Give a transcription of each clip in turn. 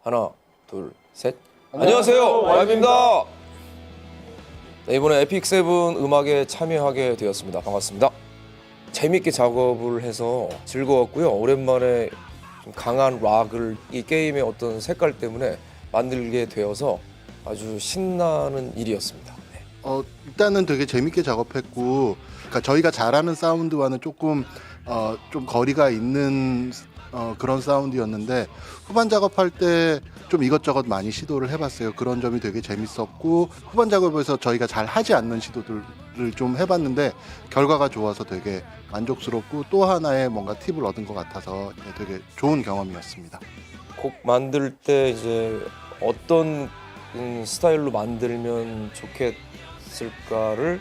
하나, 둘, 셋. 안녕하세요, YunDuan입니다. 네, 이번에 에픽7 음악에 참여하게 되었습니다. 반갑습니다. 재밌게 작업을 해서 즐거웠고요. 오랜만에 좀 강한 락을 이 게임의 어떤 색깔 때문에 만들게 되어서 아주 신나는 일이었습니다. 네. 일단은 되게 재밌게 작업했고, 그러니까 저희가 잘하는 사운드와는 조금 좀 거리가 있는 그런 사운드였는데, 후반 작업할 때 좀 이것저것 많이 시도를 해봤어요. 그런 점이 되게 재밌었고, 후반 작업에서 저희가 잘 하지 않는 시도들을 좀 해봤는데 결과가 좋아서 되게 만족스럽고 또 하나의 뭔가 팁을 얻은 것 같아서 되게 좋은 경험이었습니다. 곡 만들 때 이제 어떤 스타일로 만들면 좋겠을까를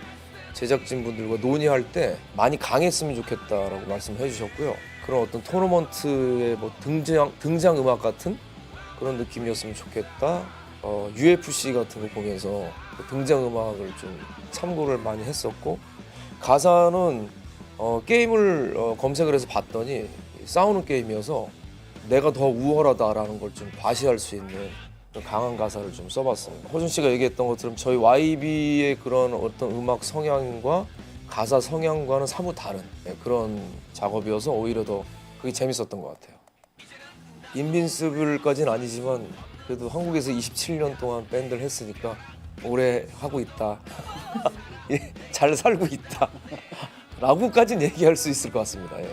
제작진분들과 논의할 때 많이 강했으면 좋겠다라고 말씀해 주셨고요. 그런 어떤 토너먼트의 뭐 등장 음악 같은 그런 느낌이었으면 좋겠다. UFC 같은 거 보면서 등장 음악을 좀 참고를 많이 했었고, 가사는 게임을 검색을 해서 봤더니 싸우는 게임이어서 내가 더 우월하다라는 걸 좀 과시할 수 있는 강한 가사를 좀 써봤습니다. 호준 씨가 얘기했던 것처럼 저희 YB의 그런 어떤 음악 성향과 가사 성향과는 사뭇 다른 그런 작업이어서 오히려 더 그게 재밌었던 것 같아요. 인빈시블까지는 아니지만 그래도 한국에서 27년 동안 밴드를 했으니까 오래 하고 있다. 잘 살고 있다. 라고까지는 얘기할 수 있을 것 같습니다. 예.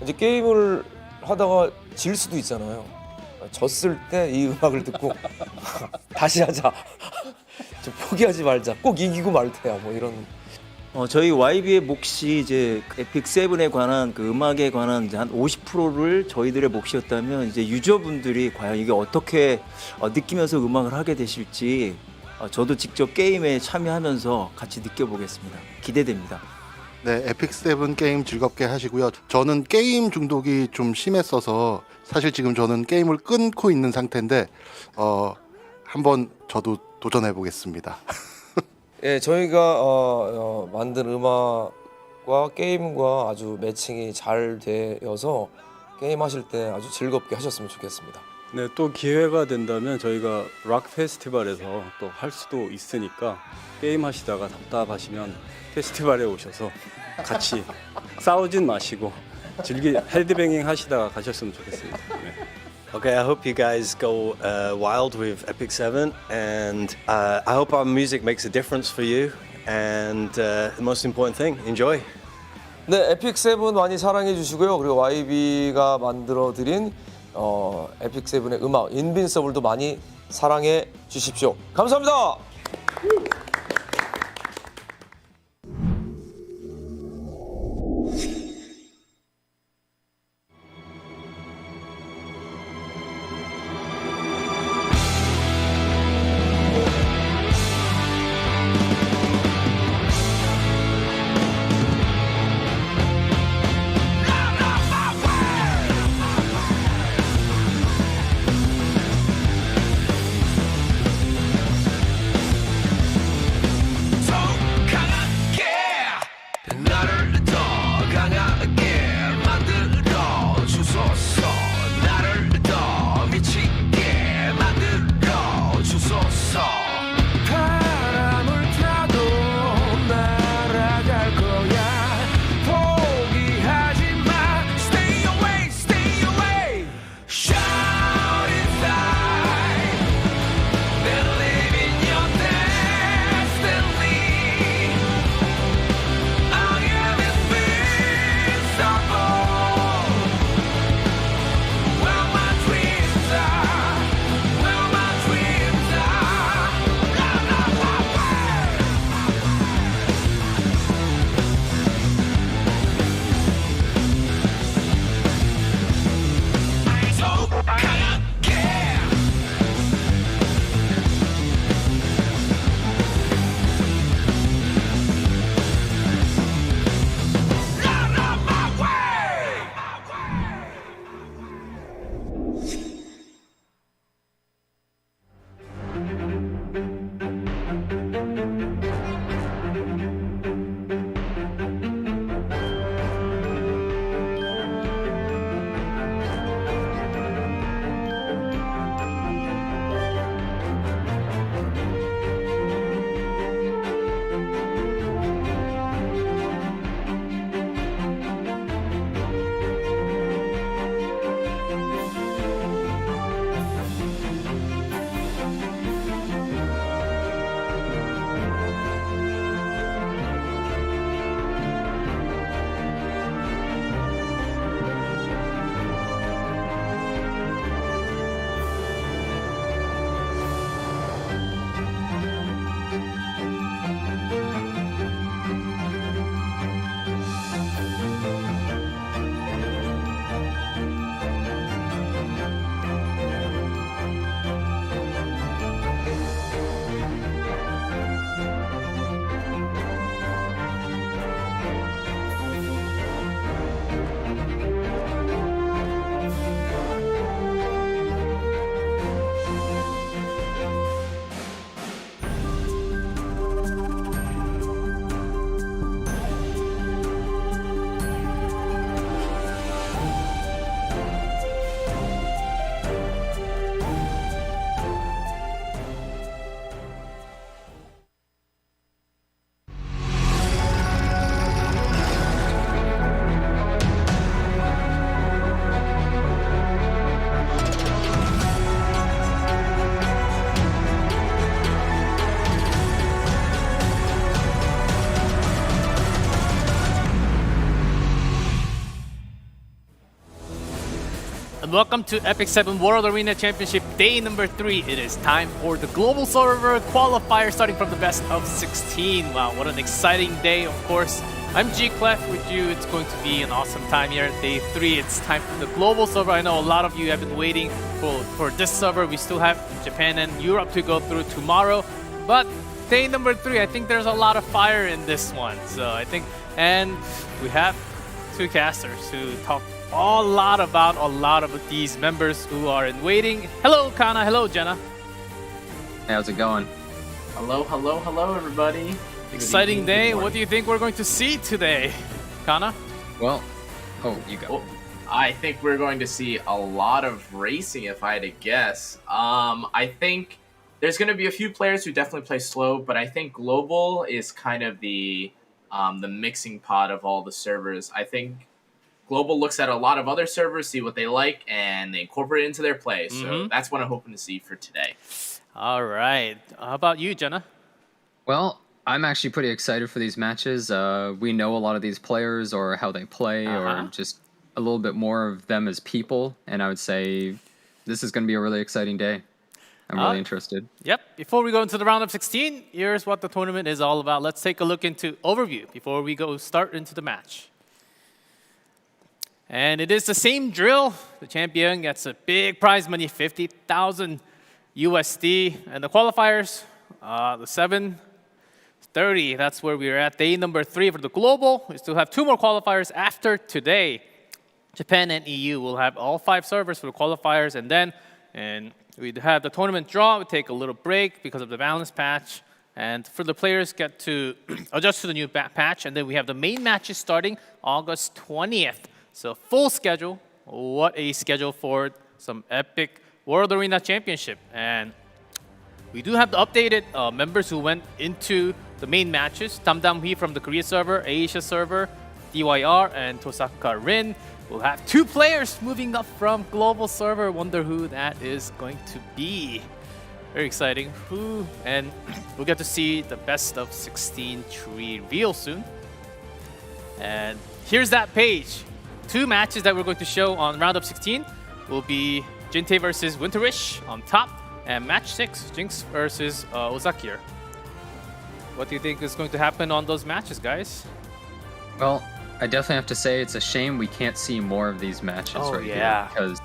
이제 게임을 하다가 질 수도 있잖아요. 졌을 때 이 음악을 듣고 다시 하자. 좀 포기하지 말자. 꼭 이기고 말 테야. 뭐 이런. 저희 YB의 몫이 이제 에픽7에 관한 그 음악에 관한 이제 한 50%를 저희들의 몫이었다면, 이제 유저분들이 과연 이게 어떻게 느끼면서 음악을 하게 되실지 저도 직접 게임에 참여하면서 같이 느껴보겠습니다. 기대됩니다. 네, 에픽7 게임 즐겁게 하시고요. 저는 게임 중독이 좀 심했어서 사실 지금 저는 게임을 끊고 있는 상태인데 한번 저도 도전해 보겠습니다. 예, 저희가 만든 음악과 게임과 아주 매칭이 잘 되어서 게임 하실 때 아주 즐겁게 하셨으면 좋겠습니다. 네, 또 기회가 된다면 저희가 락 페스티벌에서 또 할 수도 있으니까 게임 하시다가 답답하시면 페스티벌에 오셔서 같이 싸우진 마시고 헤드뱅잉 하시다가 가셨으면 좋겠습니다. 네. Okay, I hope you guys go wild with Epic7, and I hope our music makes a difference for you. And the most important thing, enjoy. 네, 에픽7 많이 사랑해 주시고요. 그리고 YB가 만들어 드린 에픽7의 음악 인빈서블도 많이 사랑해 주십시오. 감사합니다. and welcome to Epic 7 World Arena Championship Day number 3. It is time for the global server qualifier starting from the best of 16. Wow, what an exciting day, of course. I'm G Clef with you. It's going to be an awesome time here at Day 3. It's time for the global server. I know a lot of you have been waiting for this server. We still have Japan and Europe to go through tomorrow. But Day number 3, I think there's a lot of fire in this one. So I think, and we have two casters who talk a lot about a lot of these members who are in waiting. Hello, Kana. Hello, Jenna. Hey, how's it going? Hello, hello, hello, everybody. Exciting day. What do you think we're going to see today, Kana? Well, you go. Well, I think we're going to see a lot of racing, if I had to guess. I think there's going to be a few players who definitely play slow, but I think global is kind of the mixing pot of all the servers. I think global looks at a lot of other servers, see what they like, and they incorporate it into their play. So that's what I'm hoping to see for today. All right. How about you, Jenna? Well, I'm actually pretty excited for these matches. We know a lot of these players or how they play or just a little bit more of them as people. And I would say this is going to be a really exciting day. I'm really interested. Yep. Before we go into the round of 16, here's what the tournament is all about. Let's take a look into overview before we start into the match. And it is the same drill. The champion gets a big prize money, 50,000 USD. And the qualifiers, the 730, that's where we're at. Day number 3 for the global. We still have 2 more qualifiers after today. Japan and EU will have all 5 servers for the qualifiers. And then we'd have the tournament draw. We take a little break because of the balance patch. And for the players get to adjust to the new patch. And then we have the main matches starting August 20th. So full schedule. What a schedule for some epic World Arena Championship. And we do have the updated members who went into the main matches. Damdam Hui from the Korea server, Asia server, DYR, and Tosaka Rin. We'll have 2 players moving up from global server. Wonder who that is going to be. Very exciting. And we'll get to see the best of 16 tree reveal soon. And here's that page. 2 matches that we're going to show on round of 16 will be Jintae versus WinterWish on top, and match 6, Jinx versus Ozakir. What do you think is going to happen on those matches, guys? Well, I definitely have to say it's a shame we can't see more of these matches here because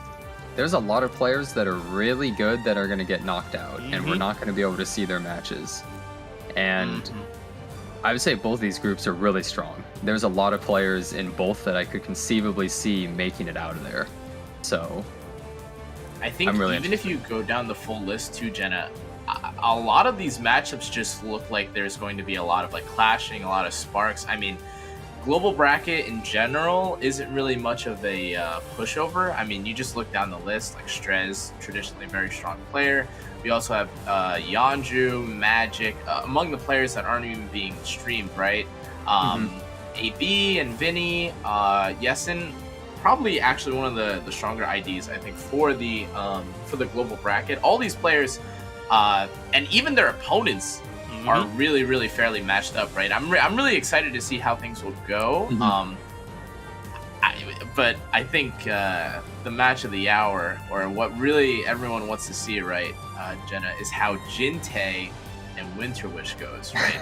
there's a lot of players that are really good that are going to get knocked out, and we're not going to be able to see their matches. And I would say both these groups are really strong. There's a lot of players in both that I could conceivably see making it out of there. So I think even if you go down the full list too, Jenna, a lot of these matchups just look like there's going to be a lot of like clashing, a lot of sparks. I mean, global bracket in general isn't really much of a pushover. I mean, you just look down the list, like Strezz, traditionally a very strong player. We also have Yeonju, Magic, among the players that aren't even being streamed, right? AB and Vinny, Yesin, probably actually one of the stronger IDs, I think, for the global bracket. All these players, and even their opponents, are really, really fairly matched up, right? I'm really excited to see how things will go. But I think the match of the hour, or what really everyone wants to see, right, Jenna, is how Jintae and WinterWish goes, right?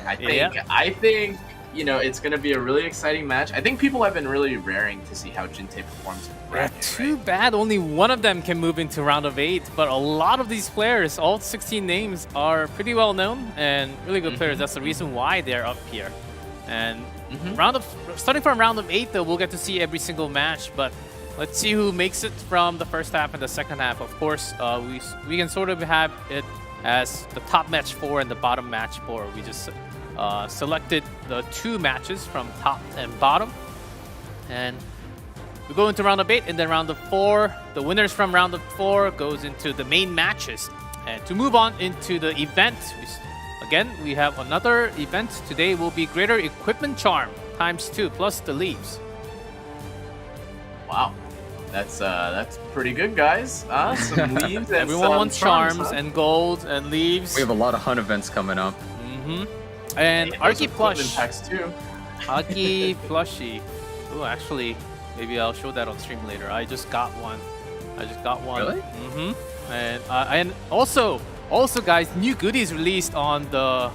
I think you know, it's going to be a really exciting match. I think people have been really raring to see how Jintae performs in the bracket. Too bad only one of them can move into round of 8, but a lot of these players, all 16 names, are pretty well known and really good players. That's the reason why they're up here. And starting from round of 8, though, we'll get to see every single match, but let's see who makes it from the first half and the second half. Of course, we can sort of have it as the top match 4 and the bottom match 4. We just selected the 2 matches from top and bottom, and we go into round of 8, and then round of 4, the winners from round of 4 goes into the main matches. And to move on into the event, again, we have another event. Today will be Greater Equipment Charm ×2 plus the leaves. Wow, that's pretty good, guys. Some leaves and everyone wants charms and gold and leaves. We have a lot of hunt events coming up. And Arky plush. Packs too. Arky plushie. Oh, actually, maybe I'll show that on stream later. I just got one. I just got one. Really? And also guys, new goodies released on the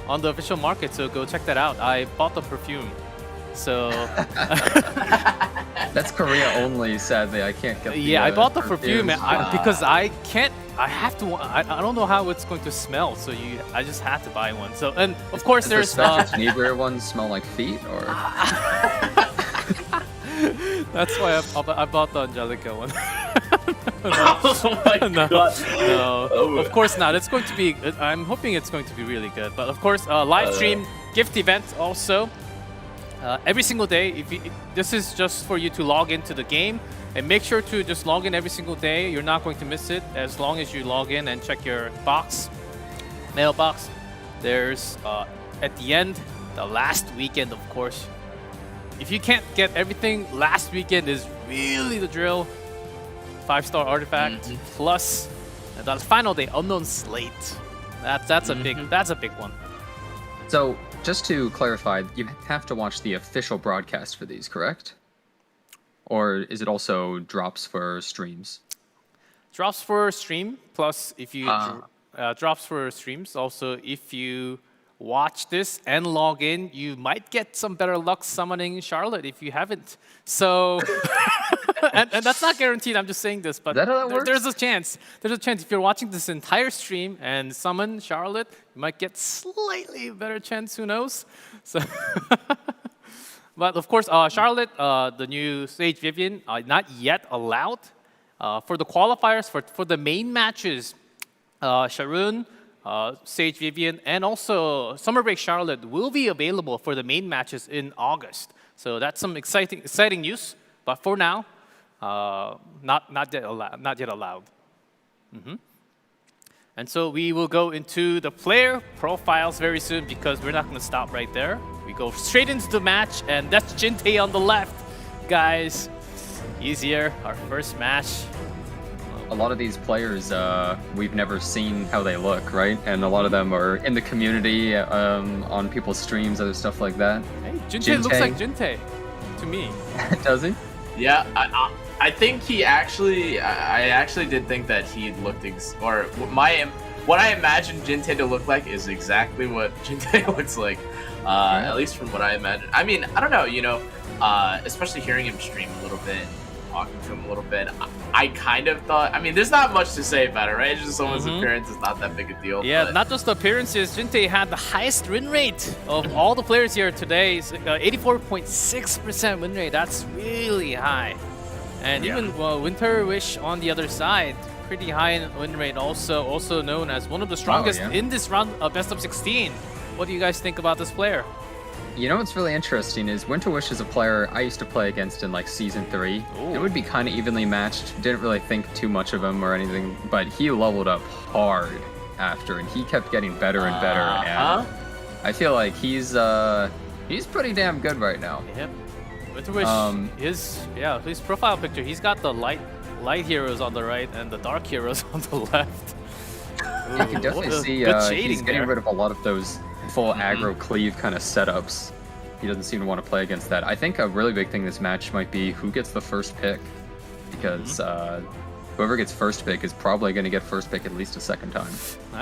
official market, so go check that out. I bought the perfume. So That's Korea only, sadly. I can't get the yeah, I bought the perfume perfumes. because I don't know how it's going to smell, so I just had to buy one. So, and of course Does there's the Spencer ones smell like feet, or that's why I bought the Angelica one. Oh my No, god. no, Oh. of course not. It's going to be. I'm hoping it's going to be really good. But of course, live stream gift event also. Every single day. This is just for you to log into the game, and make sure to just log in every single day. You're not going to miss it as long as you log in and check your mailbox. There's at the end, the last weekend, of course. If you can't get everything, last weekend is really the drill. 5-star artifact plus the final day, unknown slate. That's a big one. So, just to clarify, you have to watch the official broadcast for these, correct? Or is it also drops for streams? Drops for stream, plus if you drops for streams. Also, if you watch this and log in, you might get some better luck summoning Charlotte if you haven't. So, and that's not guaranteed. I'm just saying this, but Is that how that works? there's a chance. There's a chance if you're watching this entire stream and summon Charlotte, you might get slightly better chance. Who knows? So, but of course, Charlotte, the new Sage Vivian, not yet allowed for the qualifiers for the main matches. Sharon, Sage Vivian, and also Summer Break Charlotte will be available for the main matches in August. So that's some exciting news. But for now, not yet allowed. And so we will go into the player profiles very soon because we're not going to stop right there. We go straight into the match, and that's Jintae on the left, guys. Easier, our first match. A lot of these players, we've never seen how they look, right? And a lot of them are in the community, on people's streams, other stuff like that. Hey, Jintae looks like Jintae to me. Does he? Yeah, I think I actually did think that he looked what I imagined Jintae to look like is exactly what Jintae looks like. At least from what I imagine. I mean, I don't know, especially hearing him stream a little bit, talking to him a little bit, I kind of thought, I mean, there's not much to say about it, right? It's just someone's appearance is not that big a deal. Yeah, but not just the appearances. Jintae had the highest win rate of all the players here today. 84.6% win rate. That's really high. And even WinterWish on the other side, pretty high in win rate. Also known as one of the strongest in this round of best of 16. What do you guys think about this player? You know what's really interesting is WinterWish is a player I used to play against in like Season 3. It would be kind of evenly matched. Didn't really think too much of him or anything, but he leveled up hard after, and he kept getting better and better. And I feel like he's pretty damn good right now. Yep. WinterWish, his profile picture, he's got the light heroes on the right and the dark heroes on the left. You can definitely see he's getting rid of a lot of those full aggro cleave kind of setups. He doesn't seem to want to play against that. I think a really big thing this match might be who gets the first pick, because whoever gets first pick is probably going to get first pick at least a second time.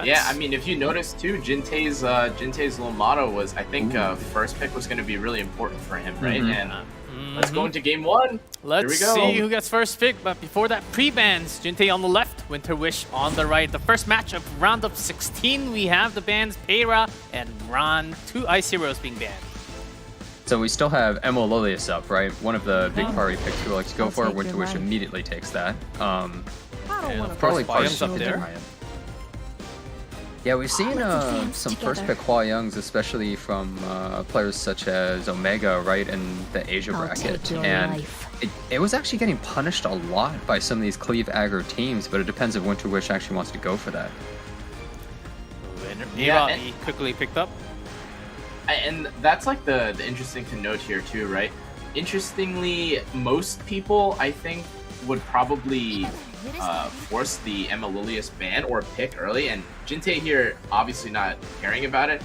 yeah, I mean, if you notice too, Jintae's little motto was, I think first pick was going to be really important for him, right? And let's go into game one. Let's see who gets first pick, but before that, pre-bans. Jintae on the left, WinterWish on the right. The first match of round of 16, we have the bans Peira and Ron, 2 Ice Heroes being banned. So we still have Emo Lilius up, right? One of the big party picks we like to go for. WinterWish immediately takes that. Probably Hwayoung's up there. Yeah, we've seen some first pick Hwayoungs, especially from players such as Omega, right, in the Asia bracket. And it was actually getting punished a lot by some of these cleave aggro teams, but it depends if WinterWish actually wants to go for that. Yeah, he quickly picked up. And that's like the interesting to note here too, right? Interestingly, most people, I think, would probably force the Emma Lilius ban or pick early, and Jintae here obviously not caring about it.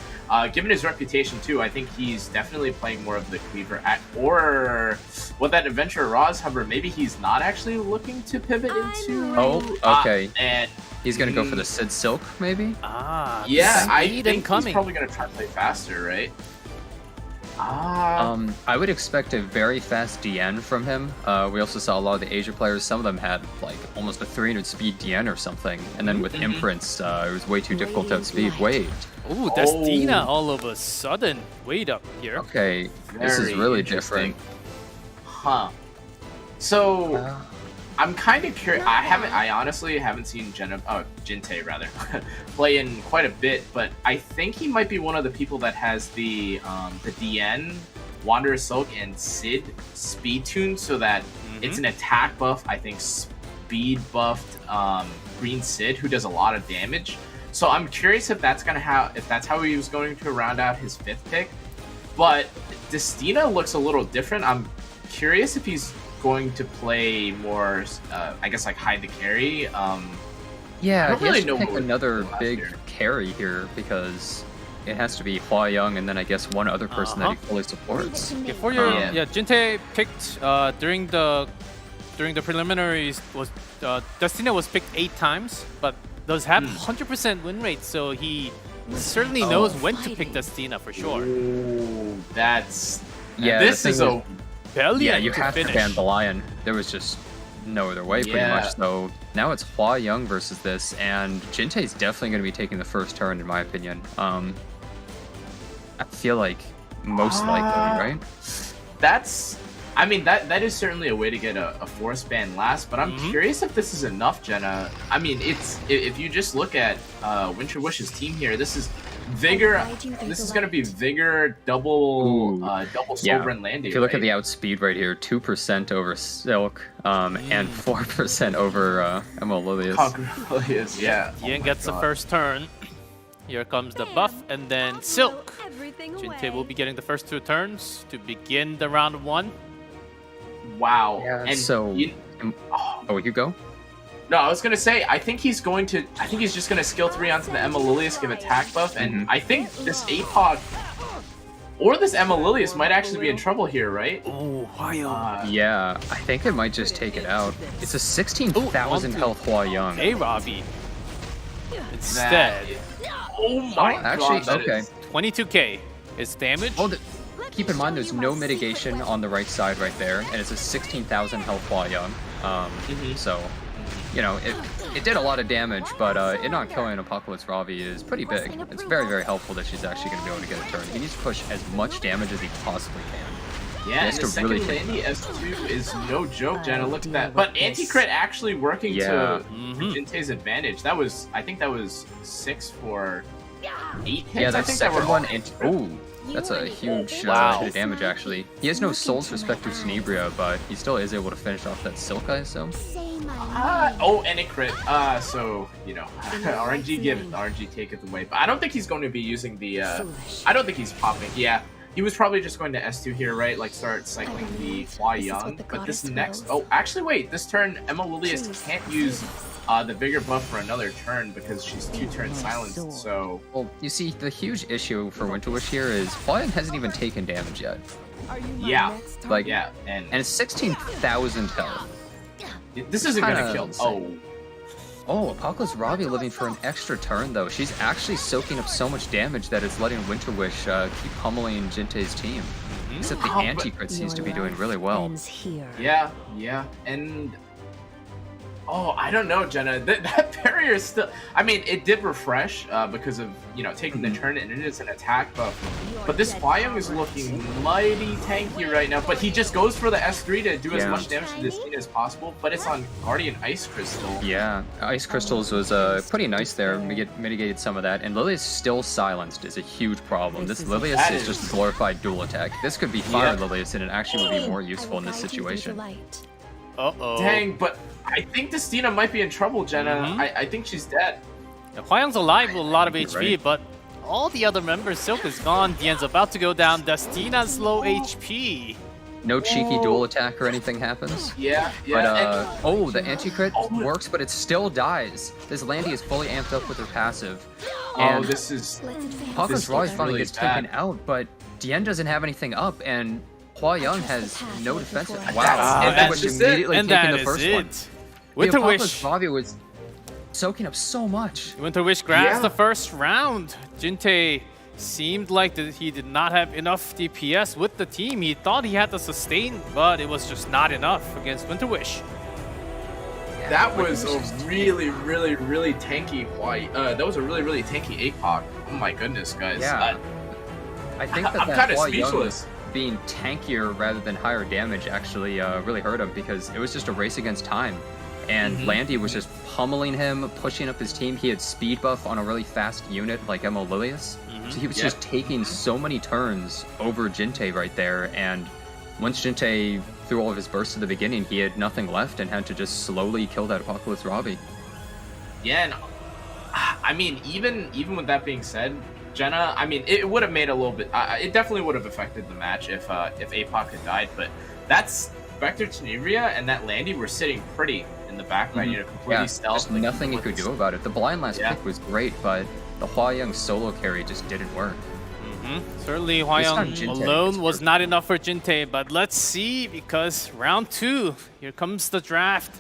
Given his reputation too, I think he's definitely playing more of the cleaver or what that adventure Roz, however, maybe he's not actually looking to pivot into. Oh, okay. And He's gonna go for the Sid Silk, maybe? yeah, I speed think incoming. he's probably gonna try to play faster, right? Ah, I would expect a very fast DN from him. We also saw a lot of the Asia players. Some of them had like almost a 300 speed DN or something. And then with Imprints, it was way too difficult to outspeed Wade. Ooh, Destina all of a sudden. Wait up here. Okay, this is Very really interesting. different. Huh. So I'm kind of curious. I honestly haven't seen Jintae rather play in quite a bit, but I think he might be one of the people that has the DN, Wanderer Silk, and Sid speed tuned so that it's an attack buff. I think speed buffed Green Sid, who does a lot of damage. So I'm curious if that's how he was going to round out his 5th pick. But Destina looks a little different. I'm curious if he's going to play more, I guess, like hide the carry. Yeah, don't he really has know to pick what we're another doing last big year. carry here because it has to be Hua Young and then I guess one other person that he fully supports. Before your Yeah. Jintae picked during the preliminaries was Destina was picked 8 times, but does have 100% win rate, so he certainly knows when to pick Destina for sure. Ooh, that's Yeah, This the is thing a Valiant Yeah, you to have finish. to ban the Lion. There was just no other way, pretty Yeah. much. So now it's Hua Young versus this, and Jintae's definitely going to be taking the first turn, in my opinion. I feel like most likely, right? That's. I mean, that is certainly a way to get a force ban last, but I'm curious if this is enough, Jenna. I mean, it's if you just look at WinterWish's team here, this is Vigor. This is gonna be Vigor double Silver and Landy. If you look right? at the outspeed right here, 2% over Silk, and 4% over Amaryllis. Congrats, yeah. Ian gets the first turn. Here comes the buff, and then Silk. Jintae will be getting the first 2 turns to begin the round 1. Wow. Yeah, and so... Oh, you go? No, I was gonna say I think he's just gonna skill 3 onto the Emma Lilius, give attack buff, and I think this APOG or this Emma Lilius might actually be in trouble here, right? Oh, Yeah, I think it might just take it out. It's a 16,000 health Hua Young. Hey, Robbie. Instead, Oh my Actually, god. that okay. is- 22k is damage. Oh, keep in mind there's no mitigation on the right side right there, and it's a 16,000 health Hua Young. So, you know, it did a lot of damage, but it not killing Apocalypse Ravi is pretty big. It's very, very helpful that she's actually going to be able to get a turn. He needs to push as much damage as he possibly can. Yeah, and has the to second really take Landy S2 is no joke, Jenna. Look at that. But anti-crit actually working Yeah. to Jintae's advantage. I think that was 6 for 8 hits. Yeah, I that think that were second one, ooh, that's a huge bit of damage actually. He has no Souls for Spectre Tenebria, but he still is able to finish off that Silk, I assume. And it crit. So, you know, RNG give it, RNG take it away. But I don't think he's going to be using the, I don't think he's popping. Yeah, he was probably just going to S2 here, right? Like start cycling the Hua Young. But this next, actually wait, this turn, Emma Lilius can't use the Vigor buff for another turn because she's 2 turns silenced, so... Well, you see, the huge issue for WinterWish here is Hua Young hasn't even taken damage yet. Yeah. Like, Yeah, and it's 16,000 health. this isn't gonna kinda kill. insane. Oh, Apocalypse Ravi living for an extra turn, though. She's actually soaking up so much damage that it's letting WinterWish keep pummeling Jintae's team. Except the anti-crit seems to be doing really well. Yeah, and... Oh, I don't know, Jenna. That barrier is still... I mean, it did refresh because of, you know, taking the turn, and it is an attack buff. But this Hua Young is looking mighty tanky right now. But he just goes for the S3 to do as much damage to this team as possible. But it's on Guardian Ice Crystal. Yeah, Ice Crystals was pretty nice there. Mitigated some of that. And Lilius still silenced is a huge problem. This Lilius is just a glorified dual attack. This could be Fire Lilius, and it actually would be more useful in this situation. Uh-oh. Dang, but I think Destina might be in trouble, Jenna. I think she's dead. Hua Young's alive with a lot of HP, right. but all the other members, Silk is gone, Dian's about to go down, Destina's low HP. No cheeky dual attack or anything happens. Yeah. But, oh, the anti-crit works, but it still dies. This Landy is fully amped up with her passive. And this is... Apocalypse Ravi finally really gets bad. taken out, but Dien doesn't have anything up, and Hua Young has no defensive. That's- Wow, and that's WinterWish just it. immediately And taking that the is first one. it. The Apocalypse WinterWish. Bobby was soaking up so much. WinterWish grabs Yeah. the first round. Jintae seemed like that he did not have enough DPS with the team. He thought he had the sustain, but it was just not enough against WinterWish. That was a really tanky white. That was a really tanky APOC. Oh my goodness, guys. Yeah. I think that I'm that kinda Hua Young speechless. being tankier rather than higher damage actually really hurt him because it was just a race against time. And Landy was just pummeling him, pushing up his team. He had speed buff on a really fast unit like Emo Lilius. So he was just taking so many turns over Jintae right there. And once Jintae threw all of his bursts at the beginning, he had nothing left and had to just slowly kill that Apocalypse Robbie. Yeah, and I mean, even with that being said, Jenna, I mean, it would have made a little bit. It definitely would have affected the match if APOC had died. But that's Vector Tenebria and that Landy were sitting pretty in the background, you know, completely stealth. There's like, nothing you could do about it. The blind last pick was great, but the Hua Young solo carry just didn't work. Certainly, Hua This Young time Jintae alone gets was hurt. not enough for Jintae, but let's see, because round 2, here comes the draft.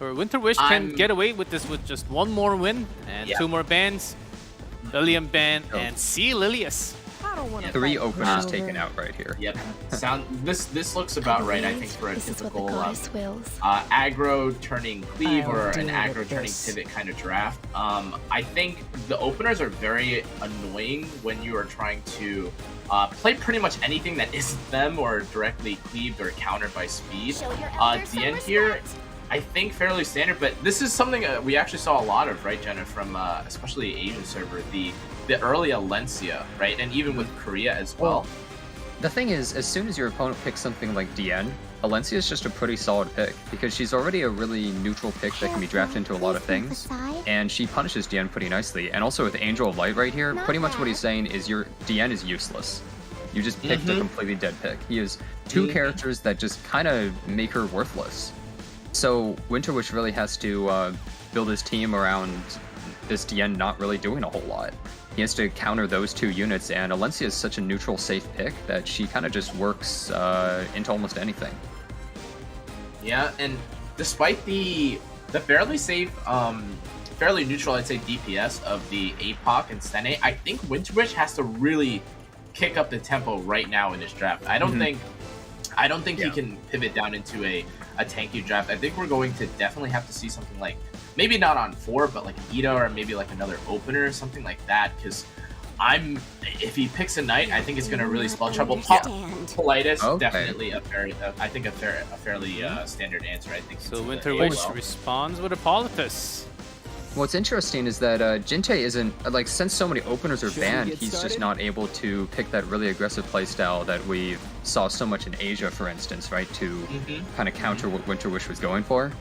Or WinterWish can get away with this with just one more win and 2 more bans. Lilium ban and C. Lilius. 3 openers taken out right here. Yep. This looks about right, I think, for a This is what the typical goddess wills. aggro turning cleave or I'll an deal aggro with turning this. pivot kind of draft. I think the openers are very annoying when you are trying to play pretty much anything that isn't them or directly cleaved or countered by speed. The end here, I think fairly standard, but this is something we actually saw a lot of, right, Jenna, from especially Asian server, the early Alencia, right, and even with Korea as well. The thing is, as soon as your opponent picks something like Diane, Alencia is just a pretty solid pick because she's already a really neutral pick that can be drafted into a lot of things, and she punishes Diane pretty nicely. And also with Angel of Light right here, pretty much what he's saying is your Diane is useless. You just picked a completely dead pick. He has 2 characters that just kind of make her worthless. So WinterWish really has to build his team around this Diane not really doing a whole lot. He has to counter those 2 units, and Alencia is such a neutral, safe pick that she kind of just works into almost anything. Yeah, and despite the fairly safe, fairly neutral, I'd say, DPS of the APOC and Sene, I think WinterWish has to really kick up the tempo right now in this draft. I don't think he can pivot down into a tanky draft. I think we're going to definitely have to see something like, maybe not on 4, but like Ida or maybe like another opener or something like that, because if he picks a knight, I think it's going to really spell trouble. Politis, definitely I think a fairly standard answer. I think. So WinterWish responds with Hippolytus. What's interesting is that Jintae isn't, like, since so many openers are banned, he's just not able to pick that really aggressive playstyle that we saw so much in Asia, for instance, right, to kind of counter what WinterWish was going for.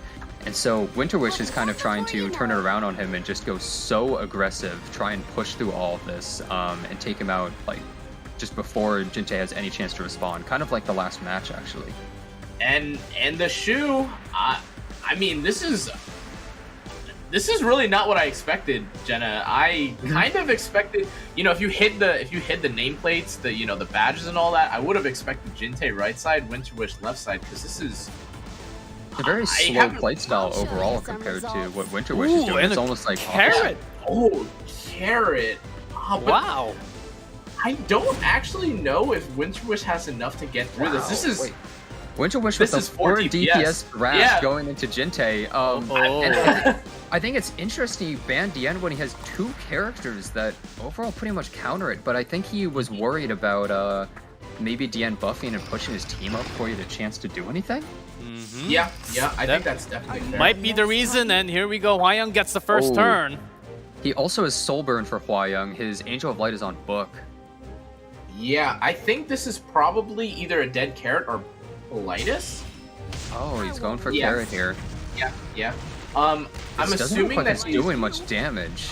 And so WinterWish is kind of trying to turn it around on him and just go so aggressive, try and push through all of this, and take him out, like, just before Jintae has any chance to respond, kind of like the last match, actually. And the shoe, I mean, this is really not what I expected, Jenna. I kind of expected, you know, if you hid the nameplates, the badges and all that, I would have expected Jintae right side, WinterWish left side, because this is a very slow playstyle overall compared to what WinterWish is doing. It's almost like Carrot. Oh, Carrot. Wow. I don't actually know if WinterWish has enough to get through this. This is WinterWish with the 4 DPS grasp going into Jintae. And I think it's interesting he banned Diane when he has 2 characters that overall pretty much counter it, but I think he was worried about maybe Diane buffing and pushing his team up before he had a chance to do anything. Yeah, I think that's definitely fair. Might be the reason, and here we go. Hua Young gets the first turn. He also has Soulburn for Hua Young. His Angel of Light is on book. Yeah, I think this is probably either a dead carrot or Politis. Oh, he's going for carrot here. Yeah. I'm assuming that he's doing much damage.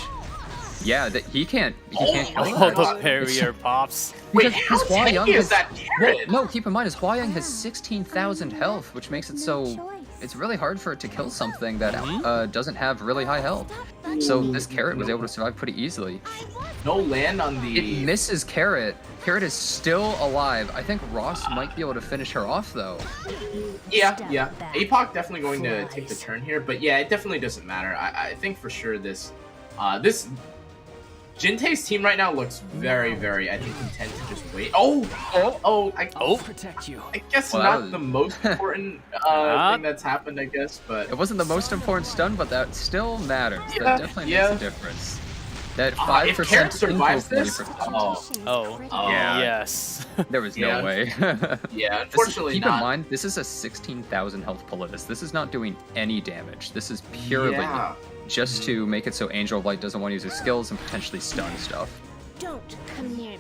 Yeah, that he can't kill him. Oh, the barrier pops. Wait, how tanky is that carrot? No, keep in mind, his Hua Young has 16,000 health, which makes it so it's really hard for it to kill something that doesn't have really high health. So this Carrot was able to survive pretty easily. No land on the. It misses Carrot. Carrot is still alive. I think Ross might be able to finish her off though. Yeah. APOC definitely going to take the turn here, but yeah, it definitely doesn't matter. I think for sure this Jintae's team right now looks very, very, I think, content to just wait. Protect you. I guess Well, not the most important thing that's happened, I guess, but It wasn't the most important stun, but that still matters. Yeah, That definitely yeah. makes a difference. That if 5% Carrot survives info this, 40%. Yeah. Yes. There was Yeah. no way. yeah, unfortunately Keep not. in mind, this is a 16,000 health Politis. This is not doing any damage. This is purely Yeah. just to make it so Angel of Light doesn't want to use his skills and potentially stun stuff. Don't come near me.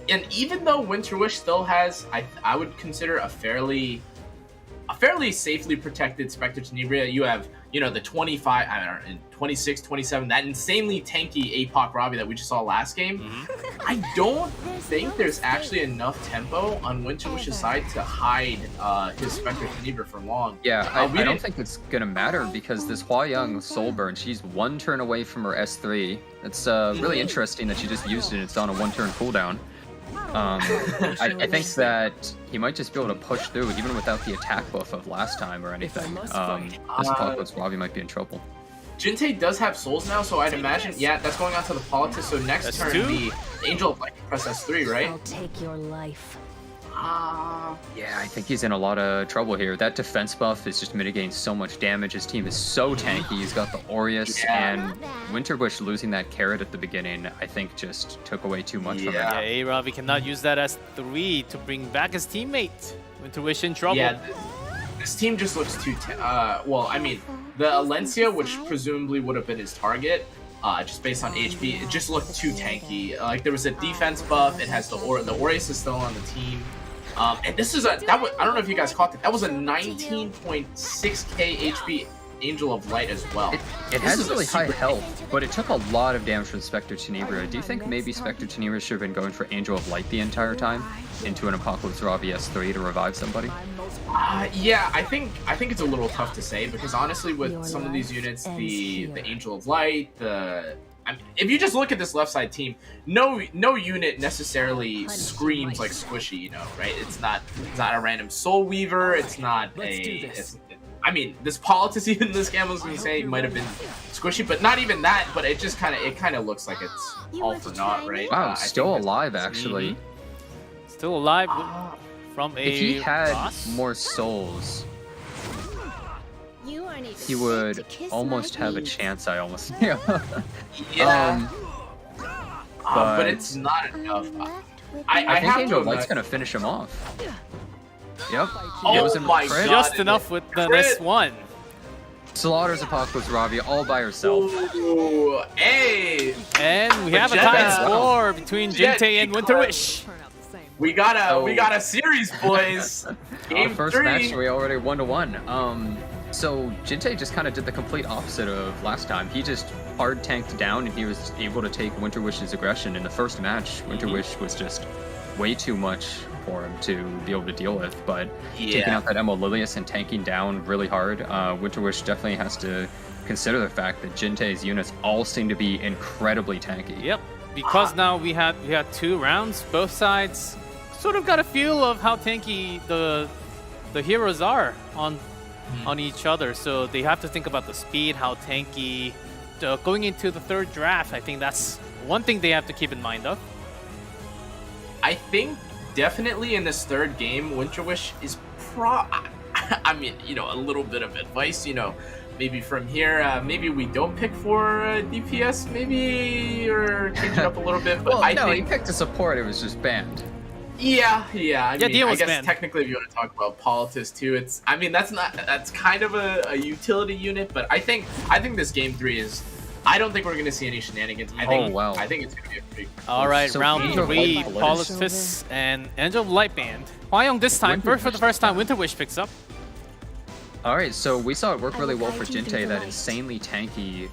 And even though WinterWish still has, I would consider a fairly safely protected Spectre Tenebria. You have, the 25, I don't know, 26, 27, that insanely tanky APOC Robbie that we just saw last game. I don't think there's actually enough tempo on WinterWish's side to hide his Spectre Tenebria for long. Yeah, I don't think it's gonna matter because this Hua Young Soulburn, she's one turn away from her S3. It's really interesting that she just used it. It's on a 1-turn cooldown. I think that he might just be able to push through even without the attack buff of last time or anything. This Apocalypse Robbie might be in trouble. Jintae does have souls now, so I'd imagine, yeah, that's going on to the Politis. So next turn, the Angel of Light can press S3, right? I'll take your life. Yeah, I think he's in a lot of trouble here. That defense buff is just mitigating so much damage. His team is so tanky. He's got the Aureus, and WinterWish losing that Carrot at the beginning, I think just took away too much from it. Yeah, A-Robbie cannot use that as 3 to bring back his teammate. WinterWish in trouble. Yeah, this team just looks too. Well, I mean, the Alencia, which presumably would have been his target, just based on HP, it just looked too tanky. Like there was a defense buff. It has the Aureus is still on the team. And this is I don't know if you guys caught it. That was a 19.6k HP Angel of Light as well. It has really high health, but it took a lot of damage from Spectre Tenebria. Do you think maybe Spectre Tenebria should have been going for Angel of Light the entire time into an Apocalypse Robbie S3 to revive somebody? Yeah, I think it's a little tough to say because honestly, with some of these units, the Angel of Light, if you just look at this left side team, no unit necessarily screams like squishy, right? It's not a random Soul Weaver. It's not I mean, this Politis even this game I was gonna say might have been squishy, but not even that. But it just kind of looks like it's all for naught, right? Wow, still alive actually. Still alive from a. If he had boss? more souls, You aren't even he would fit to kiss almost my have a feet. chance. I almost. Yeah. But it's not enough. I think have Angel to Light's gonna finish him off. Yep. Oh It was in my crit. God. Just enough with the Crit. next one. Slaughters Apocalypse Robbie all by herself. Ooh, hey, And we have a Jet- tied score between Jet- Jintae and WinterWish. we got a series, boys. Game Our first 3. match, we already 1-1. So Jintae just kind of did the complete opposite of last time. He just hard tanked down, and he was able to take WinterWish's aggression. In the first match, WinterWish was just way too much for him to be able to deal with. But taking out that Emo Lilius and tanking down really hard, WinterWish definitely has to consider the fact that Jintae's units all seem to be incredibly tanky. Yep. Because now we had 2 rounds, both sides sort of got a feel of how tanky the heroes are on each other. So they have to think about the speed, how tanky. Going into the third draft, I think that's one thing they have to keep in mind of. I think definitely in this third game, WinterWish is I mean, a little bit of advice, maybe from here, maybe we don't pick for DPS, maybe, or change it up a little bit. But Well, I no, think he picked a support. It was just banned. Yeah. I mean, Dio I was guess banned. technically, if you want to talk about Politis too, that's kind of a utility unit. But I think this game 3 is. I don't think we're going to see any shenanigans. I think it's going to be a pretty. All right, So round Angel of 3, Light Politis and Angel of Light banned. Hwayoung this time, for the first time, WinterWish picks up. All right, so we saw it work really well for Jintae, that insanely tanky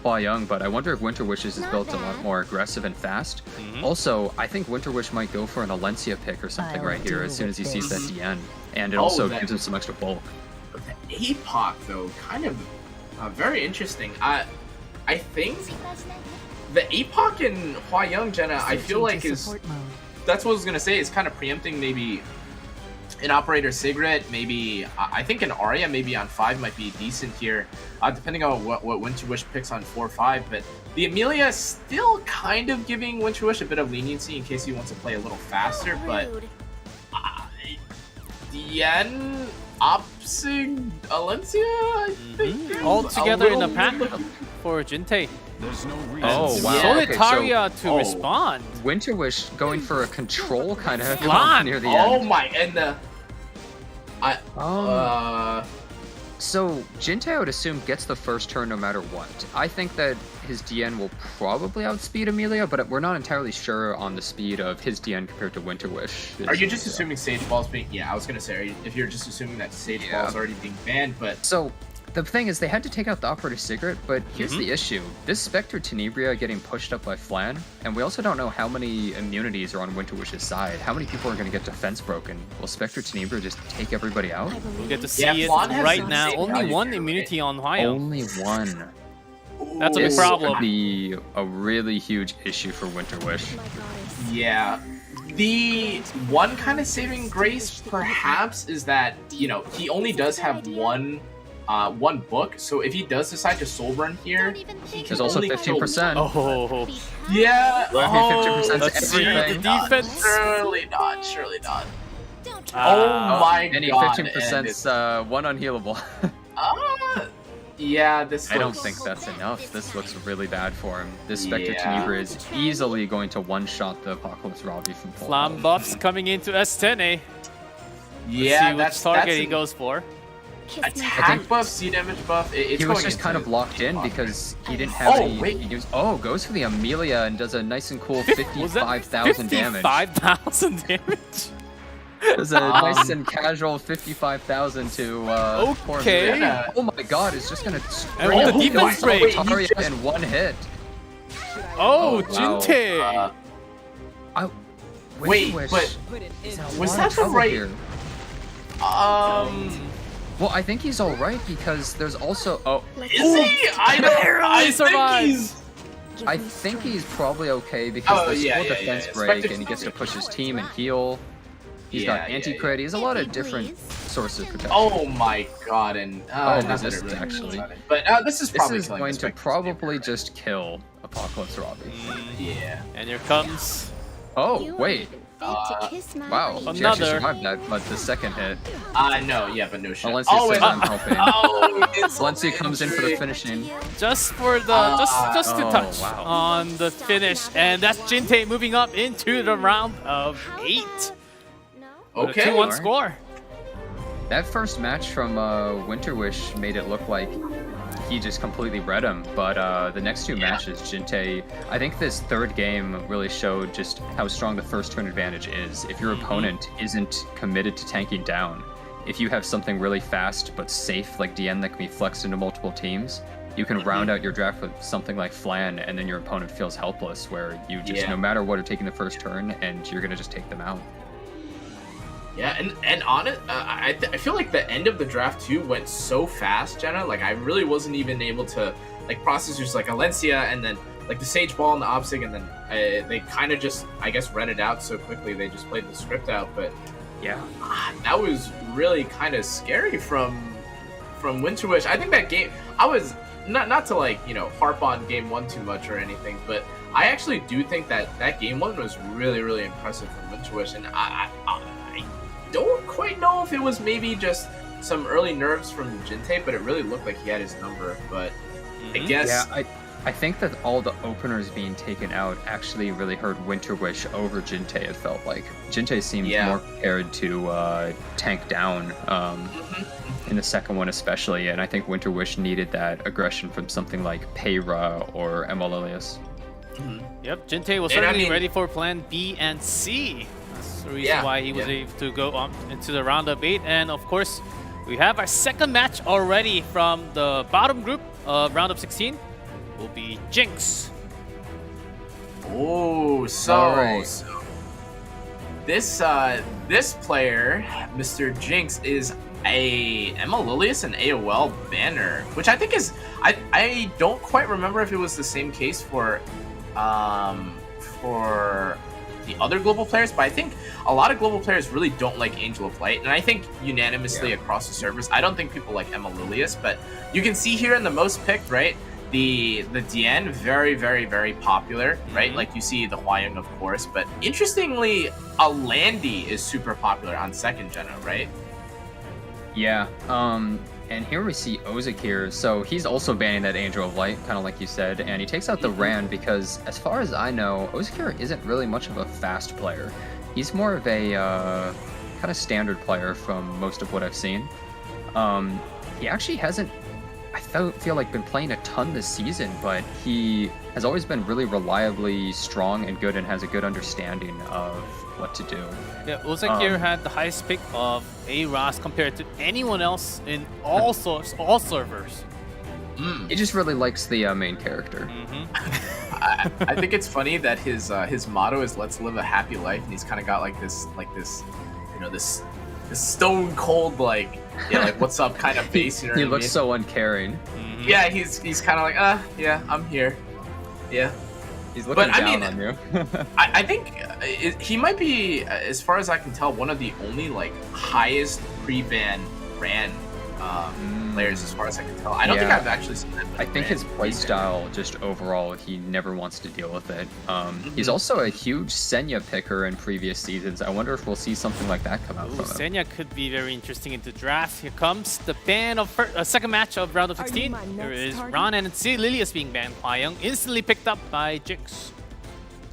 Hua Young, but I wonder if WinterWish's is built a lot more aggressive and fast. Also, I think WinterWish might go for an Alencia pick or something right here as soon as he sees that DN, and it also gives him some extra bulk. The APOC though, kind of very interesting. I think the APOC in Hua Young, Jenna, I feel like that's what I was gonna say. Is kind of preempting maybe an Operator Cigarette, maybe I think an Arya maybe on 5 might be decent here, depending on what WinterWish picks on 4-5. But the Amelia is still kind of giving WinterWish a bit of leniency in case he wants to play a little faster. But Dien, Opsig, Alencia, I think All together in a pack for Jintae. Oh wow! Solitaria so to respond. WinterWish going for a control kind of Flan. near the Oh end. my, and So Jintae, I would assume, gets the first turn no matter what. I think that his DN will probably outspeed Amelia, but we're not entirely sure on the speed of his DN compared to WinterWish. Are you just assuming Sage Ball's being? Yeah, I was gonna say, if you're just assuming that Sage Ball is already being banned, but So the thing is, they had to take out the Operator Cigarette, but here's the issue. This Spectre Tenebria getting pushed up by Flan, and we also don't know how many immunities are on WinterWish's side. How many people are going to get defense broken? Will Spectre Tenebria just take everybody out? We'll get to see Yeah, it Flan has right some now. save Only value one here, immunity on Hua Young. Only one. That's a big This problem. could be a really huge issue for WinterWish. yeah. The one kind of saving grace, perhaps, is that he only does have one book. So if he does decide to soul run here, he can There's also only kill 15%. Oh, Yeah. Roughly 50% let's see the everything. defense. Surely not. Surely not. Don't Oh my Any god. 15%'s one unhealable. Yeah, this I don't looks- think that's enough. This looks really bad for him. This Spectre Yeah. Tenebria is easily going to one-shot the Apocalypse Robbie from full Flam health. buffs coming into S10A. Yeah, see that's which target he an goes for. kiss me. attack buff, C damage buff. It's He was going just kind of into- locked in because he didn't have Oh, any. wait. Goes for the Amelia and does a nice and cool Was that 55,000 damage. 55,000 damage. Does a nice and casual 55,000 to poor Okay. Amelia. Oh my god, it's just gonna And with the defense kill break. Solitaria in one hit. Oh, wow. Jintae. Wait, WinterWish but is in a was lot that of the trouble right- here. Well, I think he's all right because there's also is he? I survived. think he's. I think he's probably okay because Oh, there's yeah, still yeah, defense yeah. break Spectre and he gets to push his Tenebria. team and heal. He's Yeah, got yeah, anti-crit. He has a lot of different sources of protection. Oh my god, and not that it resist, really actually. matters, but this is This probably is killing going the to Spectre probably just kill Apocalypse Robbie. Yeah. And here comes Oh, You wait. aren't even fit to kiss my Wow. ring. She actually Another. survived that, but the second hit. No, yeah, but no shit. Valencia says I'm helping. Oh, it's Valencia comes in for the finishing. just for the just to Oh, touch wow. on the finish, and that's Jintae moving up into the round of 8. No? With a Okay. 2-1 score. That first match from WinterWish made it look like he just completely read him, but the next two matches, Jintae, I think this third game really showed just how strong the first turn advantage is. If your opponent isn't committed to tanking down, if you have something really fast but safe like DN that can be flexed into multiple teams, you can round out your draft with something like Flan, and then your opponent feels helpless, where you just, no matter what, are taking the first turn, and you're going to just take them out. Yeah, and on it, I feel like the end of the draft too went so fast, Jenna. Like I really wasn't even able to like process just like Alencia and then like the Sage Ball and the Opsig, and then they kind of just I guess read it out so quickly. They just played the script out, but Yeah. that was really kind of scary from WinterWish. I think that game I was not to like harp on game 1 too much or anything, but I actually do think that game 1 was really impressive from WinterWish, and I don't quite know if it was maybe just some early nerves from Jintae, but it really looked like he had his number. But I guess Yeah, I think that all the openers being taken out actually really hurt WinterWish over Jintae, it felt like. Jintae seemed more prepared to tank down in the second one especially, and I think WinterWish needed that aggression from something like Peyra or Emilius. Yep, Jintae was And I certainly mean- ready for plan B and C. That's the reason Yeah, why he was yeah. able to go on into the round of 8. And of course, we have our second match already from the bottom group of round of 16. will be Jinx. Oh, so, All right. so this this player, Mr. Jinx, is a Emma Lilius and AOL banner, which I think is I don't quite remember if it was the same case for the other global players, but I think a lot of global players really don't like Angel of Light, and I think unanimously across the servers, I don't think people like Emma Lilius, but you can see here in the most picked, right? The Dian, very, very, very popular, right? Like you see the Hwayoung, of course, but interestingly, a Landy is super popular on second gen, right? Yeah. And here we see Ozakir. So he's also banning that Angel of Light, kind of like you said, and he takes out the Rand because, as far as I know, Ozakir isn't really much of a fast player. He's more of a kind of standard player from most of what I've seen. He actually hasn't, I feel like, been playing a ton this season, but he has always been really reliably strong and good and has a good understanding of what to do. Yeah, Ozakir had the highest pick of A-Ras compared to anyone else in all servers. He just really likes the main character. I think it's funny that his motto is "Let's live a happy life," and he's kind of got like this, you know, this stone cold like what's up kind of face. You know He what I looks mean? so uncaring. Yeah, he's kind of like yeah, I'm here. Yeah. He's looking But, I down mean, on you. I think he might be, as far as I can tell, one of the only like highest pre-ban Rand players, as far as I can tell. I don't think Yeah. I've actually seen that. I think his playstyle, just overall, he never wants to deal with it. He's also a huge Senya picker in previous seasons. I wonder if we'll see something like that come out Ooh, from him. Senya could be very interesting in the draft. Here comes the ban of second match of round of 16. There is Ron and Lilius being banned. Hwayoung instantly picked up by Jinx.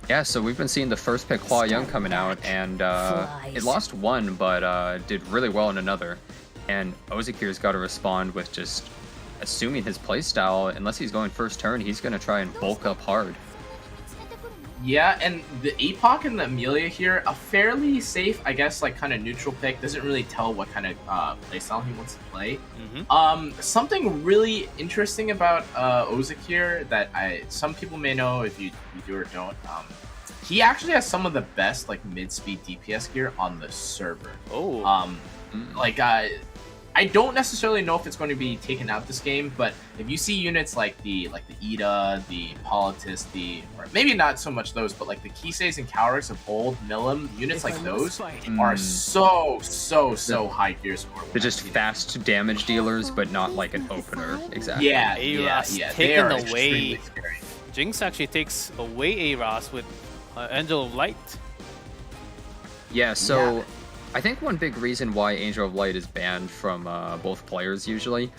Yeah, so we've been seeing the first pick Hwayoung coming out, and it lost one, but did really well in another. And Ozakir's got to respond with just assuming his playstyle. Unless he's going first turn, he's going to try and bulk up hard. Yeah, and the Epoch and the Amelia here, a fairly safe, I guess, like kind of neutral pick. Doesn't really tell what kind of playstyle he wants to play. Something really interesting about Ozakir that some people may know, if you do or don't. He actually has some of the best like mid-speed DPS gear on the server. I don't necessarily know if it's going to be taken out this game, but if you see units like the Ida, the Politis, or maybe not so much those, but like the Kiseis and Cowricks of old Milim, units like those are so high gear score. They're just fast damage dealers, but not like an opener. Exactly. Yeah, they are taken away. extremely scary. Jinx actually takes away A-Ras with Angel of Light. Yeah, so I think one big reason why Angel of Light is banned from both players usually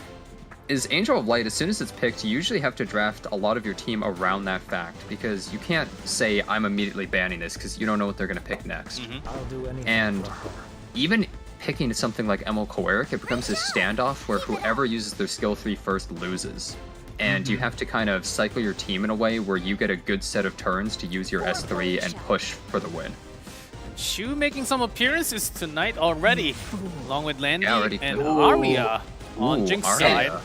is Angel of Light, as soon as it's picked, you usually have to draft a lot of your team around that fact, because you can't say, I'm immediately banning this, because you don't know what they're going to pick next. And even picking something like Emil Koeric, it becomes this standoff where whoever uses their skill 3 first loses. And you have to kind of cycle your team in a way where you get a good set of turns to use your S3 and push for the win. Shu making some appearances tonight already, along with Landy and Ooh. Armia on Jinx Armia. side.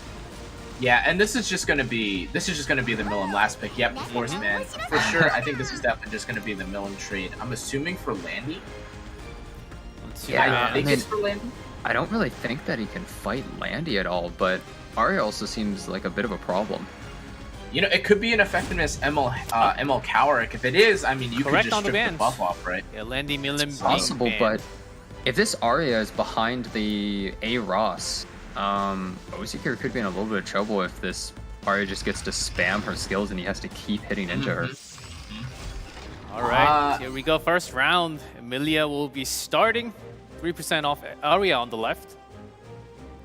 Yeah, and this is just gonna be the Milim last pick. Yep, of course, man, for sure. I think this is definitely just gonna be the Milim trade. I'm assuming for Landy. Let's see Yeah, what I think mean, it's for Landy. I don't really think that he can fight Landy at all, but Arya also seems like a bit of a problem. You know, it could be an effectiveness Emil Koeric. If it is, I mean, you could Correct just on the strip the bans. buff off, right? Yeah, Landy Milim It's possible, being but banned. if this Arya is behind the A-Ross, Ozakir could be in a little bit of trouble if this Arya just gets to spam her skills and he has to keep hitting into her. All right, here we go. First round. Emilia will be starting. 3% off Arya on the left.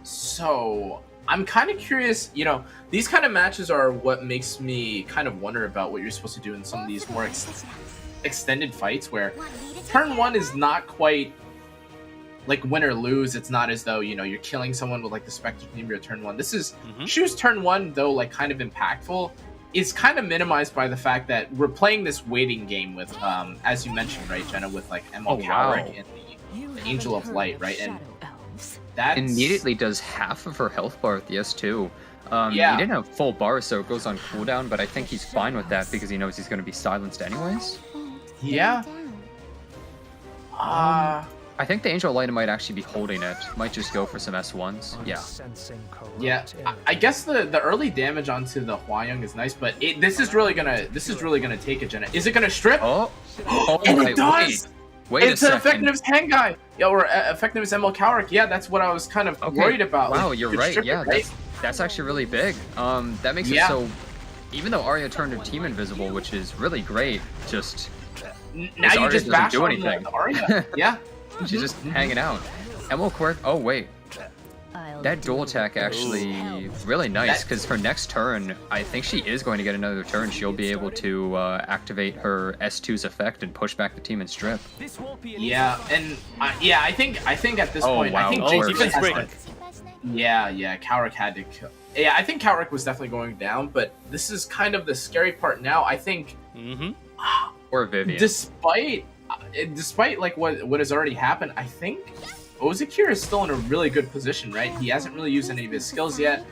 So I'm kind of curious. You know, these kind of matches are what makes me kind of wonder about what you're supposed to do in some of these more extended fights, where turn 1 is not quite like win or lose. It's not as though, you know, you're killing someone with like the Spectre Team your turn 1. This is Shu's turn 1, though, like kind of impactful, is kind of minimized by the fact that we're playing this waiting game with, as you mentioned, right, Jenna, with like Emil Koeric and the Angel of Light, right? And That's Immediately does half of her health bar with the S2. Yeah. He didn't have full bar, so it goes on cooldown, but I think he's fine with that because he knows he's going to be silenced anyways. Yeah. I think the Angel Light might actually be holding it. Might just go for some S1s. Yeah. Yeah, I guess the early damage onto the Hwayoung is nice, but this is really gonna take it, Jenna. Is it gonna strip? Oh, and right, it does. Wait a It's an second. effectiveness hand guy, yeah, or effectiveness ML Cowrick. Yeah, that's what I was kind of worried about. Wow, Like, you're could right. strip it, Yeah, right? that's actually really big. That makes it Yeah. so. Even though Arya turned her team invisible, which is really great, just Now you Arya just doesn't bash do on anything. the Arya. Yeah. she's just hanging out. Emil Quirk. Oh wait, that dual attack actually really nice because her next turn, I think she is going to get another turn. She'll be able to activate her S2's effect and push back the team and strip. Yeah, and yeah, I think at this point, wow. I think Oh, Jinx defense has break. to- Yeah, Cowrick had to kill. Yeah, I think Cowrick was definitely going down, but this is kind of the scary part now. I think Or Vivian. despite like what has already happened, I think Ozakir is still in a really good position, right? He hasn't really used any of his skills yet.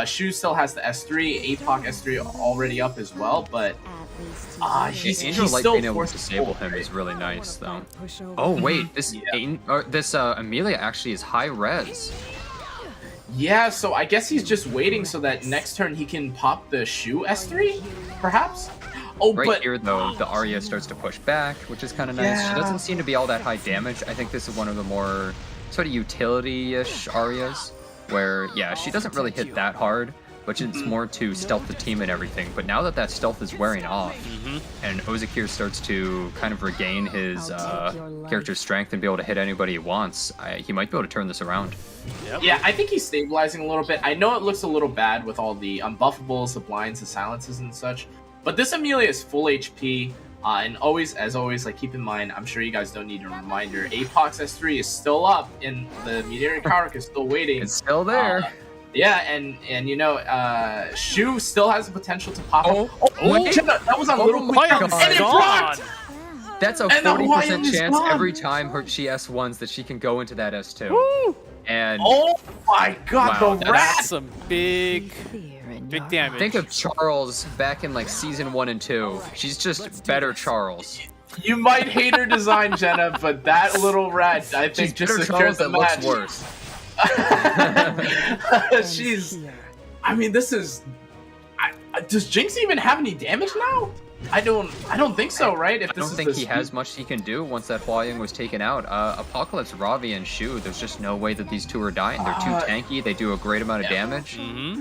Shu still has the S3, APOC S3 already up as well, but he's Angel Light still being able forced to disable him is really nice, though. Oh wait, this Amelia actually is high res. Yeah, so I guess he's just waiting so that next turn he can pop the Shu S3, perhaps? Oh, Right but here, though, the Arya starts to push back, which is kind of nice. She Yeah. doesn't seem to be all that high damage. I think this is one of the more sort of utility-ish Aryas, where, yeah, she doesn't really hit that hard, but it's more to stealth the team and everything. But now that that stealth is wearing off, and Ozakir starts to kind of regain his character's strength and be able to hit anybody he wants, he might be able to turn this around. yeah, I think he's stabilizing a little bit. I know it looks a little bad with all the unbuffables, the blinds, the silences, and such, but this Amelia is full HP. And as always, like keep in mind, I'm sure you guys don't need a reminder. APOX S3 is still up, and the Meteor Cowrick is still waiting. It's still there. Yeah, and you know, Shu still has the potential to pop. Oh, wait. Jenna, that was on Little my Quick, God. and it blocked. That's a And the 40% Hawaiian is chance gone. every time she S1s that she can go into that S2. And Oh my God, Wow, the that's rat! That's some big damage. think of Charles back in like season 1 and 2. She's just better Charles. You might hate her design, Jenna, but that little rat, I think, She's just better secured Charles the that match. looks worse. She's. I mean, this is. Does Jinx even have any damage now? I don't think so, right? If I this don't is think the he has much he can do once that Hwayoung was taken out. Apocalypse, Ravi, and Shu, there's just no way that these two are dying. They're too tanky. They do a great amount of damage.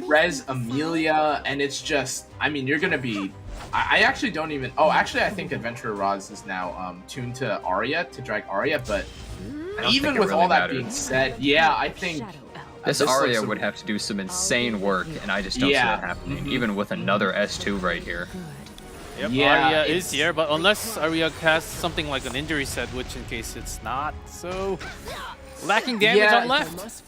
Res Amelia, and it's just. I mean, you're gonna be. I actually don't even. Oh, actually, I think Adventurer Roz is now tuned to Arya to drag Arya, but I don't even think it with really all that matters. being said, yeah, I think This looks Arya some- would have to do some insane work, and I just don't see Yeah. that happening, even with another S2 right here. Yep, Yeah, Arya it's- is here, but unless Arya has something like an injury set, which in case it's not, so lacking damage Yeah. on left.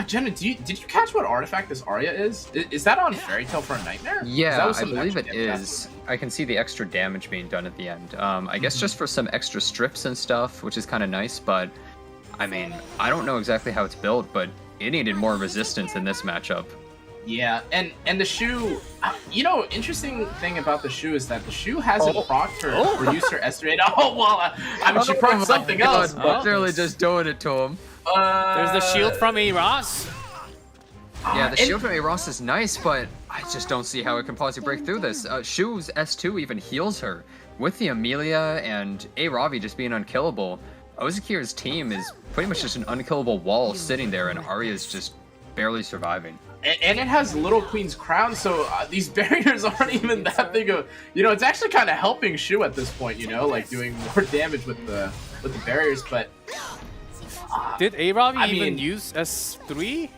Jenna, did you catch what artifact this Arya is? Is that on Fairy Tale for a Nightmare? 'Cause that Yeah, was I some believe it extra damage. is. I can see the extra damage being done at the end. I guess just for some extra strips and stuff, which is kind of nice, but I mean, I don't know exactly how it's built, but it needed more resistance in this matchup. Yeah, and the Shu, you know, interesting thing about the Shu is that the Shu hasn't procced her or used her S3. Oh, well, I mean, she procced something else. But, Literally just doing it to him. There's the shield from A. Ross. Yeah, the and- shield from A. Ross is nice, but I just don't see how it can possibly break through this. Shu's S2 even heals her. With the Amelia and A. Ravi just being unkillable, Ozakir's team is pretty much just an unkillable wall sitting there, and Arya's just barely surviving. And it has Little Queen's crown, so these barriers aren't even that big of. You know, it's actually kind of helping Shu at this point. You know, like doing more damage with the barriers. But Did A-Ravi I even mean- use S3?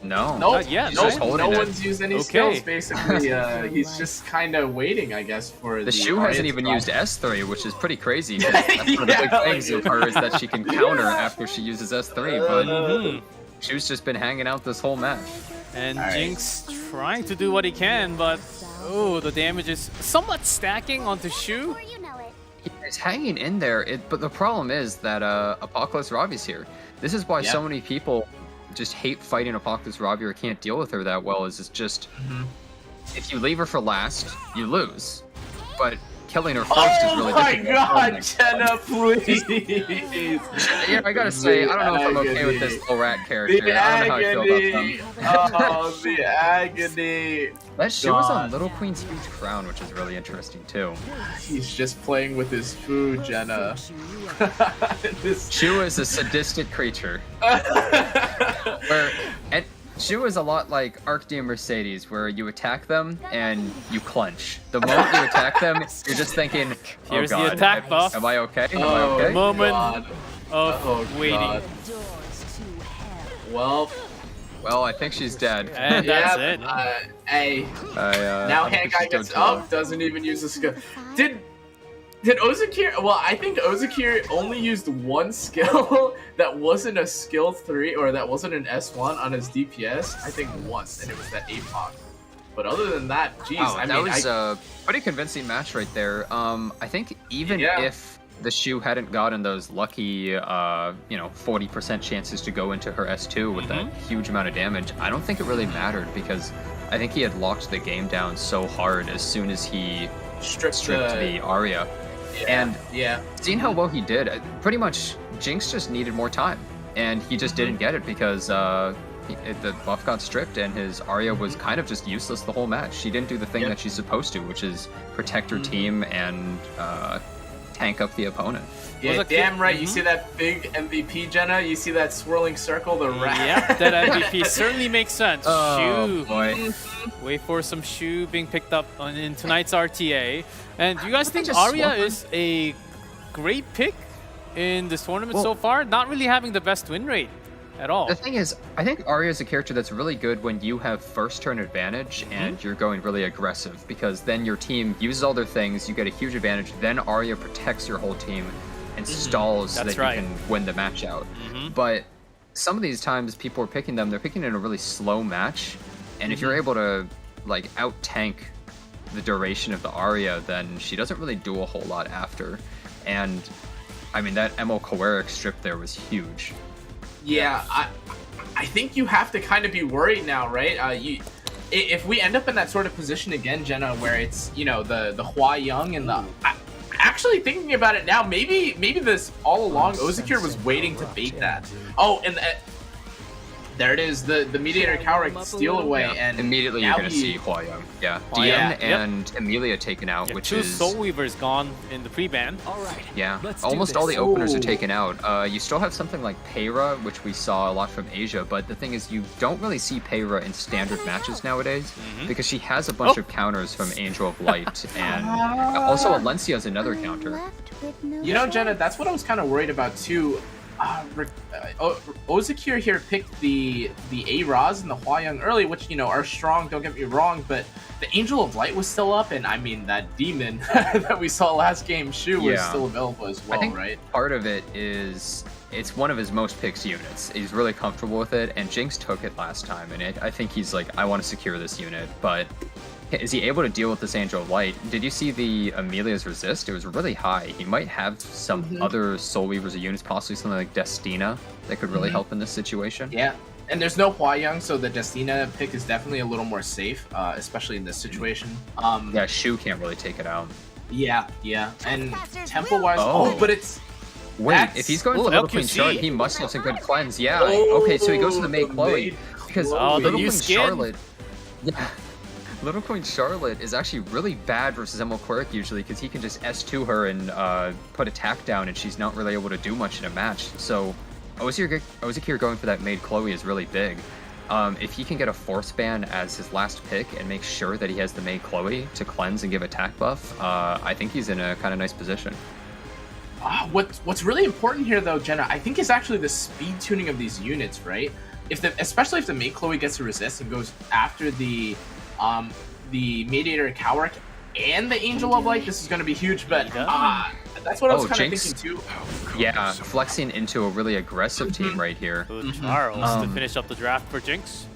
No. Not yet, no, right? no Holding it. one's used any Okay. skills. Basically, he's just kind of waiting, I guess, for The Shu Arya hasn't to even drop. used S3, which is pretty crazy. 'Cause that's one of the big Yeah, things like- of her is that she can counter after she uses S3, but Mhm. Shu's just been hanging out this whole match. And All right. Jinx trying to do what he can, but oh, the damage is somewhat stacking onto Shu. Before you know it. It's hanging in there, but the problem is that Apocalypse Ravi's here. This is why so many people just hate fighting Apocalypse Ravi or can't deal with her that well, is it's just, if you leave her for last, you lose. But killing her first is really difficult. Oh my god, Jenna, please! Yeah, I gotta say, I don't know if I'm okay with this little rat character. I don't know how I feel about them. Oh, the agony! That shoe is on Little Queen's huge crown, which is really interesting too. He's just playing with his food, Jenna. Shu is a sadistic creature. And Shu is a lot like Arcdia and Mercedes, where you attack them and you clench. The moment you attack them, you're just thinking, "Oh Here's god, the attack buff. am I okay? Am I okay?" Moment of waiting. God. Well, Well, I think she's dead. And that's it. Hey, now I don't think Hankai she's gets going to up, doesn't even use a skill. Did Ozakir? Well, I think Ozakir only used one skill that wasn't a skill 3 or that wasn't an S1 on his DPS. I think once, and it was that APOC. But other than that, geez, That was a pretty convincing match right there. I think even if the Shu hadn't gotten those lucky, 40% chances to go into her S2 with that huge amount of damage, I don't think it really mattered because I think he had locked the game down so hard as soon as he stripped the Arya. And seeing how well he did, pretty much Jinx just needed more time, and he just didn't get it because the buff got stripped and his Arya was kind of just useless the whole match. She didn't do the thing that she's supposed to, which is protect her team and tank up the opponent. Yeah, damn right. You see that big MVP, Jenna? You see that swirling circle, the rat? Yep, that MVP certainly makes sense. Oh, Shu. boy. Wait for some Shu being picked up in tonight's RTA. And do you guys think just Arya swap her? is a great pick in this tournament so far? Not really having the best win rate at all. The thing is, I think Arya is a character that's really good when you have first turn advantage and you're going really aggressive, because then your team uses all their things, you get a huge advantage, then Arya protects your whole team and stalls so that you can win the match out. But some of these times people are picking them, they're picking in a really slow match, and if you're able to like out tank the duration of the Arya, then she doesn't really do a whole lot after. And I mean, that Emo Koeric strip there was huge. Yeah, I think you have to kind of be worried now, right? If we end up in that sort of position again, Jenna, where it's, the Hua Young and the... Actually thinking about it now, maybe this all along Ozakir was waiting to bait that. Oh, and there it is, the Mediator Cowrick steal away, and immediately you're going to see Hua Young. Yeah, Dian and Emilia taken out, which two is... Soul Weavers gone in the pre-ban. Yeah, almost all the openers are taken out. You still have something like Peyra, which we saw a lot from Asia, but the thing is you don't really see Peyra in standard matches nowadays because she has a bunch of counters from Angel of Light, and also Alencia is another counter. Jenna, that's what I was kind of worried about too. Ozakir here picked the A-Raz and the Hua Young early, which, are strong, don't get me wrong, but the Angel of Light was still up, and I mean, that demon that we saw last game, Shu, was still available as well, I think right? Part of it is it's one of his most picked units. He's really comfortable with it, and Jinx took it last time, and I think he's like, I want to secure this unit, but is he able to deal with this Angel of Light? Did you see the Amelia's resist? It was really high. He might have some other Soul Weavers or units, possibly something like Destina, that could really help in this situation. Yeah, and there's no Hua Young, so the Destina pick is definitely a little more safe, especially in this situation. Yeah, Shu can't really take it out. Yeah, and tempo-wise, but it's... Wait, if he's going for Little Queen Charlotte, he must have some good cleanse. Yeah, okay, so he goes to the May Chloe, because Little Queen Charlotte... Yeah. Little Queen Charlotte is actually really bad versus Emo Koeric usually, because he can just S2 her and put attack down, and she's not really able to do much in a match. So Ozakir going for that Maid Chloe is really big. If he can get a Force Ban as his last pick and make sure that he has the Maid Chloe to cleanse and give attack buff, I think he's in a kind of nice position. What's really important here, though, Jenna, I think is actually the speed tuning of these units, right? Especially if the Maid Chloe gets to resist and goes after the Mediator Cowrick and the Angel of Light, this is going to be huge, but that's what I was kind of thinking too. Yeah, flexing into a really aggressive team right here. Charles to finish up the draft for Jinx.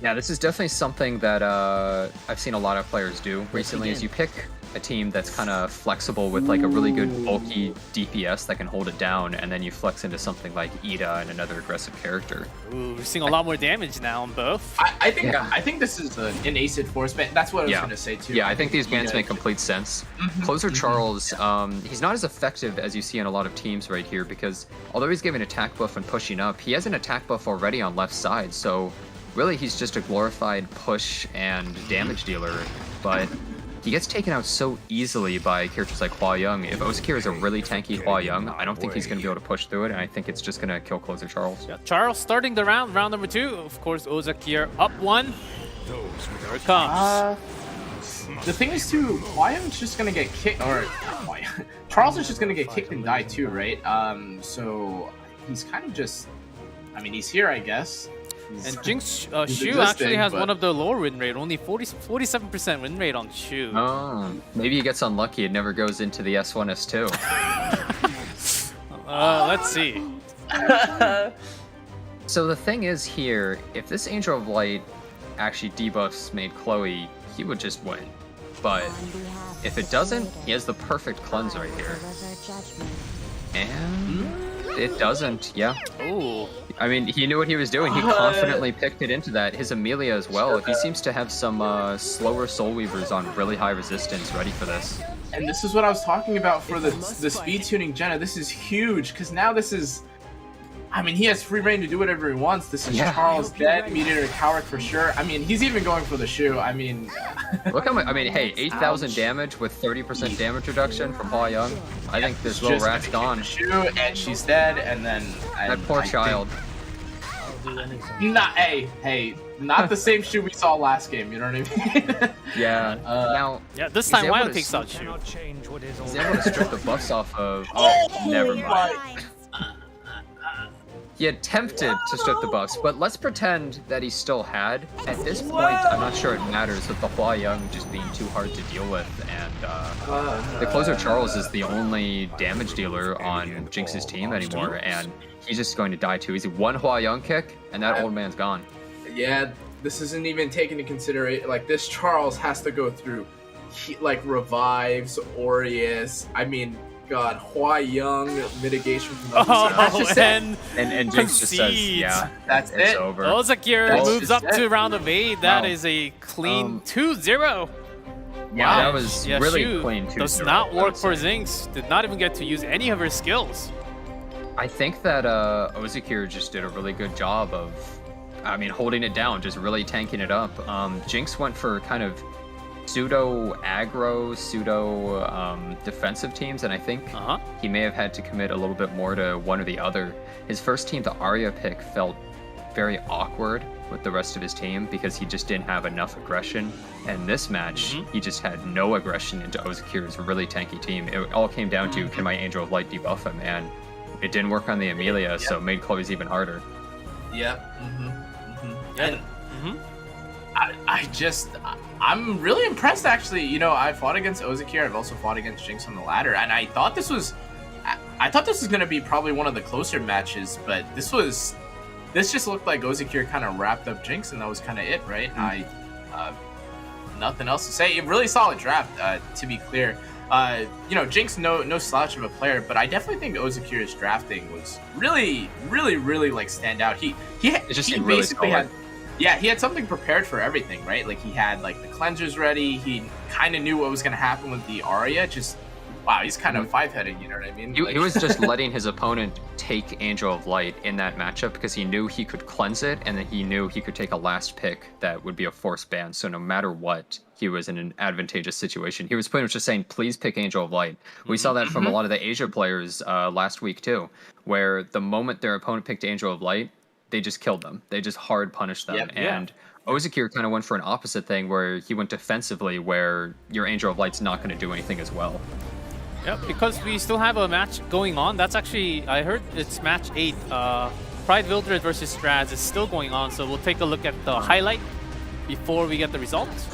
Yeah, this is definitely something that I've seen a lot of players do recently, is you pick a team that's kind of flexible with like a really good bulky DPS that can hold it down, and then you flex into something like Ida and another aggressive character. Ooh, we're seeing a lot more damage now on both. I think this is an acid force ban. That's what I was gonna say too. Yeah, I think these bans make complete sense. Closer Charles, he's not as effective as you see in a lot of teams right here, because although he's giving attack buff and pushing up, he has an attack buff already on left side, so really he's just a glorified push and damage dealer, but he gets taken out so easily by characters like Hua Young. If Ozakir is a really tanky Hua Young, I don't think he's going to be able to push through it, and I think it's just going to kill Closer Charles. Yeah, Charles starting the round number 2. Of course, Ozakir up 1. Here it comes. The thing is too, Hua Young's just gonna get kicked, or Charles is just gonna get kicked and die too, right? So he's kind of just, I mean, he's here, I guess. And Jinx Shu actually has one of the lower win rate, only 47% win rate on Shu. Oh, maybe he gets unlucky. It never goes into the S1, S2. Let's see. So the thing is here, if this Angel of Light actually debuffs made Chloe, he would just win. But if it doesn't, he has the perfect cleanse right here. And it doesn't, yeah. Ooh. I mean, he knew what he was doing. He confidently picked it into that. His Amelia as well. He seems to have some slower Soul Weavers on really high resistance ready for this. And this is what I was talking about for the speed tuning Jenna. This is huge, because now this is, I mean, he has free reign to do whatever he wants. This is Charles dead, Meteor Coward for sure. I mean, he's even going for the Shu. I mean, look how much. I mean, hey, 8,000 damage with 30% damage reduction from Hua Young. I think this little rat's gone. Shu, and she's dead, and then that poor child. Not not the same Shu we saw last game. You know what I mean? Now, this time Wild takes out Shu. He's able to strip the buffs off of. Oh, never mind. He attempted to strip the buffs, but let's pretend that he still had. At this point, I'm not sure it matters with the Hua Young just being too hard to deal with, and the Closer Charles is the only damage dealer on Jinx's team anymore, and he's just going to die too. He's one Hua Young kick, and that old man's gone. Yeah, this isn't even taken into consideration. Like, this Charles has to go through, like, revives, Aureus. I mean, God, Hua Young mitigation from and Jinx just says, yeah, that's it's it. over. Ozakir moves up to round of 8. That is a clean 2-0. Yeah, that was really Shu clean 2-0. Does not work for Jinx. Did not even get to use any of her skills. I think that Ozakir just did a really good job of, I mean, holding it down, just really tanking it up. Jinx went for kind of pseudo aggro, pseudo defensive teams, and I think he may have had to commit a little bit more to one or the other. His first team, the Arya pick, felt very awkward with the rest of his team because he just didn't have enough aggression. And this match, he just had no aggression into Ozakir's really tanky team. It all came down to, can my Angel of Light debuff him? And it didn't work on the Amelia, so it made Chloe's even harder. I'm really impressed, actually. You know, I fought against Ozakir. I've also fought against Jinx on the ladder, and I thought this was going to be probably one of the closer matches, but this just looked like Ozakir kind of wrapped up Jinx, and that was kind of it, right? Nothing else to say. A really solid draft, to be clear. You know, Jinx, no slouch of a player, but I definitely think Ozakir's drafting was really like stand out. He basically had. Yeah, he had something prepared for everything, right? Like, he had, like, the cleansers ready. He kind of knew what was going to happen with the Arya. Just, wow, he's kind of five-headed, you know what I mean? He was just letting his opponent take Angel of Light in that matchup because he knew he could cleanse it, and then he knew he could take a last pick that would be a force ban. So no matter what, he was in an advantageous situation. He was pretty much just saying, please pick Angel of Light. We saw that from a lot of the Asia players last week, too, where the moment their opponent picked Angel of Light, they just killed them. They just hard punished them. Ozakir kind of went for an opposite thing where he went defensively, where your Angel of Light's not going to do anything as well. Yep, because we still have a match going on. That's actually, I heard it's match 8. Pride Wildred versus Strezz is still going on, so we'll take a look at the highlight before we get the results.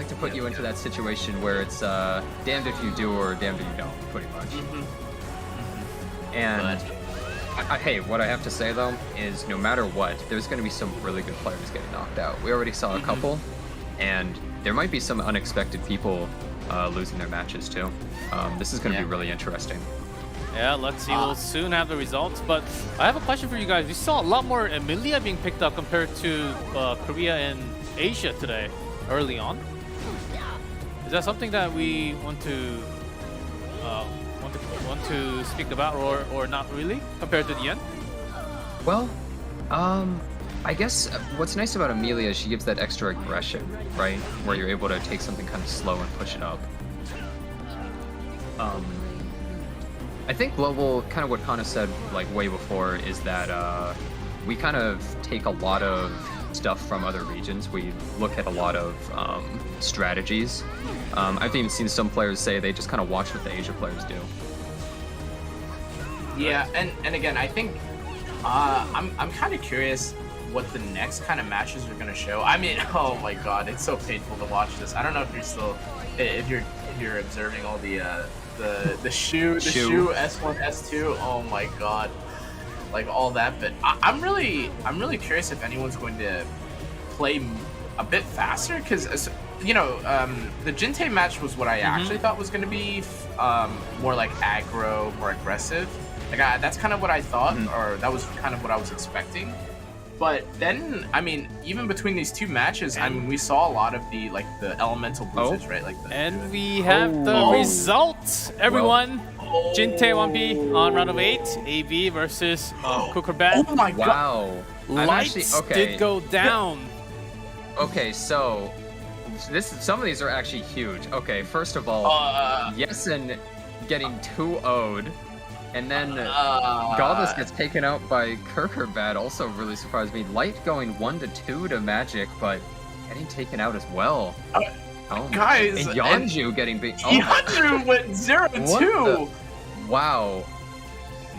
like to put you into that situation where it's damned if you do or damned if you don't, pretty much. And hey, what I have to say though is no matter what, there's going to be some really good players getting knocked out. We already saw a couple, and there might be some unexpected people losing their matches too. This is going to be really interesting. Yeah, let's see. We'll soon have the results. But I have a question for you guys. We saw a lot more Emilia being picked up compared to Korea and Asia today, early on. Is that something that we want to speak about, or not really, compared to the end? Well, I guess what's nice about Emilia is she gives that extra aggression, right? Where you're able to take something kind of slow and push it up. I think Global, kind of what Kana said like way before, is that we kind of take a lot of stuff from other regions. We look at a lot of strategies. I've even seen some players say they just kind of watch what the Asia players do. Yeah, and again, I think I'm kind of curious what the next kind of matches are going to show. I mean, oh my god, it's so painful to watch this. I don't know if you're still, if you're observing all the shoe S1 S2. Oh my god, like all that. But I'm really curious if anyone's going to play a bit faster, because you know, the Jintae match was what I actually thought was going to be more like aggro, more aggressive. Like that's kind of what I thought, or that was kind of what I was expecting. But then, I mean, even between these two matches, I mean, we saw a lot of the elemental boosters, right? Like And we have the results, everyone. Jintae wanpi on round of 8, AB versus Kukurbat. Oh my god! Wow. Lights did go down. Okay, so some of these are actually huge. Okay, first of all, Yesen getting 2-0'd. And then Godless gets taken out by Kukurbat, also really surprised me. Light going 1-2 to Magic, but getting taken out as well. Guys, and Yeonju getting beat. Yeonju went 0-2. Wow.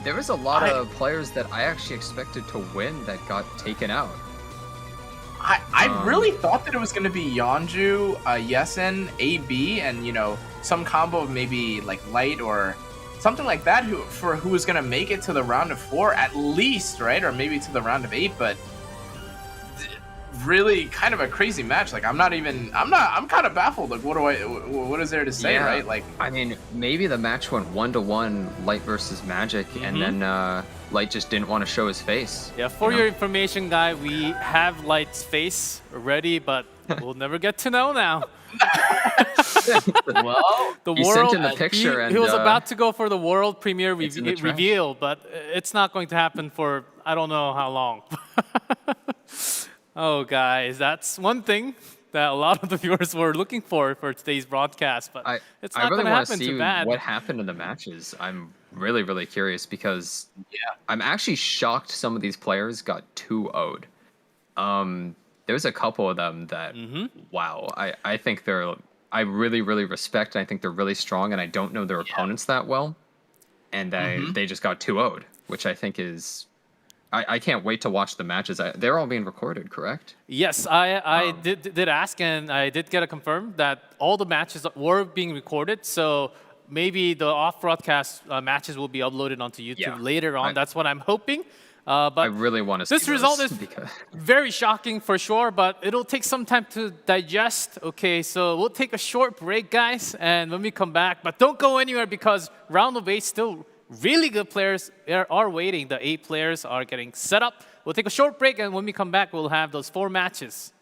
There was a lot of players that I actually expected to win that got taken out. I really thought that it was going to be Yeonju, Yesen, AB, and you know, some combo of maybe like Light or something like that, who was gonna make it to the round of 4 at least, right? Or maybe to the round of 8, but really kind of a crazy match. Like I'm kind of baffled. Like what is there to say, right? Like I mean, maybe the match went 1-1, Light versus Magic, and then Light just didn't want to show his face. Yeah, for your information, guy, we have Light's face ready, but we'll never get to know now. Well, he sent in the picture, and he was about to go for the world premiere reveal, but it's not going to happen for I don't know how long. Oh, guys, that's one thing that a lot of the viewers were looking for today's broadcast, but it's not going to happen too bad. What happened in the matches? I'm really, really curious because I'm actually shocked some of these players got 2-0'd. There's a couple of them that, wow, I think I really, really respect, and I think they're really strong, and I don't know their opponents that well, and they just got 2-0'd, which I think is, I can't wait to watch the matches. They're all being recorded, correct? Yes, I did ask, and I did get a confirm that all the matches were being recorded, so maybe the off-broadcast matches will be uploaded onto YouTube later on. That's what I'm hoping. But I really want to see this result is very shocking for sure, but it'll take some time to digest. Okay, so we'll take a short break, guys, and when we come back, but don't go anywhere because round of 8 still really good players are waiting. The 8 players are getting set up. We'll take a short break, and when we come back, we'll have those 4 matches.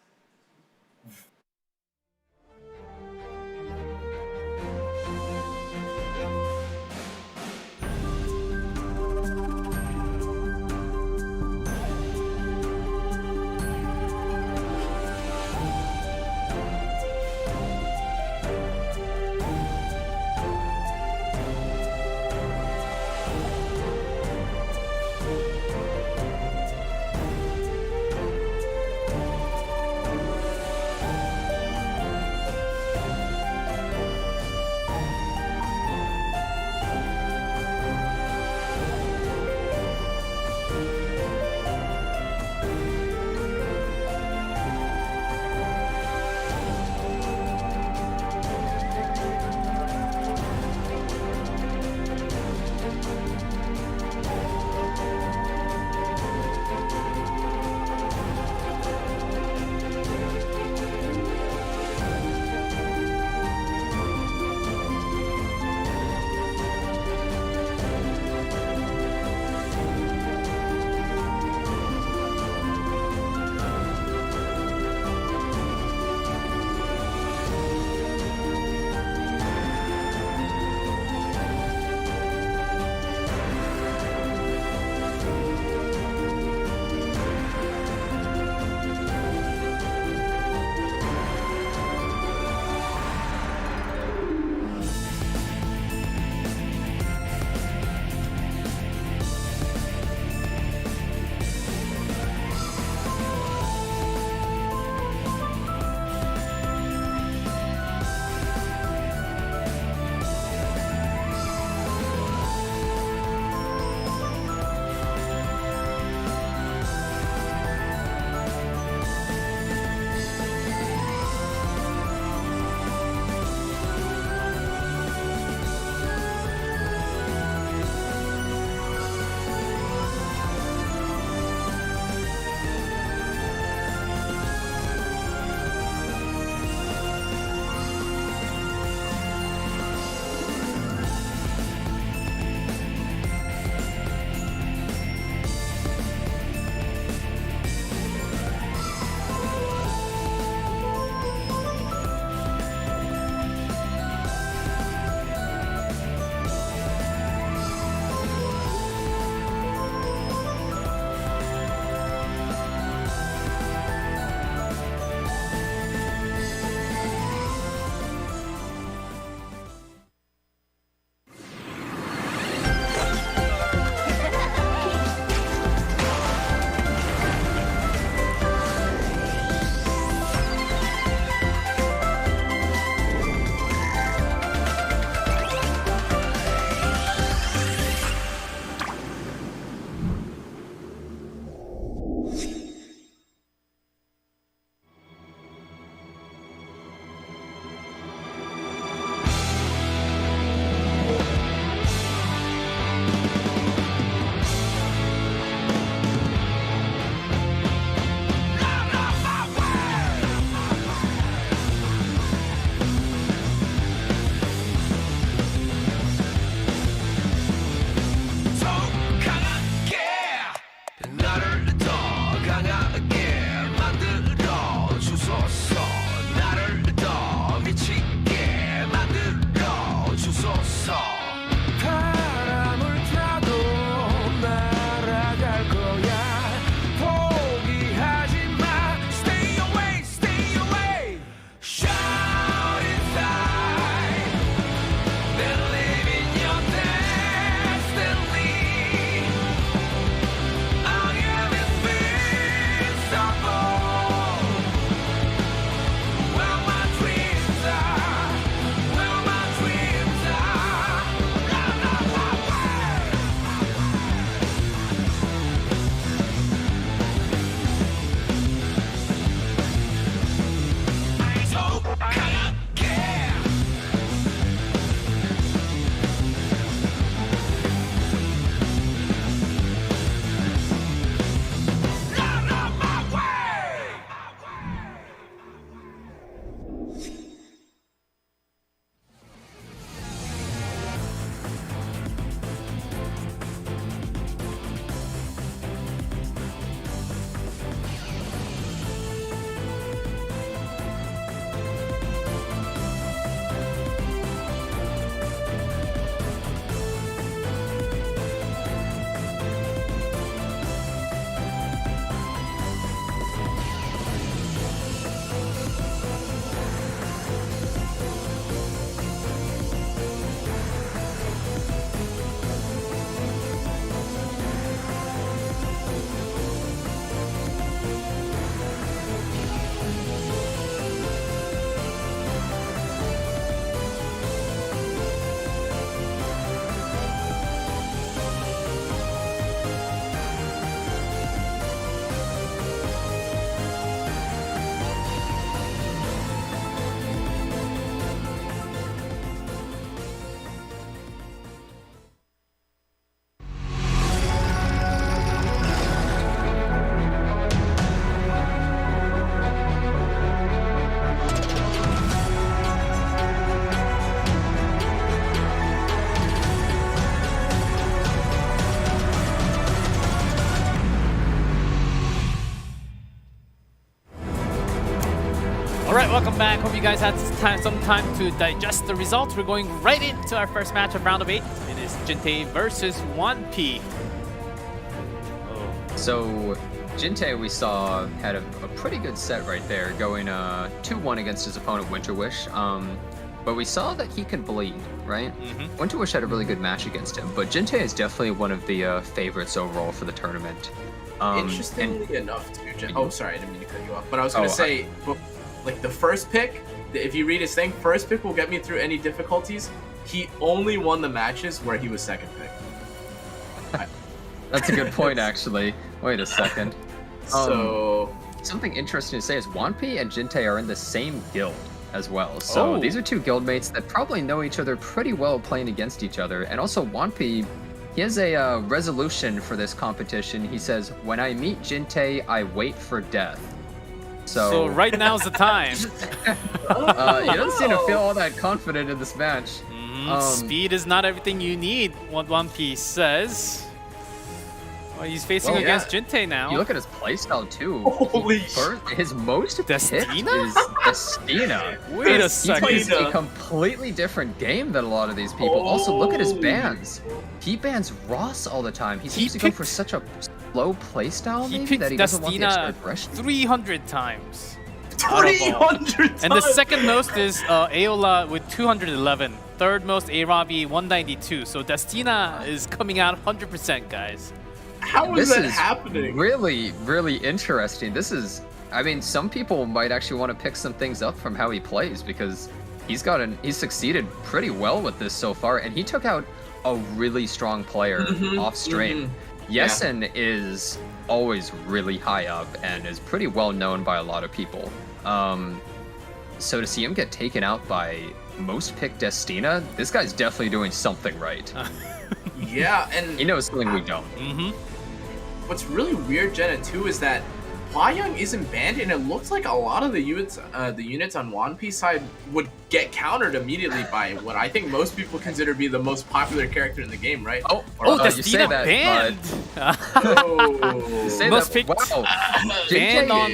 right, welcome back. Hope you guys had some time to digest the results. We're going right into our first match of round of 8. It is Jintae versus wanpi. So Jintae, we saw, had a pretty good set right there, going 2-1 against his opponent WinterWish. But we saw that he can bleed, right? WinterWish had a really good match against him, but Jintae is definitely one of the favorites overall for the tournament. Interestingly enough, too, oh, sorry, I didn't mean to cut you off, but I was going to say, like the first pick, if you read his thing, first pick will get me through any difficulties. He only won the matches where he was second pick. That's a good point, actually. Wait a second. So something interesting to say is wanpi and Jintae are in the same guild as well. So these are two guildmates that probably know each other pretty well playing against each other. And also wanpi, he has a resolution for this competition. He says, "When I meet Jintae, I wait for death." So right now's the time. He doesn't seem to feel all that confident in this match. Speed is not everything you need, what wanpi says. Well, he's facing against Jintae now. You look at his playstyle too. Holy his most Destina? is Destina. Wait a second. He plays a completely different game than a lot of these people. Also, look at his bans. He bans Ross all the time. He seems to go for such a slow playstyle, maybe, that he doesn't want the extra aggression. 300 times. 300 times! And the second most is Aola with 211. Third most Arabi 192. So Destina is coming out 100%, guys. How is that happening? Really, really interesting. This is, I mean, some people might actually want to pick some things up from how he plays, because he's succeeded pretty well with this so far, and he took out a really strong player off stream. Yesen is always really high up and is pretty well known by a lot of people. So to see him get taken out by most picked Destina, this guy's definitely doing something right. Yeah, and he knows something we don't. What's really weird, Jenna, too, is that Hwayoung isn't banned, and it looks like a lot of the units on wanpi's side would get countered immediately by what I think most people consider to be the most popular character in the game, right? Destina banned! You say Most that, wow. banned on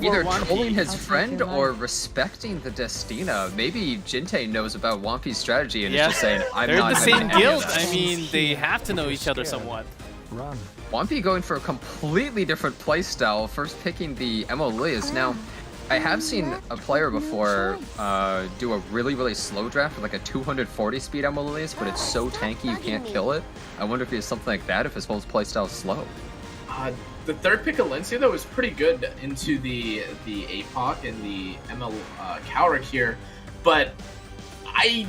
either trolling his friend or respecting the Destina. Maybe Jintae knows about wanpi's strategy and is just saying, I'm They're not in the having same any of guild. that. I mean, they have to know each other somewhat. wanpi going for a completely different playstyle, first picking the Emolius. Now, I have seen a player before do a really, really slow draft with like a 240 speed Emolius, but it's so tanky you can't kill it. I wonder if he has something like that, if his whole playstyle is slow. The third pick Alencia, though, was pretty good into the APOC and the ML Cowrick here, but I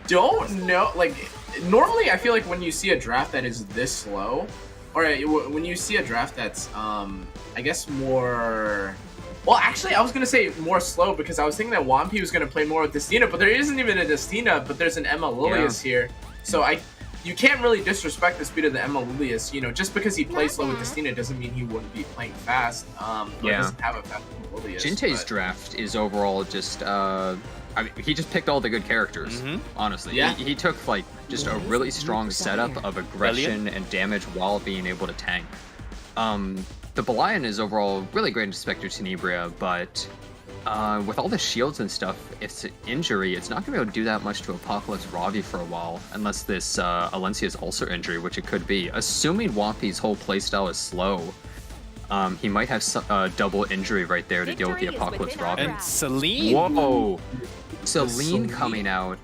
don't know, like, normally I feel like when you see a draft that is this slow, or when you see a draft that's, I guess more... Well, actually, I was going to say more slow because I was thinking that wanpi was going to play more with Destina, but there isn't even a Destina, but there's an Emma Lilius here. So you can't really disrespect the speed of the Emma Lilius. You know, just because he plays slow with Destina doesn't mean he wouldn't be playing fast. Or doesn't have a fast Emma Lilius. Jintae's draft is overall just... I mean, he just picked all the good characters, honestly. Yeah. He took, like, just a really strong setup of aggression and damage while being able to tank. The Belian is overall really great in Spectre Tenebria, but with all the shields and stuff, it's an injury. It's not going to be able to do that much to Apocalypse Ravi for a while, unless this Alencia's ulcer injury, which it could be. Assuming wanpi's whole playstyle is slow, he might have double injury right there to deal with the Apocalypse Ravi. And Celine! Whoa! Celine coming out.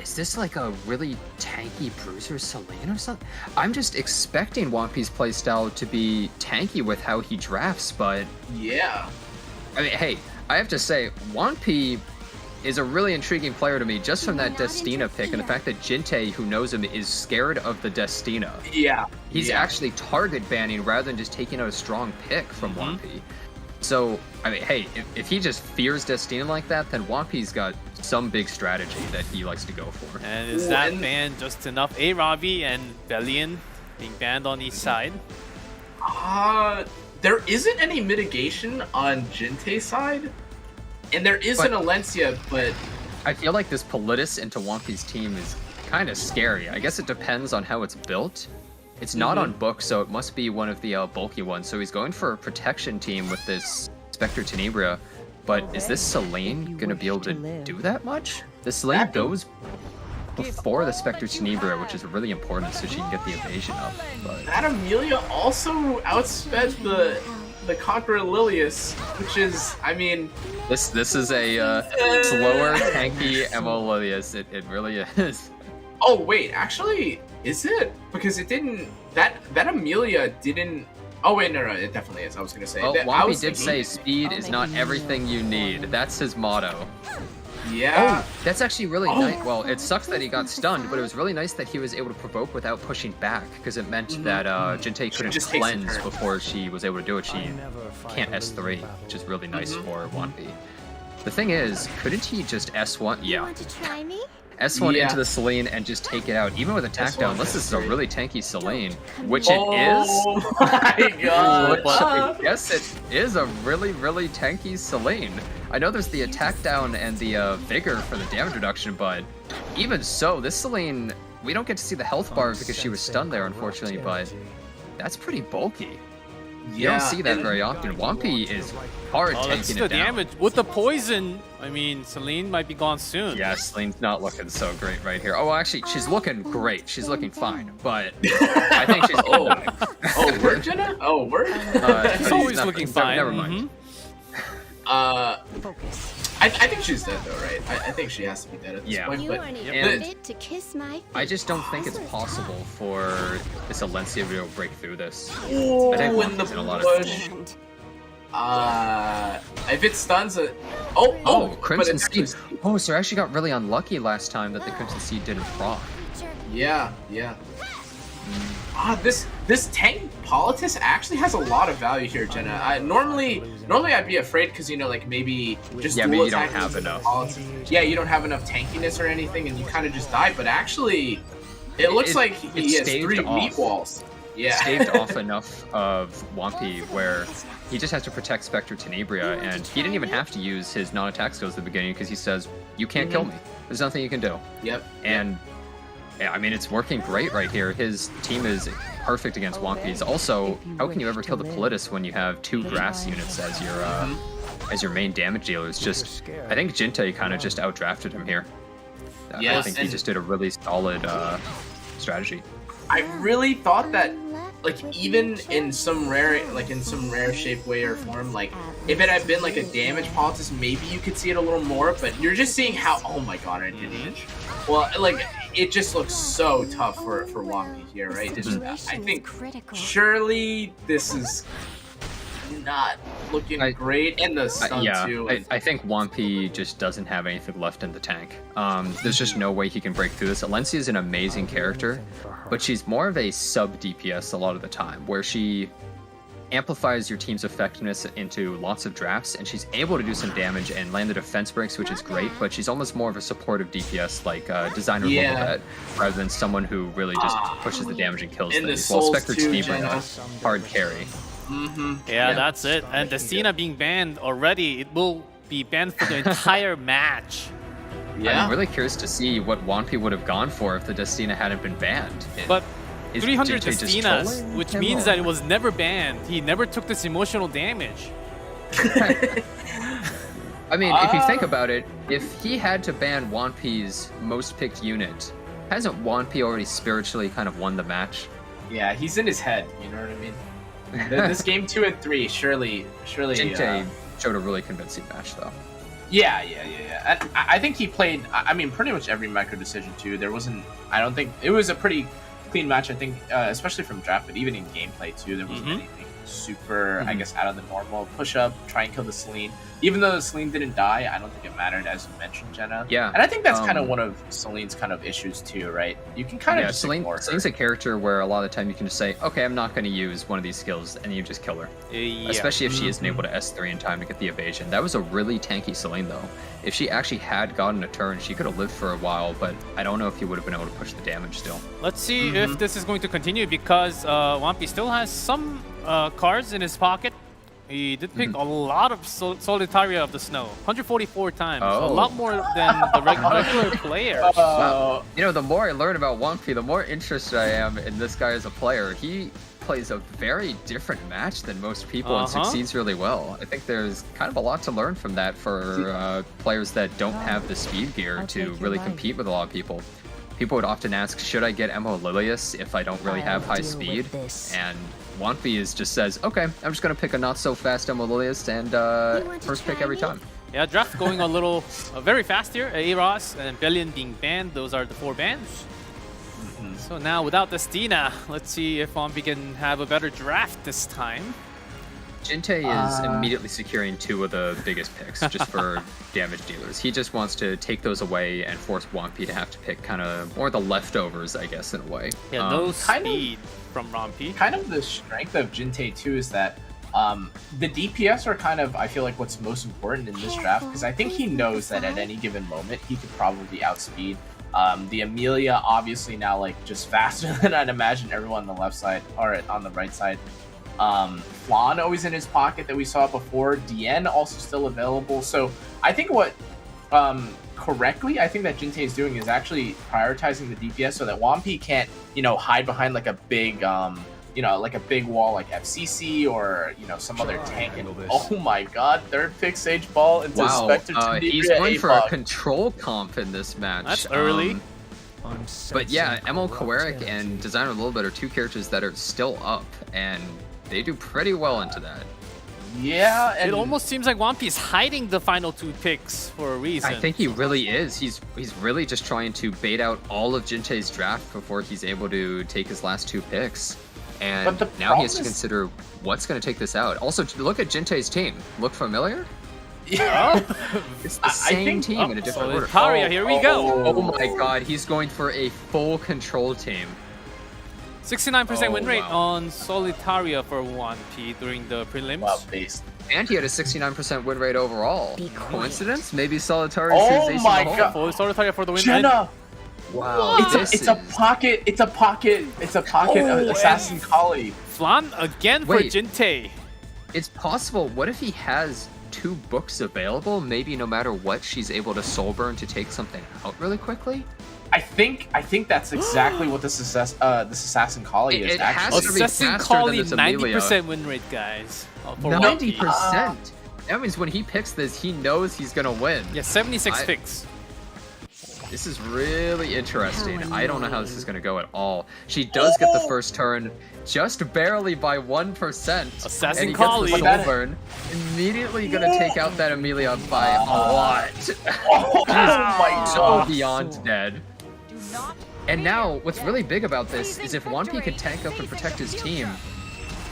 Is this like a really tanky bruiser Celine or something? I'm just expecting wanpi's playstyle to be tanky with how he drafts, but... Yeah. I mean, hey, I have to say, wanpi is a really intriguing player to me just from that Destina pick and the fact that Jintae, who knows him, is scared of the Destina. Yeah. He's actually target banning rather than just taking out a strong pick from wanpi. So, I mean, hey, if he just fears Destina like that, then wanpi's got some big strategy that he likes to go for. And is that ban just enough? Arabi and Belian being banned on each side? There isn't any mitigation on Jintae's side, and there is an Alencia, but... I feel like this Politis into wanpi's team is kind of scary. I guess it depends on how it's built. It's not on book, so it must be one of the bulky ones. So he's going for a protection team with this Spectre Tenebria. but is this Selene gonna be able to do that much? The Selene goes before the Spectre Tenebria, which is really important so she can get the evasion up. But That Amelia also outsped the Conqueror Lilius, which is, I mean... this is a slower, tanky MO Lilius. It really is. Oh, wait, actually, is it? Because it didn't... That Amelia didn't... Oh, wait, no, it definitely is. I was going to say... Well, that, Wanpi did say speed is not everything you need. That's his motto. Yeah. Oh, that's actually really nice. Well, it sucks that he got stunned, but it was really nice that he was able to provoke without pushing back, because it meant that Jintae couldn't just takes a cleanse turn. before she was able to do it. She can't S3, which is really nice for Wanpi. The thing is, couldn't he just S1? You Yeah. want to try me? S1 Yeah. into the Selene and just take it out, even with attack down, unless this is a really tanky Selene, which Oh it is. my god. Which I guess it is a really, really tanky Selene. I know there's the attack down and the vigor for the damage reduction, but even so, this Selene, we don't get to see the health bar because she was stunned there, unfortunately, but that's pretty bulky. You don't see that very often. Wanpi is hard Oh, that's taking the it down. damage. With the poison, I mean, Selene might be gone soon. Yeah, Selene's not looking so great right here. Oh, well, actually, she's looking great. She's looking fine, but I think she's Oh, word, Jenna? Oh, word? She's always not- looking fine. Never mind. I think she's dead though, right? I think she has to be dead at this Yeah. point. You But aren't even And- fit to kiss my face. I just don't think it's possible for this Alencia to break through this. Ooh, I think in the Wanpi's in a lot of bush. And If it stuns a Oh, Crimson but it Seed. Oh, so I actually got really unlucky last time that the Crimson Seed didn't proc. Yeah. This tank Politis actually has a lot of value here, Jenna. Normally I'd be afraid because like maybe just Yeah, dual maybe you don't attacking have with enough. Politis. Yeah, you don't have enough tankiness or anything, and you kind of just die. But actually, it looks like he has staved 3 off. meat walls. Yeah. Staved off enough of Wanpi where he just has to protect Spectre Tenebria, and he didn't even have to use his non-attack skills at the beginning because he says, you can't kill me. There's nothing you can do. Yep. And yeah, I mean, it's working great right here. His team is perfect against Wanpi's. Also, how can you ever kill the Politis when you have 2 grass units as your main damage dealer? It's just, I think Jintae kind of just outdrafted him here. I Yes, think he and- just did a really solid strategy. I really thought that, like, even in some rare shape, way, or form, like, if it had been like a damage Politis, maybe you could see it a little more. But you're just seeing how. Oh my god, I did damage. Well, like, it just looks so tough for Wanpi here, right? I think surely this is not looking great, and the stun too. I think Wanpi just doesn't have anything left in the tank. There's just no way he can break through this. Alencia is an amazing character, but she's more of a sub DPS a lot of the time, where she amplifies your team's effectiveness into lots of drafts, and she's able to do some damage and land the defense breaks, which is great, but she's almost more of a supportive DPS, like Designer Level rather than someone who really just pushes the damage and kills And the things. While souls Spectre too, Tenebria, Jenna. hard carry. Yeah, that's it. And Destina being banned already, it will be banned for the entire match. Yeah. I'm really curious to see what Wanpi would have gone for if the Destina hadn't been banned. But Is 300 Jintae just Destinas, trolling which him, means or- that it was never banned. He never took this emotional damage. I mean, if you think about it, if he had to ban Wanpi's most picked unit, hasn't Wanpi already spiritually kind of won the match? Yeah, he's in his head. You know what I mean? This game 2 and 3, surely. Jintae showed a really convincing match, though. Yeah. I think he played. I mean, pretty much every micro decision too. There wasn't. I don't think it was a pretty clean match. I think, especially from draft, but even in gameplay too, there wasn't anything super, I guess, out of the normal. Push up, try and kill the Selene. Even though the Selene didn't die, I don't think it mattered, as you mentioned, Jenna. Yeah. And I think that's kind of one of Selene's kind of issues too, right? You can kind of just ignore her. Selene's a character where a lot of the time you can just say, okay, I'm not going to use one of these skills, and you just kill her. Yeah. Especially if she isn't able to S3 in time to get the evasion. That was a really tanky Selene, though. If she actually had gotten a turn, she could have lived for a while, but I don't know if he would have been able to push the damage still. Let's see if this is going to continue, because Wanpi still has some cards in his pocket. He did pick a lot of Solitaria of the Snow, 144 times, a lot more than the regular player. Wow. You know, the more I learn about Wanpi, the more interested I am in this guy as a player. He plays a very different match than most people and succeeds really well. I think there's kind of a lot to learn from that for players that don't have the speed gear to really compete with a lot of people. People would often ask, should I get Emo Lilius if I don't really have high speed? And wanpi just says, okay, I'm just going to pick a not so fast Emo Lilius and first pick every time. Yeah, draft going a little very fast here. Eros and Billion being banned. Those are the 4 bans. So now without the Stina, let's see if wanpi can have a better draft this time. Jintae is immediately securing 2 of the biggest picks just for damage dealers. He just wants to take those away and force wanpi to have to pick kind of more the leftovers, I guess, in a way. Yeah, no speed from wanpi. Kind of the strength of Jintae too is that the DPS are kind of, I feel like, what's most important in this draft, because I think he knows that at any given moment he could probably outspeed. The Amelia obviously now like just faster than I'd imagine everyone on the left side or on the right side. Flan always in his pocket that we saw before. Dien also still available. So I think what correctly I think that Jintae is doing is actually prioritizing the DPS so that wanpi can't, hide behind like a big like a big wall like FCC or some other tank. And oh my god, 3rd pick Sage Ball into Spectre. He's going for a control comp in this match. That's early. But yeah, Emil Kowarik and Designer a little bit are 2 characters that are still up, and they do pretty well into that. Yeah, and it almost seems like wanpi is hiding the final 2 picks for a reason. I think he really is. He's really just trying to bait out all of Jintae's draft before he's able to take his last 2 picks. And now he has to consider what's going to take this out. Also, look at Jintae's team. Look familiar? Yeah. It's the same team in a different order. Taria, here we go. Oh my god, he's going for a full control team. 69% win rate on Solitaria for wanpi during the prelims. Wow, based. And he had a 69% win rate overall. Coincidence? Maybe Solitaria Oh sees my ace in the god. hole. Solitaria for the win. Jenna! Wow. It's a pocket Assassin Collie. Flan again for Wait. Jintae. It's possible. What if he has 2 books available? Maybe no matter what, she's able to soul burn to take something out really quickly? I think that's exactly what this Assassin Collie is It actually. has to be Assassin faster Collie, than this Amelia. 90% win rate, guys. For wanpi. 90%? That means when he picks this, he knows he's gonna win. Yeah, 76 picks. This is really interesting. I don't know how this is going to go at all. She does get the first turn just barely by 1%. Assassin and he Collie. gets the soul burn. Immediately going to take out that Amelia by a lot. Oh my So god. beyond dead. And now, what's really big about this is if wanpi can tank up and protect his team,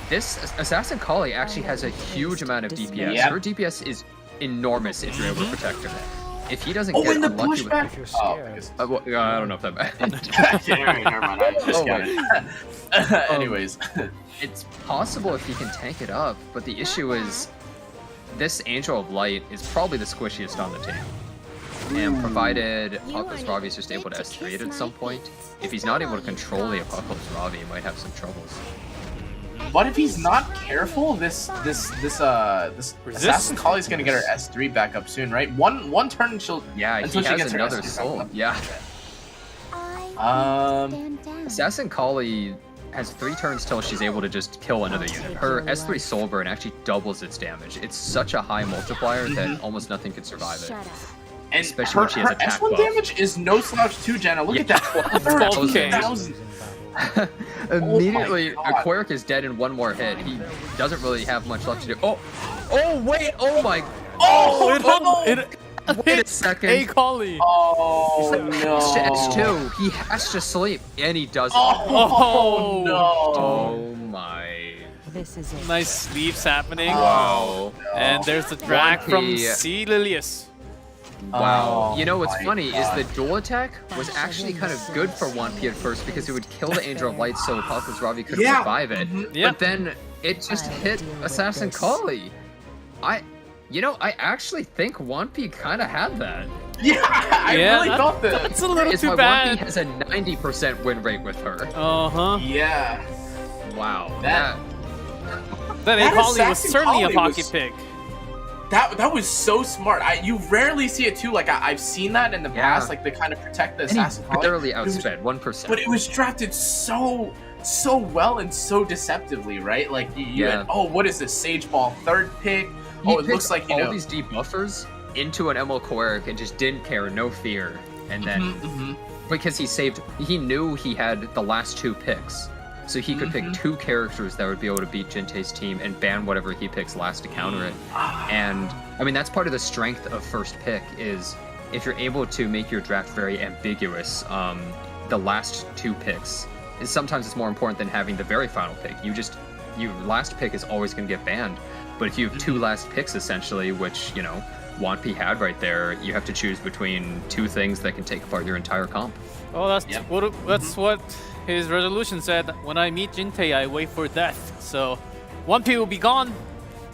this Assassin Collie actually has a huge amount of DPS. Yep. Her DPS is enormous if you're able to protect her. If he doesn't Oh, get in the unlucky with pushback. I don't know if that matters. Never mind. I just got it. Anyways, It's possible if he can tank it up, but the issue is this Angel of Light is probably the squishiest on the team. And provided Apocalypse Ravi is just able to S3 it at some point, if he's not able to control the Apocalypse Ravi, he might have some troubles. what if he's not careful? This Assassin Collie is gonna get her S3 back up soon, right? One turn and she'll Yeah, until he she has gets her another S3 back soul. up. Yeah. Stand down. Assassin Collie has 3 turns till she's able to just kill another unit. Her S3 Soul Burn actually doubles its damage. It's such a high multiplier that almost nothing could survive it. Shut up. And Especially her, when she has her attack S1 buff. damage is no slouch too, Jenna. Look at that. 12,000. Immediately, Oh my God. Aquaric is dead in 1 more hit. He doesn't really have much left to do. Oh wait, oh my, wait a second. A Collie. Oh It's no. S2. He has to sleep, and he doesn't. Oh no. Oh my. This is it. Nice sleeves happening. Wow. And there's the drag from Wanpi. C. Lilius. Wow. Oh You know what's my funny God. is the dual attack was actually kind of good for wanpi at first because it would kill the Angel of Light so Apocalypse Ravi couldn't Yeah. revive it. Yeah. But then it just hit Assassin Collie. I actually think wanpi kind of had that. Yeah, I really thought that. That's a little It's too why bad. wanpi has a 90% win rate with her. Uh-huh. Yeah. Wow. That- That A That Collie was Assassin certainly a Collie pocket was- pick. That was so smart. You rarely see it too. Like I've seen that in the Yeah. past. Like they kind of protect the And he Assassin Collie. barely It was- outsped 1%. But it was drafted so so well and so deceptively, right? Like you had, oh, what is this Sage Ball third pick? He It looks like all these debuffers into an ML Choleric and just didn't care, no fear, and then because he knew he had the last 2 picks, so he could pick 2 characters that would be able to beat Jintae's team and ban whatever he picks last to counter it. And I mean, that's part of the strength of first pick is if you're able to make your draft very ambiguous. The last 2 picks is sometimes it's more important than having the very final pick. Your last pick is always going to get banned, but if you have 2 last picks essentially, which wanpi had right there, you have to choose between 2 things that can take apart your entire comp. Oh, that's what his resolution said. When I meet Jintae, I wait for death. So, wanpi will be gone.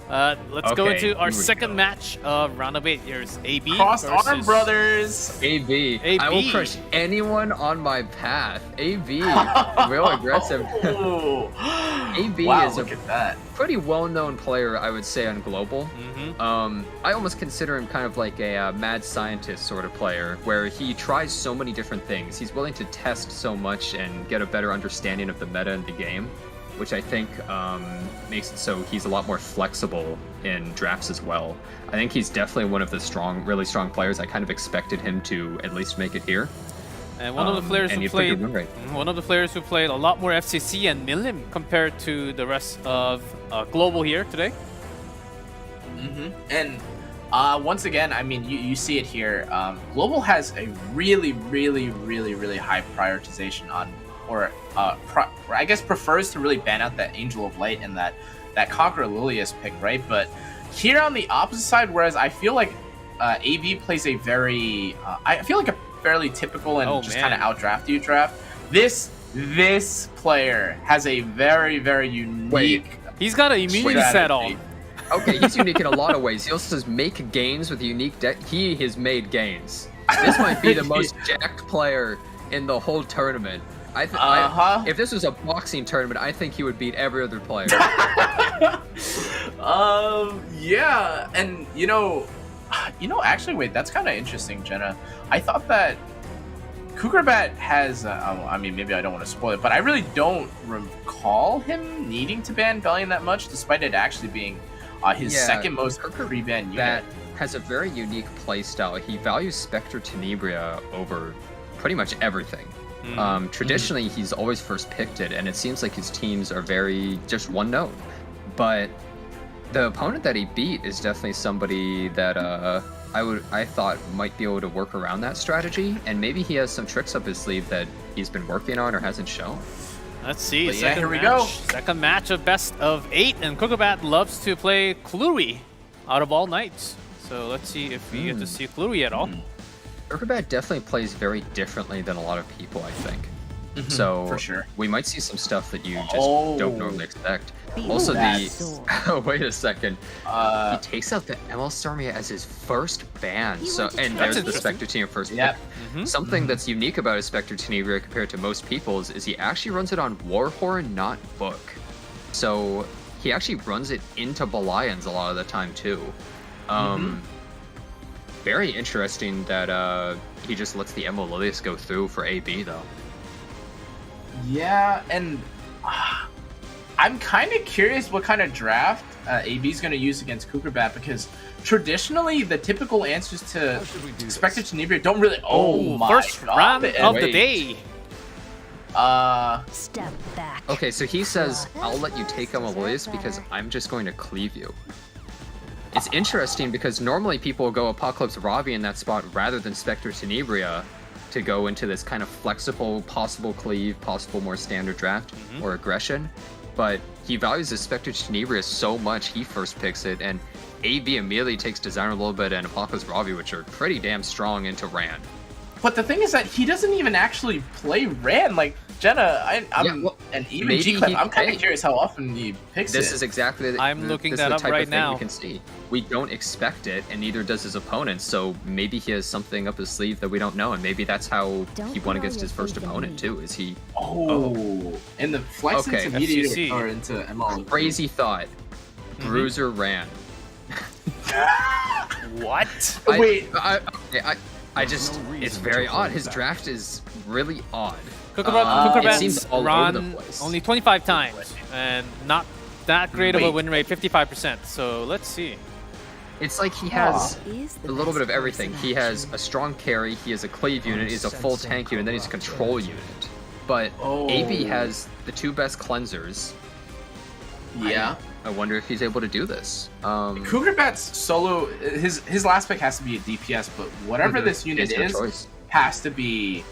Let's go into our second match of round of 8. Here's AB Crossed versus Arm Brothers. AB. I will crush anyone on my path. AB. Real aggressive. AB is a pretty well-known player, I would say, on global. I almost consider him kind of like a mad scientist sort of player, where he tries so many different things. He's willing to test so much and get a better understanding of the meta in the game, which I think makes it so he's a lot more flexible in drafts as well. I think he's definitely one of the really strong players. I kind of expected him to at least make it here. And one of the players who played a lot more FCC and Milim compared to the rest of global here today. And once again, I mean, you see it here. Global has a really high prioritization on, or I guess prefers to really ban out that Angel of Light and that Conqueror Lilius pick, right? But here on the opposite side, whereas I feel like AB plays a very, I feel like a fairly typical and just kind of outdraft you draft. This player has a very unique. He's got an immunity set on. Okay, he's unique in a lot of ways. He also does make gains with a unique deck. He has made gains. This might be the most jacked player in the whole tournament. If this was a boxing tournament, I think he would beat every other player. Yeah, and actually, wait, that's kind of interesting, Jenna. I thought that Kukurbat has, I mean, maybe I don't want to spoil it, but I really don't recall him needing to ban Valiant that much, despite it actually being his second most pre-ban unit. That has a very unique playstyle. He values Spectre Tenebria over pretty much everything. Traditionally, he's always first picked it, and it seems like his teams are very just one note. But the opponent that he beat is definitely somebody that I thought might be able to work around that strategy, and maybe he has some tricks up his sleeve that he's been working on or hasn't shown. Let's see. Here we go. Second match of best of 8, and Kukurbat loves to play Kluri out of all nights. So let's see if we get to see Kluri at all. Kukurbat definitely plays very differently than a lot of people, I think. So for sure, we might see some stuff that you just don't normally expect. Also, wait a second. He takes out the ML Stormia as his first ban. And there's the Spectre Team first pick. Something that's unique about his Spectre Tenebria compared to most people's is he actually runs it on Warhorn, not Book. So he actually runs it into Belians a lot of the time too. Very interesting that he just lets the ML Lilius go through for AB though. Yeah, and I'm kind of curious what kind of draft AB is going to use against Kukurbat, because traditionally the typical answers to Spectre Tenebria don't really. Oh my first God. round of the day. Step back. Okay, so he says, I'll let you take ML Lilius because I'm just going to cleave you. It's interesting because normally people will go Apocalypse Ravi in that spot rather than Spectre Tenebria to go into this kind of flexible, possible cleave, possible more standard draft or aggression. But he values the Spectre Tenebria so much, he first picks it, and AB immediately takes Designer a little bit and Apocalypse Ravi, which are pretty damn strong into Rand. But the thing is that he doesn't even actually play Rand. Like, Jenna, and even G-Clip, I'm kind of curious how often he picks it. This is exactly I'm looking that up right now. We can see. We don't expect it, and neither does his opponent, so maybe he has something up his sleeve that we don't know, and maybe that's how he won against his first opponent, too, is he... And the flex into Mediator or into ML. Crazy thought. Bruiser Rand. What? I just, it's very odd. His draft is really odd. Kukurbat it seems all over the run place. only 25 times and not that great of a win rate, 55%. So let's see. It's like he has a little bit of everything. He has a strong carry, he has a cleave unit, he's a full tank unit, and then he's a control unit. But AB has the 2 best cleansers. Yeah. I wonder if he's able to do this. Kukurbat's solo, his last pick has to be a DPS, but whatever this unit It's no is, choice. has to be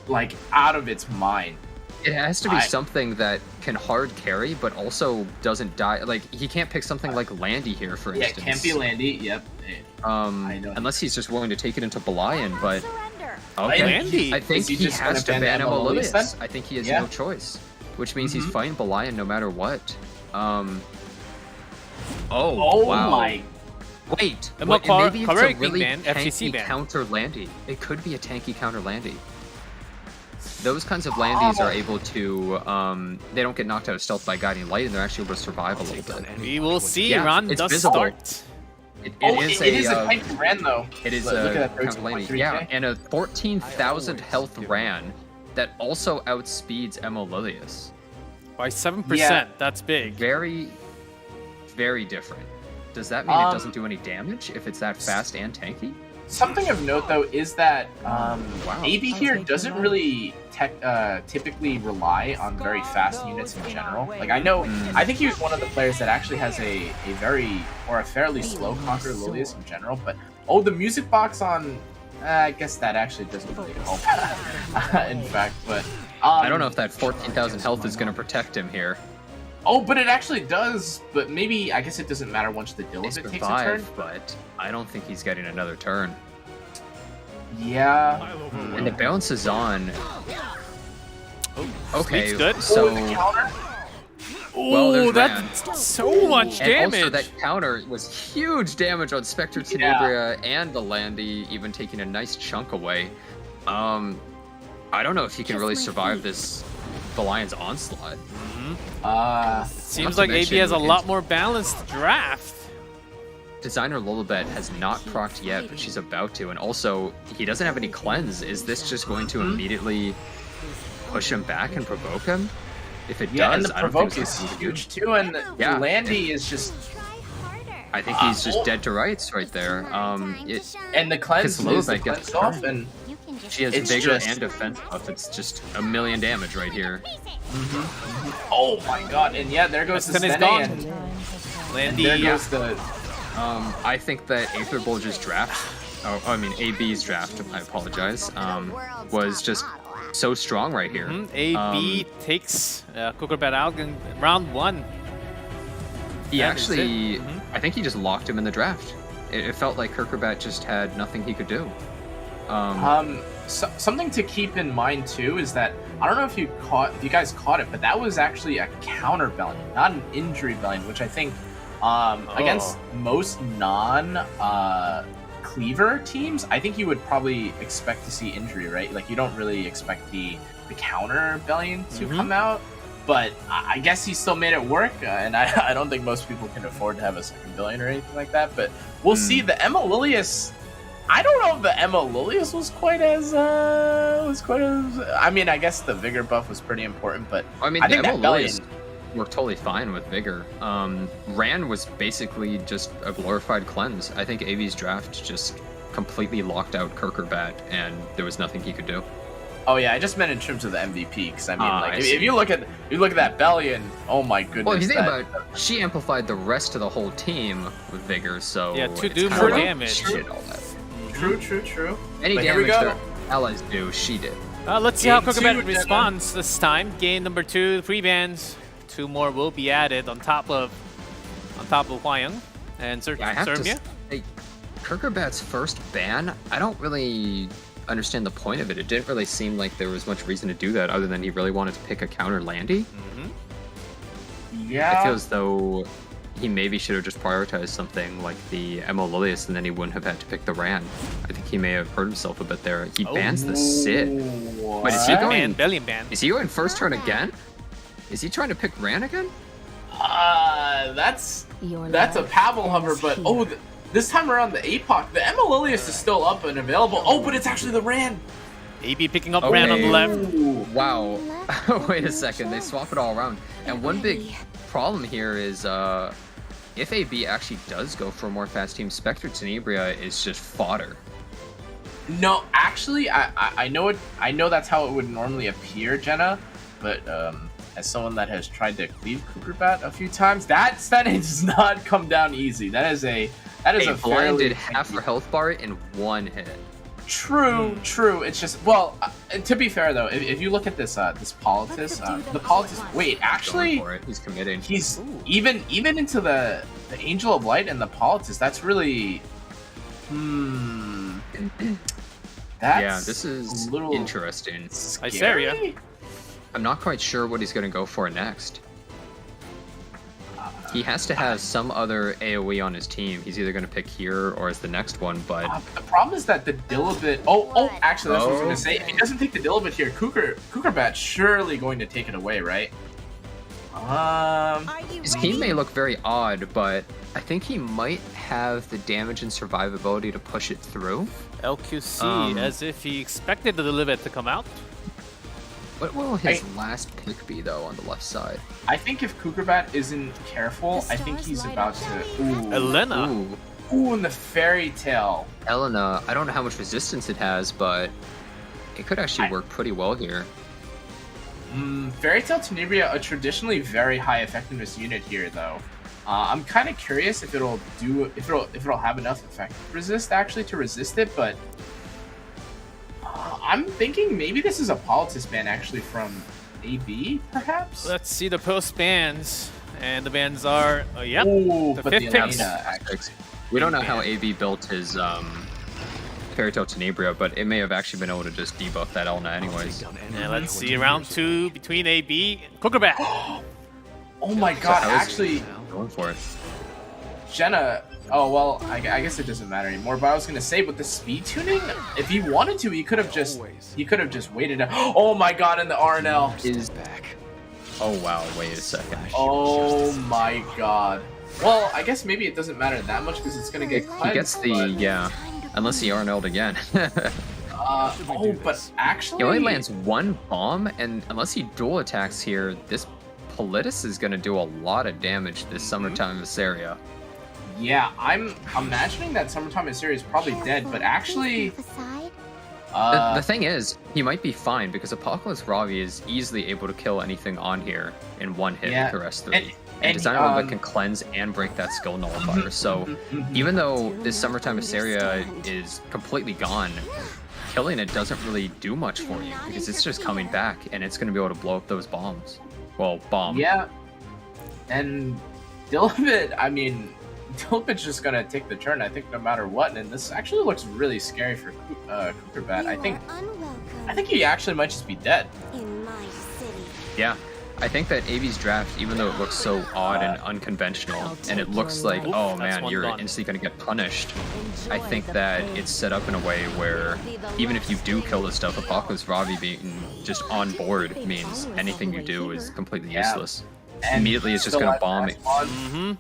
like out of its mind. It has to be something that can hard carry, but also doesn't die. Like, he can't pick something like Landy here, for Yeah, it instance. can't be Landy. Yep. I know. Unless he's just willing to take it into Belian, but Surrender. okay. Landy. I think Is he he just has to gonna ban ban Amalolius then? Amalolius. I think he has Yeah. no choice, which means he's fighting Belian no matter what. Oh wow. my. Wait, And what, Makar- maybe it's a Karek being really banned, FCC tanky ban. counter Landy. It could be a tanky counter Landy. Those kinds of Landies are able to, they don't get knocked out of stealth by guiding light, and they're actually able to survive a little bit. We will see. Yeah, Ron it's does visible. start. It Is a tank ran though. It is Look a at that counter Landy. 13.3K. Yeah, and a 14,000 health Ran that also outspeeds Amalolius. By 7%. Yeah. That's big. Very, very different. Does that mean it doesn't do any damage if it's that fast and tanky? Something of note though is that AB here doesn't really typically rely on very fast units in general. Like I think he was one of the players that actually has a fairly slow conquer Lilius in general. But the music box on, I guess that actually doesn't really help. In fact, but I don't know if that 14,000 health is going to protect him here. Oh, but it actually does. But maybe I guess it doesn't matter once the They Dill of it takes a survive, turn. but I don't think he's getting another turn. Yeah. And the balance is on. Okay, Sweep's good. so the counter. well, there's Oh, that's so much and damage. also that counter was huge damage on Spectre Tenebria and the Landy, even taking a nice chunk away. I don't know if he can really survive this Belian's onslaught. Seems not like to AB has a mention lot more balanced draft. Designer Lulabet has not procced yet, but she's about to. And also, he doesn't have any cleanse. Is this just going to immediately push him back and provoke him? If it Yeah, does, and the I don't provoke think is it's huge too, and Yeah. Landy is just, I think he's just dead to rights right there. and the cleanse Because is the Lulabet gets cleanse off, turned. and She has It's vigor just- and defense buff. It's just a million damage right here. oh my god, and yeah, there goes the Then it's Stene, gone. and Landy. there goes the. I think that Aether Bulge's draft, AB's draft, I apologize, was just so strong right here. AB takes Kukurbat out in round 1. He That is actually, I think he just locked him in the draft. It felt like Kukurbat just had nothing he could do. Something to keep in mind too is that I don't know if you guys caught it, but that was actually a counter Bellion, not an injury Bellion, which I think against most cleaver teams, I think you would probably expect to see injury, right? Like you don't really expect the counter Bellion to come out, but I guess he still made it work, and I don't think most people can afford to have a second Bellion or anything like that. But we'll see. The Amalolius. I don't know if the Amalolius was quite as I mean, I guess the vigor buff was pretty important, but I mean, I the think that Amalolius Bellion. worked totally fine with vigor. Ran was basically just a glorified cleanse. I think AV's draft just completely locked out Kukurbat, and there was nothing he could do. Oh yeah, I just meant in terms of the MVP, because I mean, I if see. you look at that Bellion, oh my goodness. Well, if you think that- about it, she amplified the rest of the whole team with vigor, so Yeah, to it's do kinda more like damage. she did all that. True. Any But here we damage go. their allies do, she did. Let's see how Game two, Kukurbat Jenna. responds this time. Game number 2, 3 bans. 2 more will be added on top of Hwayoung and I have to Sermia. say, Kukurbat's first ban, I don't really understand the point of it. It didn't really seem like there was much reason to do that other than he really wanted to pick a counter Landy. Yeah. I feel as though he maybe should have just prioritized something like the Amalolius, and then he wouldn't have had to pick the Ran. I think he may have hurt himself a bit there. He bans the Sid. Wait, is he Ban, going? Bellion ban. Is he going first turn again? Is he trying to pick Ran again? That's a Pavel hover, but this time around the APOC, the Amalolius is still up and available. Oh, but it's actually the Ran. AB picking up Ran on the left. Wow. Wait a second. They swap it all around. And one big problem here is if AB actually does go for a more fast team, Spectre Tenebria is just fodder. No, actually, I know it. I know that's how it would normally appear, Jenna. But as someone that has tried to cleave Kukurbat a few times, that does not come down easy. That is a Blind fairly did half her health bar in one hit. True. It's just, well, to be fair though, if you look at this this Politis, the Politis. Wait, actually, Going for it. He's committing. he's even into the Angel of Light and the Politis. That's really, that's Yeah, this is a little interesting. Iseria. scary. I'm not quite sure what he's going to go for next. He has to have some other AoE on his team. He's either going to pick here or as the next one, but The problem is that the Dilibit. Actually, that's what I was gonna say. If he doesn't take the Dilibit here, Kukurbat's surely going to take it away, right? his team may look very odd, but I think he might have the damage and survivability to push it through. LQC, as if he expected the Dilibet to come out. What will his last pick be, though, on the left side? I think if Kukurbat isn't careful, I think he's about to. Elena. Ooh, And the Fairy Tale. Elena, I don't know how much resistance it has, but it could actually work pretty well here. Fairy Tale Tenebria, a traditionally very high effectiveness unit here, though. I'm kind of curious if it'll have enough effect resist actually to resist it, but I'm thinking maybe this is a Politis ban actually from AB, perhaps. Let's see the post bans, and the bans are yep. Ooh, the but fifth the picks. Elena actually. We don't know how AB built his Fairy Tale Tenebria, but it may have actually been able to just debuff that Elena anyways. And let's see round 2 between AB and Kukurbat. Oh my god, I was actually, going for it. Jenna. Oh well, I guess it doesn't matter anymore. But I was gonna say, with the speed tuning, if he wanted to, he could have just waited. Oh my god, and the RNL Is oh wow! Wait a second. Oh my god. Well, I guess maybe it doesn't matter that much because it's gonna get cleansed. He gets the unless he RNL'd again. But actually, He only lands one bomb, and unless he dual attacks here, this Politis is gonna do a lot of damage this Summertime Viseria. Yeah, I'm imagining that Summertime Viseria is probably dead, but actually, The thing is, he might be fine because Apocalypse Ravi is easily able to kill anything on here in one hit with the rest 3. And Designer Limit can cleanse and break that skill nullifier. So even though this Summertime Viseria is completely gone, killing it doesn't really do much for you because it's just coming back and it's going to be able to blow up those bombs. Well, bomb. yeah, and Dilibit, I mean, Dilibit's just gonna take the turn, I think, no matter what. And this actually looks really scary for Kukurbat. I think he actually might just be dead. Yeah. I think that AB's draft, even though it looks so odd and unconventional, and it looks like, oh man, you're instantly going to get punished, I think that it's set up in a way where even if you do kill this stuff, Apocalypse Ravi being just on board means anything you do is completely useless. And Immediately it's just going to bomb it. No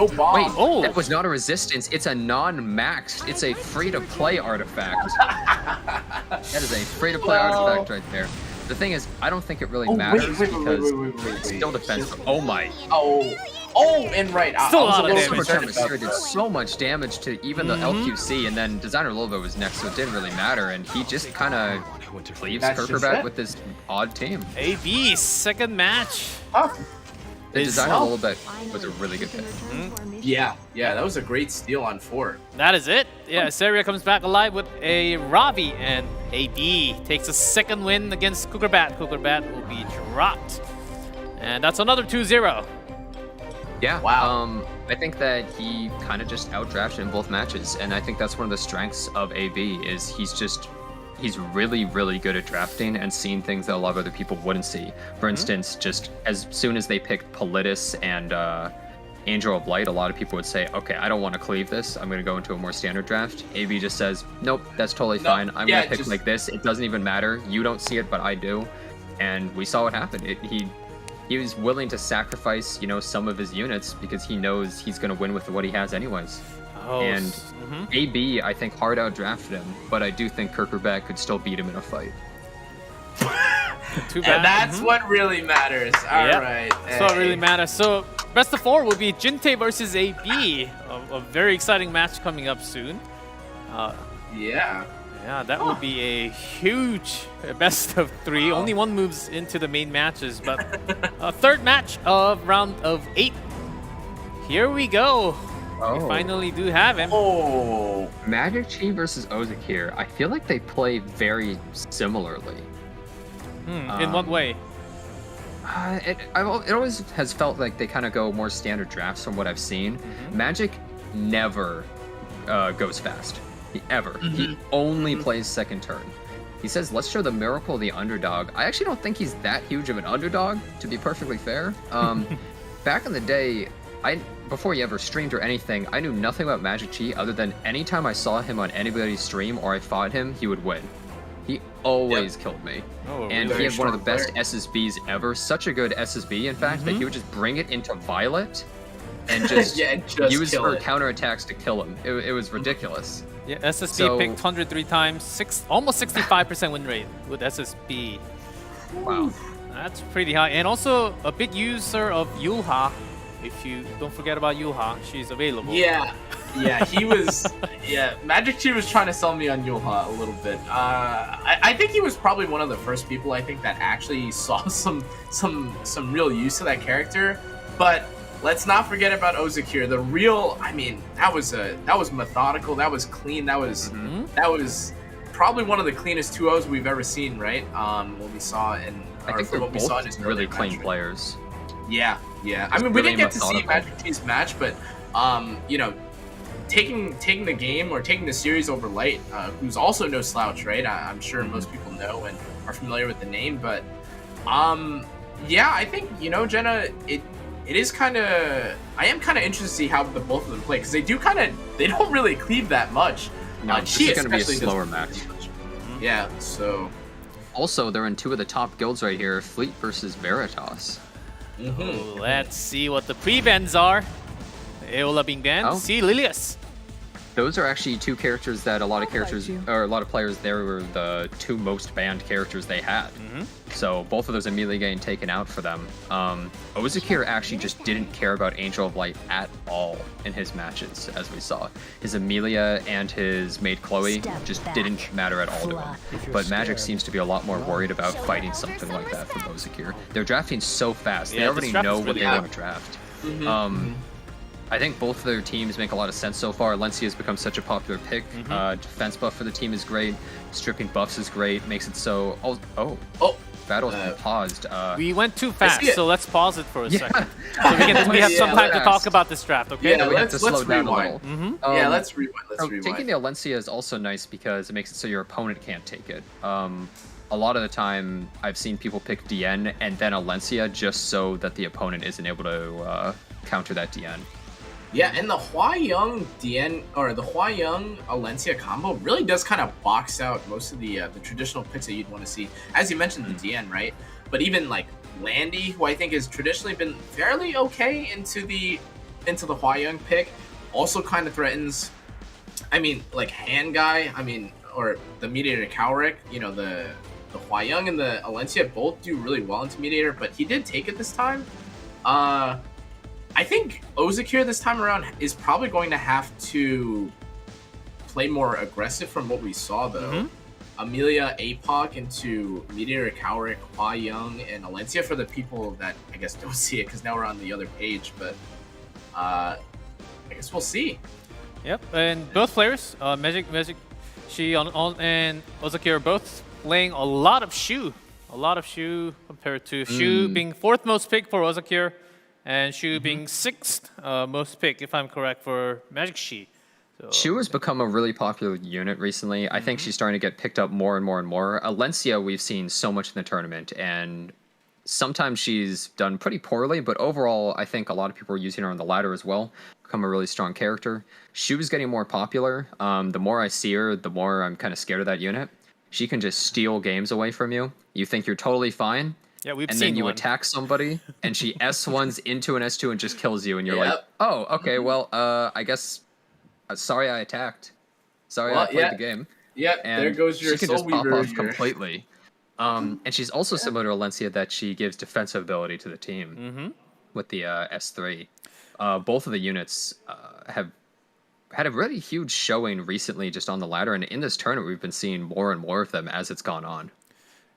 bomb. Wait, that was not a resistance. It's a non-maxed. It's a free-to-play artifact. That is a free-to-play artifact right there. The thing is, I don't think it really matters because it's still defensive. Oh my. And right. Still a lot of Summer damage. Terror did so much damage to even the LQC, and then Designer Lobo was next, so it didn't really matter, and he just kind of leaves That's just Kukurbat it. with this odd team. AB, second match. The Is- Designer Lobo was a really good pick. Yeah, that was a great steal on 4. That is it. Yeah, Seria comes back alive with a Ravi, and AB takes a second win against Kukurbat. Kukurbat will be dropped. And that's another 2-0. Yeah. Wow. I think that he kind of just outdrafted in both matches, and I think that's one of the strengths of AB is he's really, really good at drafting and seeing things that a lot of other people wouldn't see. For instance, just as soon as they picked Politis and Angel of Light, a lot of people would say, okay, I don't want to cleave this. I'm going to go into a more standard draft. AB just says, nope, that's totally fine. I'm going to pick like this. It doesn't even matter. You don't see it, but I do. And we saw what happened. He was willing to sacrifice, some of his units because he knows he's going to win with what he has anyways. And AB, I think, hard outdrafted him, but I do think Kukurbat could still beat him in a fight. Too bad. And that's what really matters. All right. That's what really matters. So best of 4 will be Jintae versus AB. A very exciting match coming up soon. Yeah. Yeah, that will be a huge best of 3. Only one moves into the main matches, but third match of round of 8. Here we go. We finally do have him. MagicQi versus Ozakir. I feel like they play very similarly. In what way? It always has felt like they kind of go more standard drafts from what I've seen. Magic never goes fast. He only plays second turn. He says, let's show the miracle of the underdog. I actually don't think he's that huge of an underdog, to be perfectly fair. Back in the day, before he ever streamed or anything, I knew nothing about MagicQi other than anytime I saw him on anybody's stream or I fought him, he would win. He always killed me. And he had one of the best SSBs ever. Such a good SSB, in fact, that he would just bring it into Violet and just, use her counterattacks to kill him. It was ridiculous. Yeah, SSB picked 103 times, almost 65% win rate with SSB. Wow. That's pretty high. And also a big user of Yulha. If you don't forget about Yulha, she's available. Yeah, he was. MagicQi was trying to sell me on Yulha a little bit. I think he was probably one of the first people I think that actually saw some real use of that character. But let's not forget about Ozakir. The real, I mean, that was methodical. That was clean. That was probably one of the cleanest 2-0s we've ever seen. Right? What we saw in. I think they're both really clean players. Yeah. I mean, we didn't get to see MagicQi's match, but you know, taking the game or taking the series over Light, who's also no slouch, right? I'm sure most people know and are familiar with the name, but yeah, I think, you know, Jenna, it is kind of, I am kind of interested to see how the both of them play, because they don't really cleave that much. No, this is going to be a slower match. Yeah, so. Also, they're in 2 of the top guilds right here, Fleet versus Veritas. Let's see what the pre-bans are. Aeola being banned. See Lilius. Those are actually 2 characters that a lot of players there were the 2 most banned characters they had. So both of those immediately getting taken out for them. Ozakir actually just didn't care about Angel of Light at all in his matches, as we saw. His Amelia and his maid Chloe just didn't matter at all to him. But Magic seems to be a lot more worried about fighting something like that from Ozakir. They're drafting so fast. They already know what they want to draft. I think both of their teams make a lot of sense so far. Alencia has become such a popular pick. Defense buff for the team is great. Stripping buffs is great. Makes it so... Battle's been paused. We went too fast, so let's pause it for a second. So we have some time to talk about this draft, okay? Yeah, we have to slow down a little. Yeah, let's rewind. Taking the Alencia is also nice because it makes it so your opponent can't take it. A lot of the time, I've seen people pick DN and then Alencia just so that the opponent isn't able to counter that DN. Yeah, and the Hua-Young DN or the Hua-Young Alencia combo really does kind of box out most of the traditional picks that you'd want to see. As you mentioned, the DN, right? But even like Landy, who I think has traditionally been fairly okay into the Hua-Young pick, also kind of threatens. I mean, like Hand Guy. I mean, or the Mediator Cowrick. You know, the Hua-Young and the Alencia both do really well into Mediator, but he did take it this time. I think Ozakir this time around is probably going to have to play more aggressive from what we saw, though. Amelia APOC into Meteor Cowrick, Hua-Young, and Alencia for the people that I guess don't see it because now we're on the other page, but I guess we'll see. Yep, and both players, MagicQi and Ozakir are both playing a lot of Shu. Compared to Shu being 4th most pick for Ozakir. And Shu being 6th most pick, if I'm correct, for MagicQi. So, Shu has become a really popular unit recently. I think she's starting to get picked up more and more and more. Alencia, we've seen so much in the tournament, and sometimes she's done pretty poorly, but overall, I think a lot of people are using her on the ladder as well. Become a really strong character. Shu is getting more popular. The more I see her, the more I'm kind of scared of that unit. She can just steal games away from you. You think you're totally fine. Yeah, we've and seen then you one. attack somebody, and she S1s into an S2 and just kills you, and you're like, oh, okay, well, I guess Sorry I attacked. Sorry Well, I played yeah. the game. Yeah, And there goes your she can Soul just pop Weaver off here. completely. And she's also similar to Alencia that she gives defensive ability to the team with the S3. Both of the units have had a really huge showing recently just on the ladder, and in this tournament we've been seeing more and more of them as it's gone on.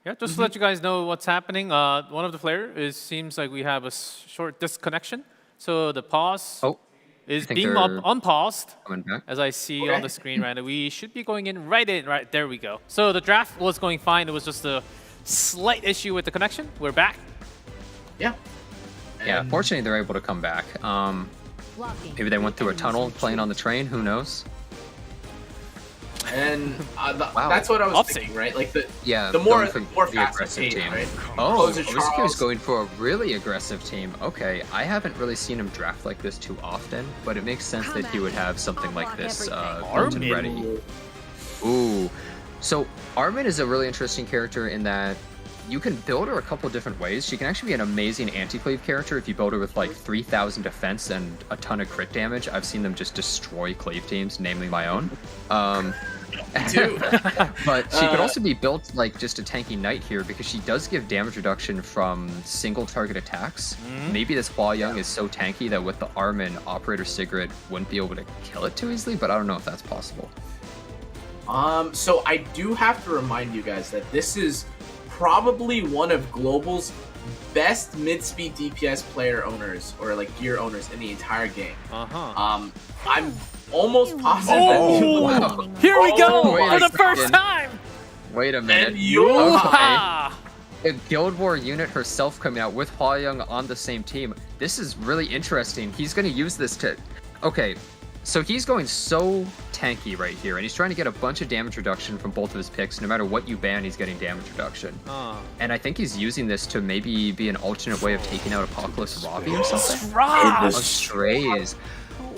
Yeah, just to let you guys know what's happening. One of the players seems like we have a short disconnection. So the pause is think being they're unpaused. Coming back. As I see on the screen right now, we should be going in. Right, there we go. So the draft was going fine. It was just a slight issue with the connection. We're back. Yeah. Yeah, fortunately they're able to come back. Maybe they went through a tunnel playing on the train, who knows? And that's what I was thinking, right? Like the more fast aggressive team, right? Oh, Ozakir's going for a really aggressive team. Okay, I haven't really seen him draft like this too often, but it makes sense that he would have something like this built and ready. Ooh, so Armin is a really interesting character in that you can build her a couple different ways. She can actually be an amazing anti-cleave character if you build her with like 3,000 defense and a ton of crit damage. I've seen them just destroy cleave teams, namely my own. Too. But she could also be built like just a tanky knight here because she does give damage reduction from single target attacks. Maybe this Hua Young is so tanky that with the Armin, Operator Sigrid wouldn't be able to kill it too easily, but I don't know if that's possible. So I do have to remind you guys that this is probably one of Global's best mid-speed DPS player owners or like gear owners in the entire game. I'm almost positive that Here we go wait for a the first second. time. Wait a minute. And you A Guild War unit herself coming out with Hua Young on the same team. This is really interesting. He's going to use this to... Okay, so he's going so tanky right here, and he's trying to get a bunch of damage reduction from both of his picks. No matter what you ban, he's getting damage reduction. And I think he's using this to maybe be an alternate way of taking out Apocalypse Robbie or something. Strezz.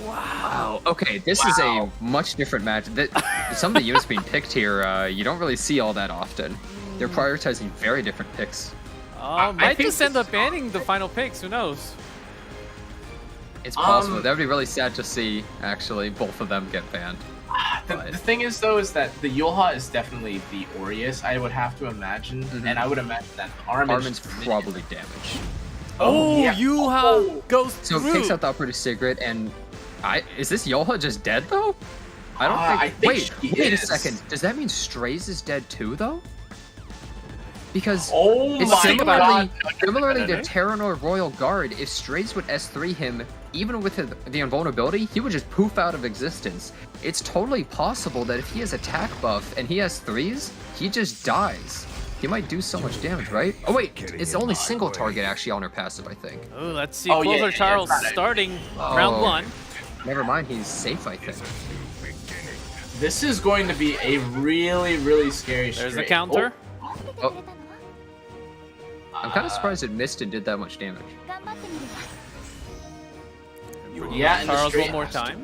Wow. Okay, this is a much different match. Some of the units being picked here, you don't really see all that often. They're prioritizing very different picks. Might just end up banning the final picks. Who knows? It's possible. That would be really sad to see, actually, both of them get banned. The thing is, though, is that the Yulha is definitely the Aureus, I would have to imagine. And I would imagine that Armin's probably damaged. Yulha goes So through. it takes out the Operator Sigrid, and is this Yulha just dead, though? I don't think... Wait a second. Does that mean Strezz is dead, too, though? Because it's similarly to Terranor Royal Guard, if Strezz would S3 him, even with the invulnerability, he would just poof out of existence. It's totally possible that if he has attack buff and he has 3s, he just dies. He might do so much damage, right? Oh wait, it's only single target actually on her passive, I think. Oh, let's see. Closer Charles starting round 1. Never mind, he's safe, I think. This is going to be a really, really scary string. There's the counter. Oh. I'm kind of surprised it missed and did that much damage. Yeah, and Charles the one more time.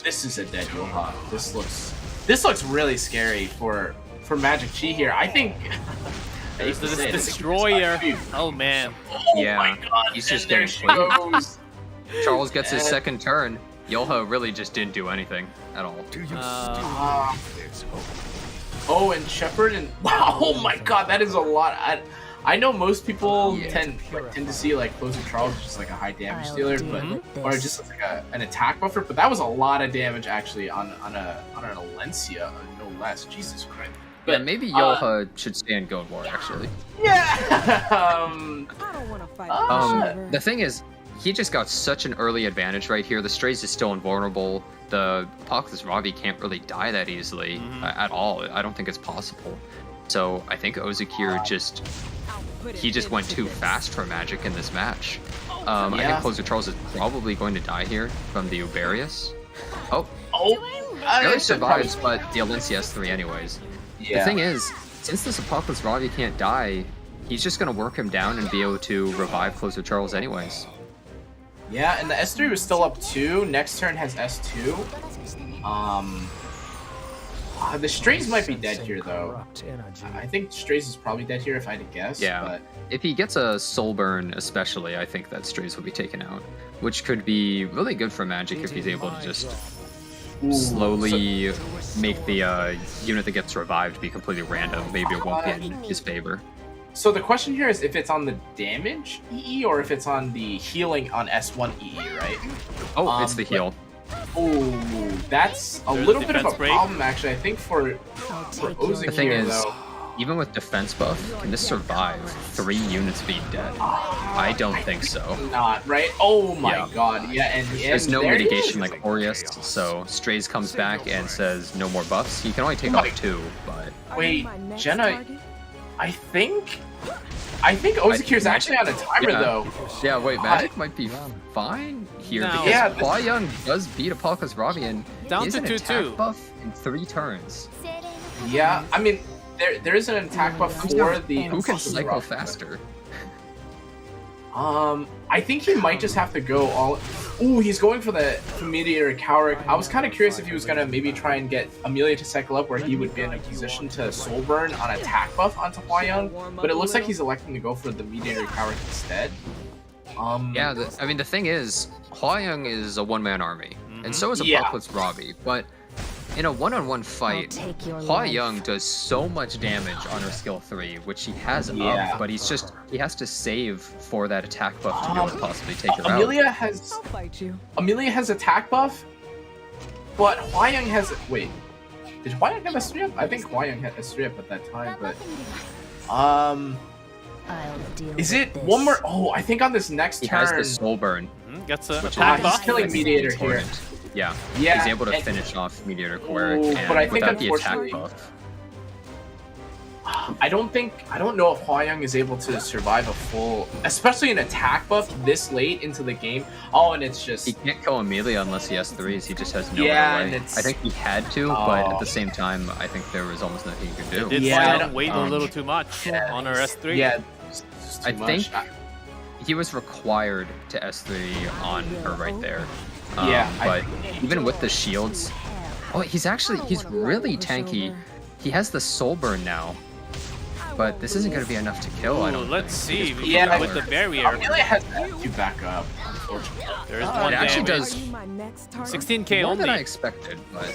This is a dead Yulha. This looks really scary for MagicQi here. I think There's this destroyer. Oh man. Yeah, my God, he's just there getting she played. goes. Charles gets his second turn. Yulha really just didn't do anything at all. Oh, and Shepard and wow! Oh my God, that is a lot. I know most people tend to see like Closer Charles as just like a high damage dealer, or just like an attack buffer. But that was a lot of damage actually on an Alencia, no less. Jesus Christ. But yeah, maybe Yulha should stay in Guild War actually. Yeah. I don't want to fight. The thing is, he just got such an early advantage right here. The Strezz is still invulnerable. The Apocalypse Robbie can't really die that easily at all. I don't think it's possible. So I think Ozakir just went too fast for Magic in this match. I think Closer Charles is probably going to die here from the Uberius. Barely survives, but the Alencia S3 anyways. The thing is, since this Apocalypse Robbie can't die, he's just going to work him down and be able to revive Closer Charles anyways. Yeah, and the S3 was still up 2. Next turn has S2. The Strezz might be dead here, though. I think Strezz is probably dead here if I had to guess. Yeah, but... if he gets a Soul Burn especially, I think that Strezz will be taken out. Which could be really good for Magic if he's able to just slowly make the unit that gets revived be completely random. Maybe it won't be in his favor. So the question here is if it's on the damage EE or if it's on the healing on S1 EE, right? Oh, it's the heal. Oh, that's a little bit of a problem, actually. I think for Ozakir, The thing is, though. even with defense buff, can this survive 3 units being dead? I don't think so. Not, right? Oh my god, yeah, and There's no there he mitigation is. like Aureus, so Strezz comes back and says no more buffs. He can only take off 2, but... Wait, Jenna, I think Ozakir's actually on a timer, though. Yeah, wait, Magic might be fine here No. because Hwa-Young does beat Apollo's Ravi and Down he has to an 2-2. attack buff in 3 turns. Yeah, I mean, there is an attack buff for the... Who can cycle faster? I think he might just have to go all... Ooh, he's going for the Mediator Cowrick. I was kind of curious if he was going to maybe try and get Amelia to cycle up where he would be in a position to soul burn on attack buff onto Hwa-Young, but it looks like he's electing to go for the Mediator Cowrick instead. Yeah, I mean, the thing is, Hwa-Young is a one-man army, and so is Apocalypse Ravi, but in a one-on-one fight, Hwa-Young does so much damage on her skill 3, which he has up, but he has to save for that attack buff to be able to possibly take her Amelia out. Amelia has attack buff, but Hwa-Young has... Wait, did Hwa-Young have S3 up? I think Hwa-Young had S3 up at that time, but... Is it one more? Oh, I think on this next He turn... has the soul burn, Gets a which attack is buff. He's killing Mediator here. Yeah, Yeah, he's able to and- finish off Mediator Cleric, Ooh, and but I think without the attack unfortunately- buff. I don't know if Hwa-Young is able to survive a full, especially an attack buff this late into the game. Oh, and it's just... He can't kill Amelia unless he has 3s, he just has no Yeah, other and way. it's- I think he had to, but at the same time, I think there was almost nothing he could do. Did Yeah, I Hwa-Young don't- wait a little too much on her S3? Yeah, it's too I much. think he was required to S3 on her right there. But even with the shields, he's really tanky. He has the soul burn now, but this isn't going to be enough to kill. I don't. Let's see. Yeah, With the barrier, Amelia has to back up, unfortunately. there is one It actually damage. does 16k more than I only. expected, but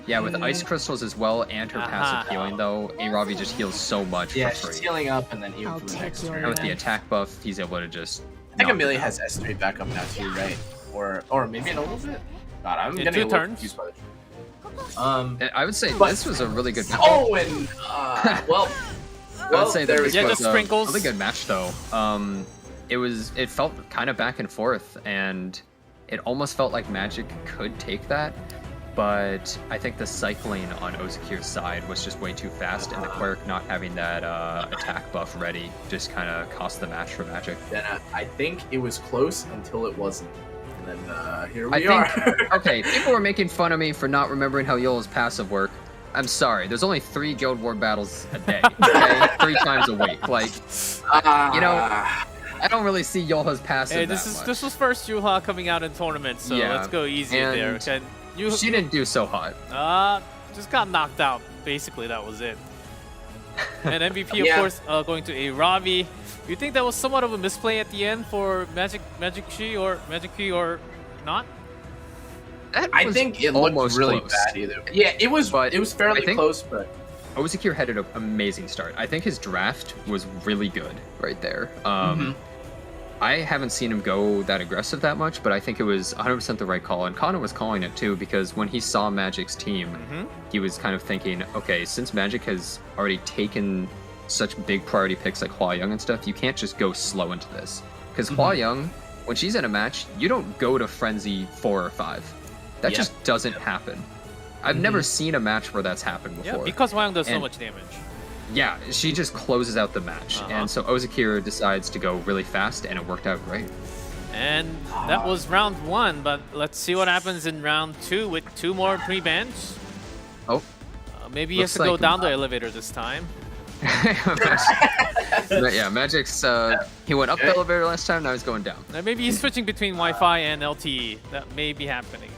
yeah, with ice crystals as well and her passive healing though, Ravi just heals so much Yeah, for she's free. healing up and then even for the next And turn. with the attack buff, he's able to just. I think knock Amelia her has S3 backup now too, right? Or maybe in a little bit. God, I'm In getting 2 a little turns. confused by this. down. I would say But- this was a really good match. Oh, and well, I would say that there this we go. was just sprinkles. a really good match though. It felt kind of back and forth, and it almost felt like Magic could take that. But I think the cycling on Ozakir's side was just way too fast, and the Cleric not having that attack buff ready just kind of cost the match for Magic. Then I think it was close until it wasn't. And then here I we are. think, okay, people were making fun of me for not remembering how YOLO's passive work. I'm sorry, there's only 3 Guild War battles a day, okay? 3 times a week. Like, you know, I don't really see YOLO's passive Hey, that much. this was first Yuha coming out in tournament, so Yeah, let's go easy and there. Okay, She didn't do so hot. just got knocked out. Basically, that was it. And MVP, of Yeah. course, going to a Ravi. You think that was somewhat of a misplay at the end for MagicQi or not? That I was think it looked almost really close. bad either. Yeah, it was fairly I think- close, but Ozakir had an amazing start. I think his draft was really good right there. I haven't seen him go that aggressive that much, but I think it was 100% the right call. And Kana was calling it too, because when he saw Magic's team, he was kind of thinking, okay, since Magic has already taken such big priority picks like Hwa-Young and stuff, you can't just go slow into this. Because Hwa-Young, when she's in a match, you don't go to Frenzy 4 or 5. That just doesn't happen. I've never seen a match where that's happened before. Yeah, because Hwa-Young does so And- much damage. Yeah, she just closes out the match. And so Ozakir decides to go really fast, and it worked out great. And that was round 1, but let's see what happens in round 2 with 2 more pre-bans. Oh. Maybe he has Looks to go like- down the elevator this time. But yeah, Magic's, he went up the elevator last time, now he's going down. Maybe he's switching between Wi-Fi and LTE. That may be happening.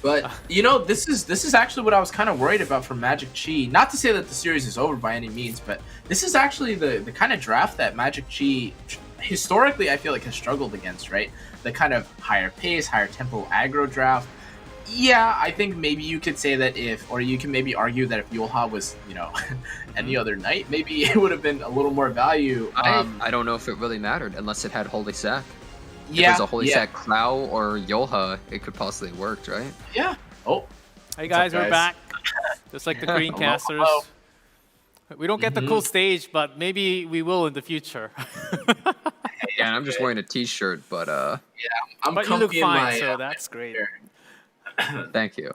But you know, this is actually what I was kind of worried about for MagicQi. Not to say that the series is over by any means, but this is actually the kind of draft that MagicQi historically I feel like has struggled against, right? The kind of higher pace, higher tempo aggro draft. Yeah, I think maybe you could say that or you can maybe argue that if Yulha was, any other night, maybe it would have been a little more value. I don't know if it really mattered unless it had Holy Sack. If it Yeah, was a Holy Sack Crow or Yolha, it could possibly have worked, right? Yeah. Oh, Hey guys, up, we're guys? back. Just like the Greencasters. Hello. We don't get the cool stage, but maybe we will in the future. Yeah, and I'm just wearing a T-shirt, but I'm But you look comfy in fine, my, so that's great. here. thank you.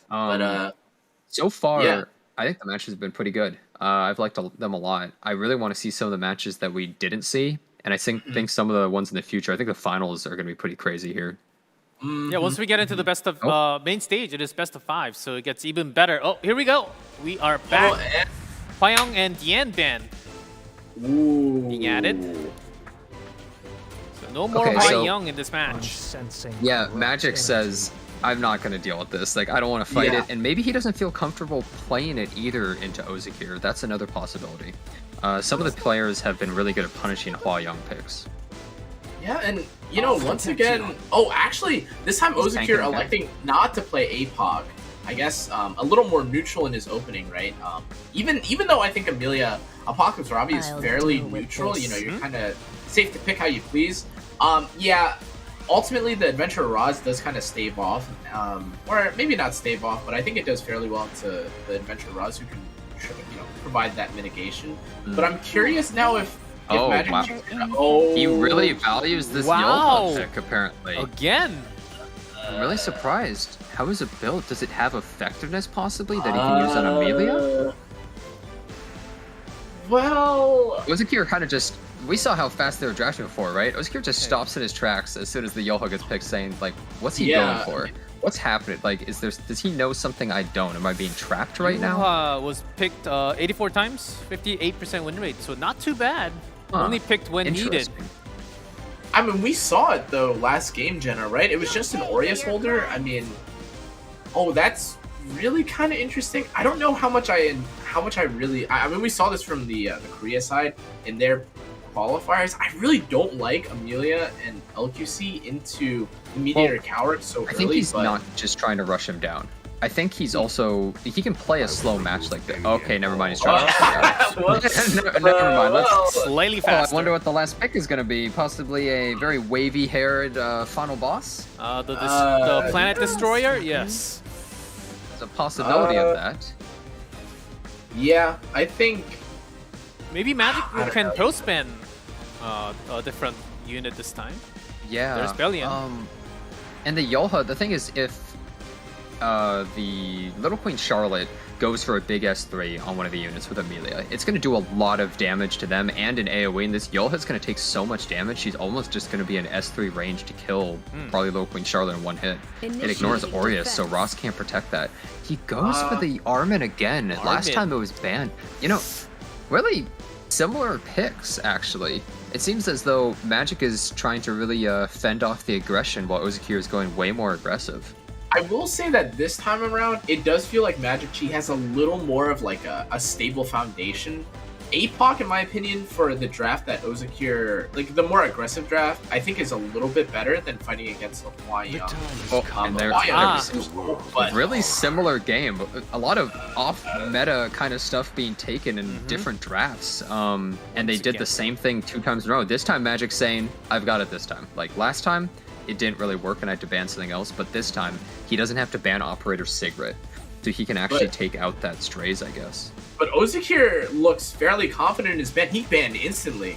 But So far, yeah. I think the match has been pretty good. I've liked them a lot. I really want to see some of the matches that we didn't see, and I think some of the ones in the future. I think the finals are going to be pretty crazy here. Yeah, once we get into the best of main stage, it is best of 5, so it gets even better. Oh, here we go. We are back. Hwayong and Yan Band being added. So no more Okay, so- Hwayong in this match. Yeah, Magic says, I'm not going to deal with this. Like, I don't want to fight Yeah. it. And maybe he doesn't feel comfortable playing it either into Ozakir. That's another possibility. Some of the players have been really good at punishing Hwayong picks. Yeah, and once again, actually, this time He's tanking Ozakir back. electing not to play APOG. I guess a little more neutral in his opening, right? Even though I think Apocalypse Robbie is I'll fairly deal with neutral, this. you're kind of safe to pick how you please. Yeah, ultimately the Adventure Rods does kind of stave off, or maybe not stave off, but I think it does fairly well to the Adventure Rods who can, provide that mitigation. But I'm curious now if Oh, Magic. wow. He really values this Wow. Yolha pick, apparently. Again. I'm really surprised. How is it built? Does it have effectiveness, possibly, that he can use on Amelia? Well, Ozakir kind of just... We saw how fast they were drafting before, right? Ozakir just stops in his tracks as soon as the Yolha gets picked, saying, like, what's he Yeah. going for? What's happening? Like, does he know something I don't? Am I being trapped right now? Was picked 84 times, 58% win rate, so not too bad. Huh. Only picked when needed. Interesting. I mean, we saw it though last game, Jenna, right? It was just an Aureus holder. I mean, that's really kind of interesting. I don't know how much I really. I mean, we saw this from the Korea side in their qualifiers. I really don't like Amelia and LQC into the Mediator Coward so early. I think he's but not just trying to rush him down. I think he's also... He can play a slow match like that. Okay, never mind. He's trying to... never mind. Let's... Slightly Oh, faster. I wonder what the last pick is going to be. Possibly a very wavy-haired final boss? The Planet Destroyer? Yes. There's a possibility of that. Yeah, I think. Maybe Magic I don't can know. pro spam a different unit this time. Yeah. There's Bellion. And the Yolha, the thing is, if the Little Queen Charlotte goes for a big S3 on one of the units with Amelia, it's going to do a lot of damage to them and in AoE, and this Yolha's going to take so much damage, she's almost just going to be an S3 range to kill probably Little Queen Charlotte in one hit. It ignores Aureus, so Ross can't protect that. He goes for the Armin again. Last Armin. time it was banned. Really similar picks, actually. It seems as though Magic is trying to really fend off the aggression while Ozakir is going way more aggressive. I will say that this time around, it does feel like MagicQi has a little more of like a stable foundation. APOC, in my opinion, for the draft that Ozakir, like the more aggressive draft, I think is a little bit better than fighting against the Hwayong. And there's But really similar game. A lot of off-meta kind of stuff being taken in different drafts. And they did the same thing 2 times in a row. This time, Magic's saying, I've got it this time. Like last time, it didn't really work and I had to ban something else. But this time, he doesn't have to ban Operator Sigrid. So he can actually take out that Strezz, I guess. But Ozakir looks fairly confident in his ban. He banned instantly,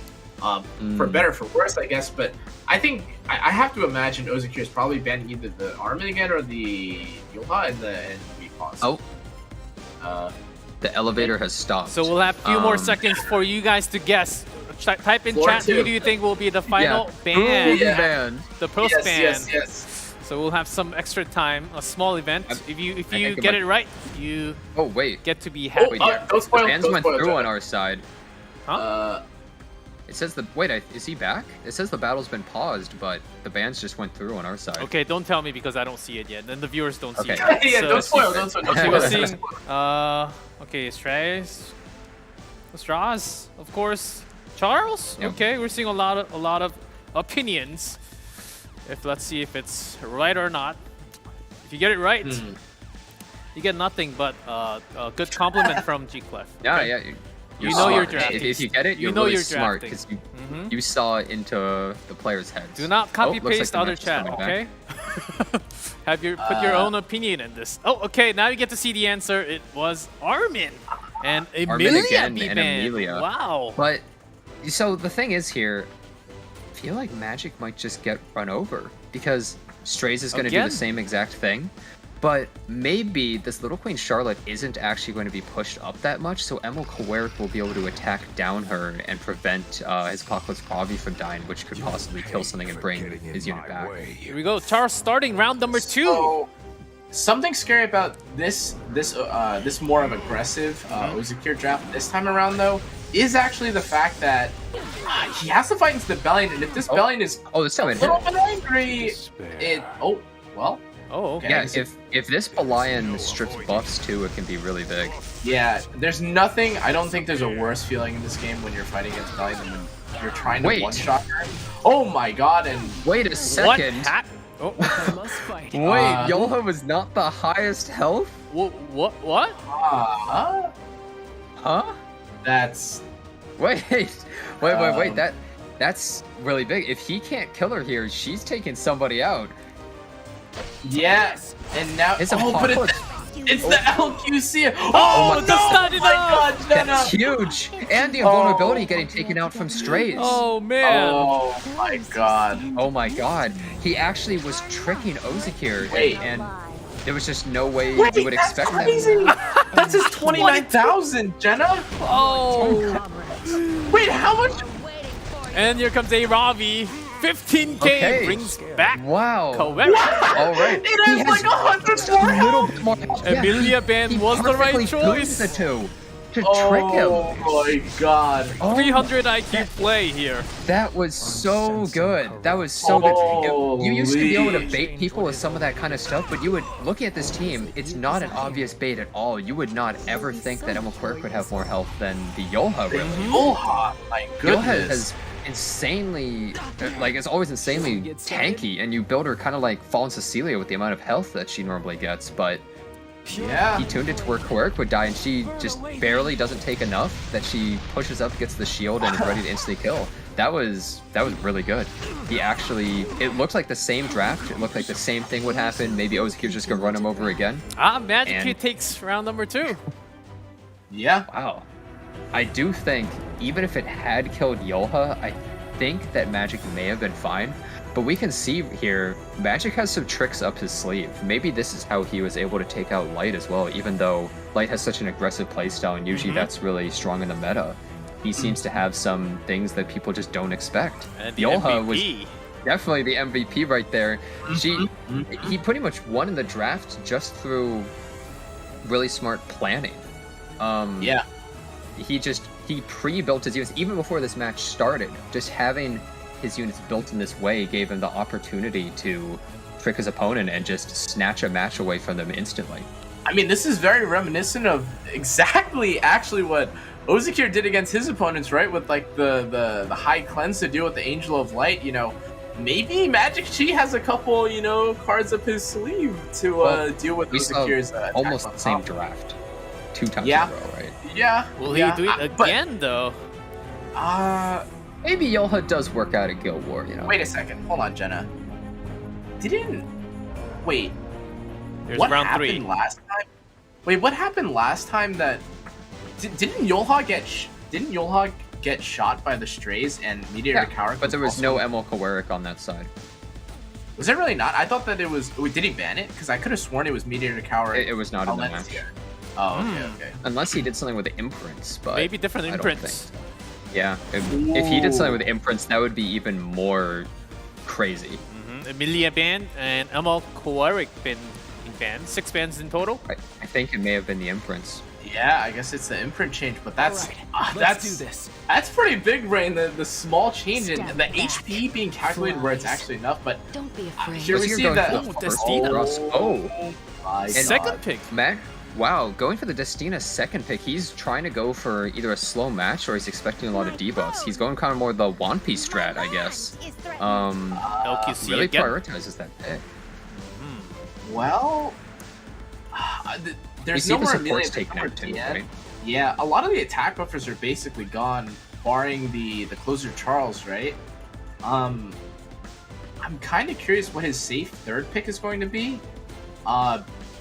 for better for worse, I guess. But I think I have to imagine Ozakir is probably banning either the Armin again or the Yulha and the pause. Oh. The elevator has stopped. So we'll have a few more seconds for you guys to guess. Type in Floor chat, who 2. do you think will be the final Who ban? will be banned? The pro Yes, span. yes. So we'll have some extra time, a small event. If you I think get it right, you Oh, wait. get to be happy. Don't spoil, The bans don't went spoil, through Jenna. on our side. It says is he back? It says the battle's been paused, but the bans just went through on our side. Okay, don't tell me because I don't see it yet. Then the viewers don't see Okay. it. Yeah, So- don't spoil, don't spoil. Okay, we're seeing. Okay, Strezz, of course. Charles? Yeah. Okay, we're seeing a lot of opinions. Let's see if it's right or not. If you get it right, you get nothing but a good compliment from G Clef. Yeah, yeah. You know smart. you're drafting. If you get it, You you're know really you're smart drafting. because you saw into the players' heads. Do not copy looks like paste the other match is chat, coming okay? back. Have your put your own opinion in this. Oh, okay. Now you get to see the answer. It was Armin and Emilia again, B-Band. and Emilia. Wow. But so the thing is here, I feel like Magic might just get run over because Strezz is going to do Again? the same exact thing. But maybe this Little Queen Charlotte isn't actually going to be pushed up that much, so Emil Kowarik will be able to attack down her and prevent his Apocalypse Ravi from dying, which could possibly kill something and bring his unit back. Here we go. Charles starting round number 2. So, something scary about this more of aggressive Ozakir draft this time around, though, is actually the fact that he has to fight into the Bellion, and if this Bellion is this time a it hit. little bit angry, well. Oh, okay. Yeah, if this Belian strips buffs too, it can be really big. Yeah, there's nothing. I don't think there's a worse feeling in this game when you're fighting against Bellion than when you're trying to Wait. one-shot her. Oh my god! And Wait a What? second. Oh. Wait, Yoha was not the highest health? What? Huh? that's Wait. That's really big. If he can't kill her here, she's taking somebody out. yes. And now, It's but Apocalypse. it's the LQC. Oh, no! that's not Oh my enough! god, Jenna! That's huge. And the invulnerability getting taken out from Strezz. Oh man. Oh my god. Oh my god. He actually was tricking Ozakir. Wait. And there was just no way Wait, you would that's expect crazy. that. That's his 29,000, Jenna. Oh. Wait, how much? And here comes a Ravi. 15k Okay. brings back Wow. Kowarik. All right. It has like 100 more health. more. Emilia Band he was the right perfectly choice. fused the two to trick him. Oh my god. 300 IQ play here. That was so good. That was so good. You used to be able to bait people with some of that kind of stuff, but you would, looking at this team, it's not an obvious bait at all. You would not ever think that Emil Quirk would have more health than the Yoha, really. Oh my Yoha goodness. has insanely, like, it's always insanely tanky, and you build her kind of like Fallen Cecilia with the amount of health that she normally gets, but Yeah. he tuned it to where Quirk would die, and she just barely doesn't take enough that she pushes up, gets the shield, and is ready to instantly kill. That was really good. He actually, it looked like the same draft. It looked like the same thing would happen. Maybe Ozakir's just gonna run him over again. MagicQi And- takes round number 2. Yeah. Wow. I do think, even if it had killed Yoha, I think that Magic may have been fine. But we can see here, Magic has some tricks up his sleeve. Maybe this is how he was able to take out Light as well, even though Light has such an aggressive playstyle, and usually that's really strong in the meta. He seems to have some things that people just don't expect. And the Yoha MVP. was definitely the MVP right there. He pretty much won in the draft just through really smart planning. Yeah. He pre-built his units even before this match started. Just having his units built in this way gave him the opportunity to trick his opponent and just snatch a match away from them instantly. I mean, this is very reminiscent of exactly actually what Ozakir did against his opponents, right? With like the high cleanse to deal with the Angel of Light, you know. Maybe MagicQi has a couple, you know, cards up his sleeve to deal with We saw Ozakir's almost attack the same on top. draft 2 times Yeah. in a row, right? Yeah. Will yeah, he do it again, though? Maybe Yoha does work out at Guild War, you know. Wait a second. Hold on, Jenna. Wait. There's What round happened 3. last time? Wait, what happened last time that didn't Yolha get shot by the Strezz and Meteor Coward? But there was no Emil Kowarik on that side. Was it really not? I thought that it was. Wait, did he ban it? Because I could have sworn it was Meteor Coward. It was not in the match. Valencia. Oh, okay. Unless he did something with the imprints, but Maybe different I don't imprints. think. Yeah, if he did something with imprints, that would be even more crazy. Emilia Band and Emil Kowarik been banned. 6 bans in total. I think it may have been the imprints. Yeah, I guess it's the imprint change, but that's Let's that's do this. that's pretty big, Brain. The small change in Step the back. HP being calculated where it's actually enough, but Don't be afraid. here we Ozakir see going that. for the Destina. first- Oh, my Second God. pick. Wow, going for the Destina second pick, he's trying to go for either a slow match or he's expecting a lot of debuffs. He's going kind of more the wanpi strat, I guess. LQC Really again. prioritizes that pick. Well, there's see no the more supports Amelia taken out too, yet. right? Yeah, a lot of the attack buffers are basically gone, barring the closer Charles, right? I'm kind of curious what his safe third pick is going to be.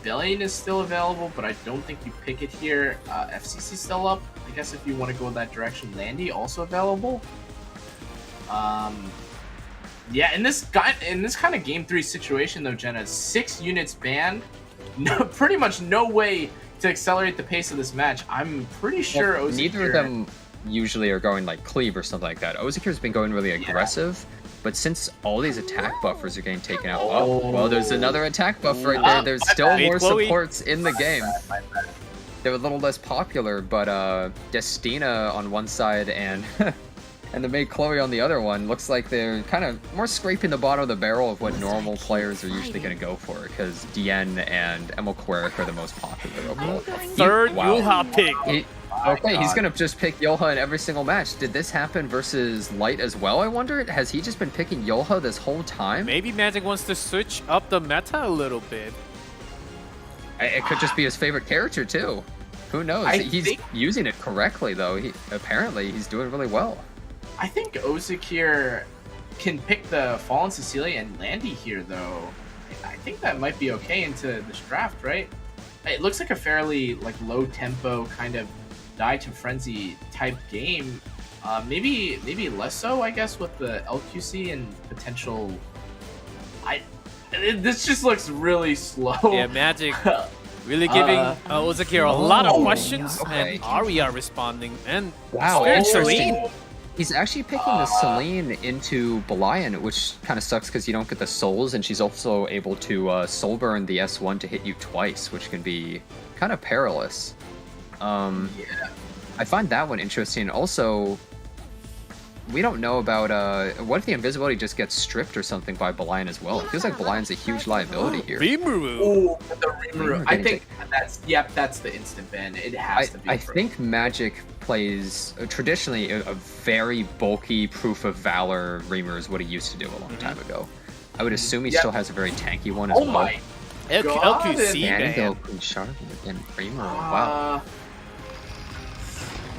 Billion is still available, but I don't think you pick it here. FCC still up. I guess if you want to go in that direction, Landy also available. Yeah, in this kind of game 3 situation though, Jenna, 6 units banned, pretty much no way to accelerate the pace of this match. I'm pretty sure Ozakir, Neither of them usually are going like cleave or something like that. Ozakir's been going really aggressive, but since all these attack buffers are getting taken out, well, there's another attack buff right there. There's still more supports in the game. They're a little less popular, but Destina on one side and and the maid Chloe on the other one looks like they're kind of more scraping the bottom of the barrel of what normal players are usually going to go for, because Dien and Emil Queric are the most popular. Third Yulha pick. Okay, he's gonna just pick Yulha in every single match. Did this happen versus Light as well, I wonder? Has he just been picking Yulha this whole time? Maybe Magic wants to switch up the meta a little bit. It could just be his favorite character too. Who knows? He's using it correctly though. Apparently he's doing really well. I think Ozakir can pick the Fallen Cecilia and Landy here though. I think that might be okay into this draft, right? It looks like a fairly low tempo kind of die to frenzy type game. Maybe less so, I guess, with the LQC and potential. This just looks really slow. Yeah, Magic really giving Ozakir a lot of questions, and Arya responding. And wow, Celine. He's actually picking the Celine into Belian, which kind of sucks because you don't get the souls, and she's also able to soul burn the S1 to hit you twice, which can be kind of perilous. I find that one interesting. Also, we don't know about what if the invisibility just gets stripped or something by Belian as well? It feels like Belian's a huge liability here. Rimuru. Oh, the Rimuru. I think that's the instant ban. It has to be. I think Magic plays traditionally a very bulky proof of valor Reamer is what he used to do a long time ago. I would assume he still has a very tanky one as well. Oh my LQC and ban. Sharp and Reamer. Wow.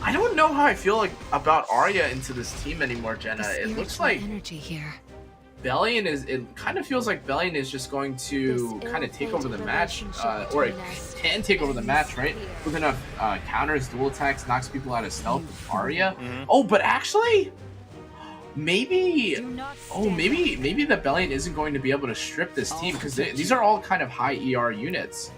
I don't know how I feel about Arya into this team anymore, Jenna. It looks like energy here. Bellion it kind of feels like Bellion is just going to kind of take over the match, or it can take over the match, right? With enough counters, dual attacks, knocks people out of stealth with Arya. Oh, but actually, maybe the Bellion isn't going to be able to strip this team, because these are all kind of high ER units.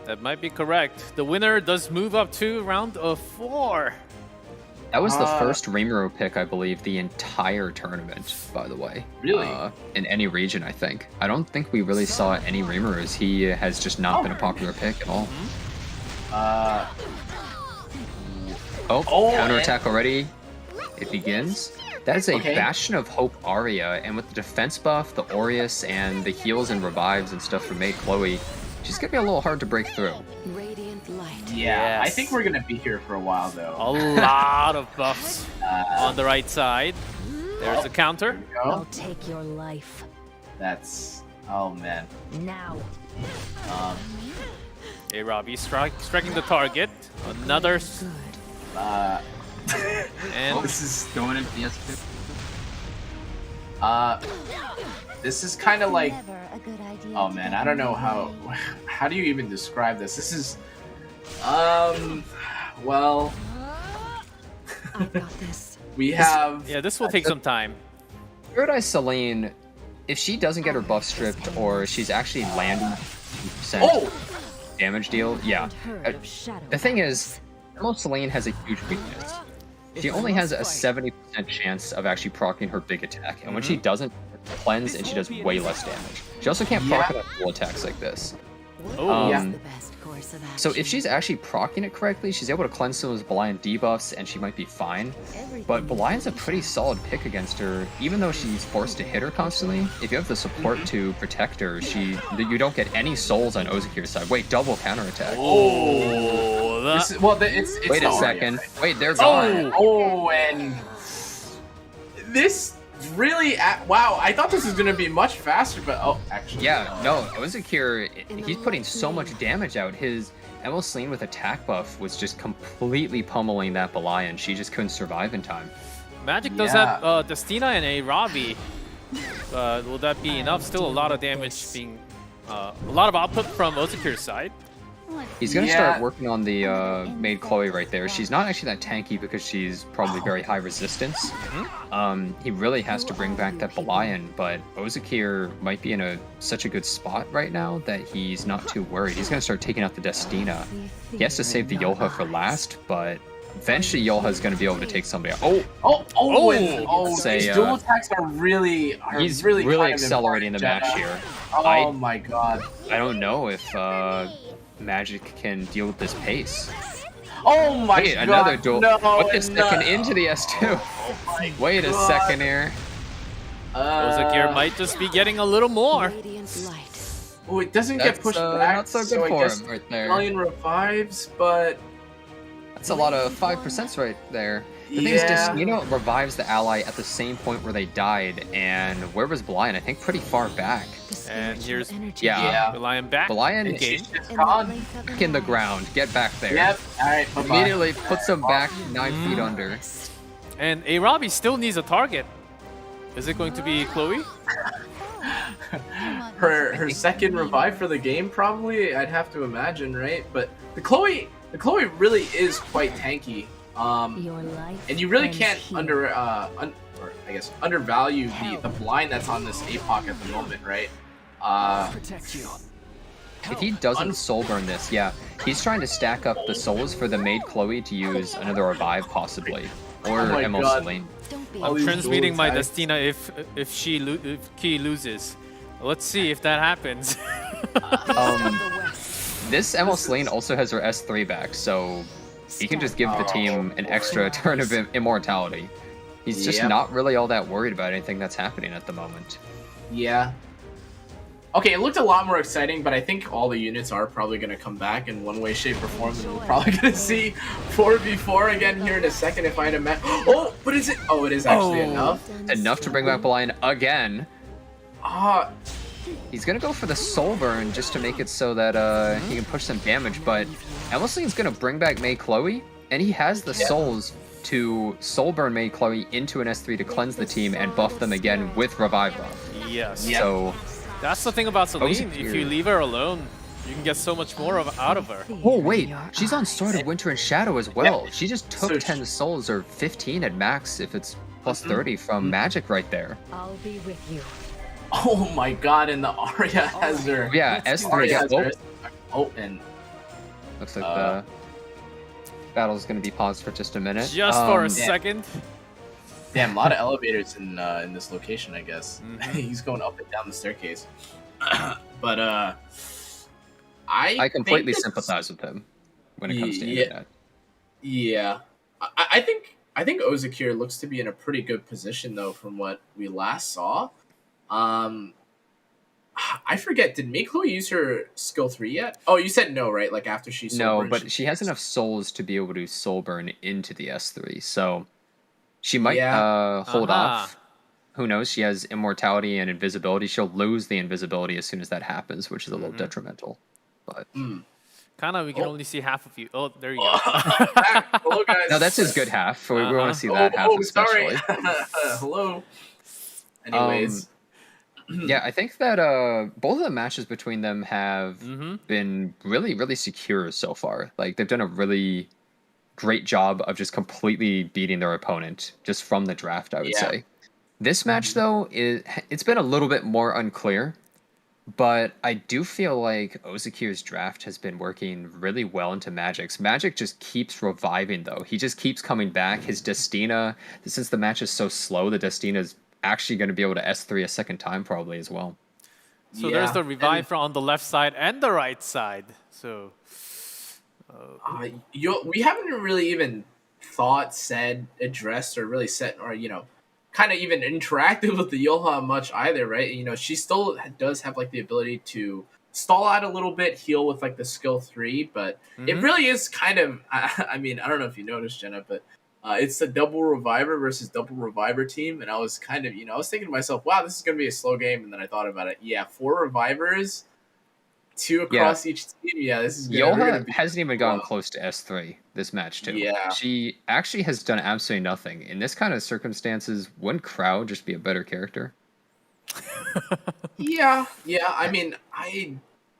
That might be correct. The winner does move up to round of 4. That was the first Rimuru pick, I believe, the entire tournament, by the way. Really? In any region, I think. I don't think we really saw any Rimurus. He has just not been a popular pick at all. Counterattack already. It begins. That is a Bastion of Hope Arya, and with the defense buff, the Aureus, and the heals and revives and stuff from maid Chloe, she's gonna be a little hard to break through. Radiant light. Yeah, I think we're gonna be here for a while though. A lot of buffs on the right side. There's a counter. I'll take your life. That's man. Now. Hey, Robbie striking the target. Another. And This is Going in PS2. this is kind of like. Never a good idea. Oh man, I don't know how do you even describe this? This is well, I've got this. we have yeah, this will take some time. Third Eye Celine, if she doesn't get her buff stripped or she's actually landing damage deal, yeah. The thing is, Emerald Celine has a huge weakness. She only has a 70% chance of actually proccing her big attack, and when she doesn't, cleanse and she does way less damage. She also can't proc on dual attacks like this. Oh, Is the best course of action. So if she's actually proccing it correctly, she's able to cleanse some of those Belian debuffs and she might be fine. But Belian's a pretty solid pick against her, even though she's forced to hit her constantly. If you have the support to protect her, you don't get any souls on Ozakir's side. Wait, double counterattack. Oh, It's Wait the a Arya, second. right? Wait, they're gone. And this really, wow, I thought this was going to be much faster, but actually. Yeah, no, Ozakir, he's putting so much damage out. His Celine with attack buff was just completely pummeling that Belian. She just couldn't survive in time. Magic does have Destina and a Robbie. Will that be enough? Still a lot of damage being, a lot of output from Ozakir's side. He's going to start working on the maid Chloe right there. She's not actually that tanky because she's probably very high resistance. He really has to bring back that Belian, but Ozakir might be in such a good spot right now that he's not too worried. He's going to start taking out the Destina. He has to save the Yolha for last, but eventually Yolha's going to be able to take somebody out. These dual attacks are really he's really really kind of accelerating the important, match Jenna. here. Oh my god. I don't know if Magic can deal with this pace. Oh my Wait, god. another duel. No, Put this second into the S2. Wait a second here. Ozakir might just be getting a little more. Oh, it doesn't get pushed back. Not so good I for guess him right there. Belian revives, but That's a lot of 5% right there. The thing is, Destina revives the ally at the same point where they died, and where was Belian? I think pretty far back. And here's Belian back. Belian again. back in the ground. Get back there. Yep. All right. Bye-bye. Immediately puts him back 9 feet under. And a Robbie still needs a target. Is it going to be Chloe? her second revive for the game, probably. I'd have to imagine, right? But the Chloe really is quite tanky. And you really can't undervalue the blind that's on this APOC at the moment, right? If he doesn't soul burn this, he's trying to stack up the souls for the maid Chloe to use another revive possibly, or Celine. I'm transmuting my Destina if Ki loses. Let's see if that happens. This Celine also has her S3 back, so he can just give the team an extra turn of immortality. He's just not really all that worried about anything that's happening at the moment. Yeah. Okay, it looked a lot more exciting, but I think all the units are probably going to come back in one way, shape, or form, and we're probably going to see 4v4 again here in a second if I had a match. Oh, but is it? Oh, it is actually enough. Enough to bring back Belian again. He's going to go for the soul burn just to make it so that he can push some damage, but Celine's going to bring back Mei Chloe, and he has the souls to soul burn Mei Chloe into an S3 to cleanse the team and buff them again with revive buff. Yes. So that's the thing about Celine. If you leave her alone, you can get so much more out of her. Oh wait, she's on Sword of Winter and Shadow as well. She just took 10 souls, or 15 at max if it's plus 30 from Magic right there. I'll be with you. Oh my god, and the Arya has her. Yeah, S3. And looks like the battle's going to be paused for just a minute. Just for a second. Damn, a lot of elevators in this location, I guess. He's going up and down the staircase. But I completely sympathize with him when it comes to internet. Yeah, I think Ozakir looks to be in a pretty good position though, from what we last saw. I forget. Did Mei-Chloe use her skill 3 yet? Oh, you said no, right? Like after she soul burned, but she has enough souls to be able to soul burn into the S3, so she might hold off. Who knows? She has immortality and invisibility. She'll lose the invisibility as soon as that happens, which is a little detrimental. But Kana, we can only see half of you. Oh, there you go. Hello, guys. No, that's his good half. We want to see that half especially. Sorry. Hello. Anyways. Yeah, I think that both of the matches between them have been really, really secure so far. Like, they've done a really great job of just completely beating their opponent just from the draft, I would say. This match, though, it's been a little bit more unclear, but I do feel like Ozakir's draft has been working really well into Magic's. Magic just keeps reviving, though. He just keeps coming back. His Destina, since the match is so slow, the Destina's actually going to be able to S3 a second time probably as well. So there's the revive on the left side and the right side. So we haven't really even thought, said, addressed, or really set, or kind of even interacted with the Yoha much either, right? She still does have like the ability to stall out a little bit, heal with like the skill 3, but it really is kind of. I mean, I don't know if you noticed, Jenna, but it's the double reviver versus double reviver team, and I was kind of, I was thinking to myself, wow, this is gonna be a slow game, and then I thought about it. Yeah, 4 revivers. 2 across each team. Yeah, this is Yoha hasn't even gotten close to S3 this match too. Yeah, she actually has done absolutely nothing in this kind of circumstances. Wouldn't Crow just be a better character? yeah. I mean, I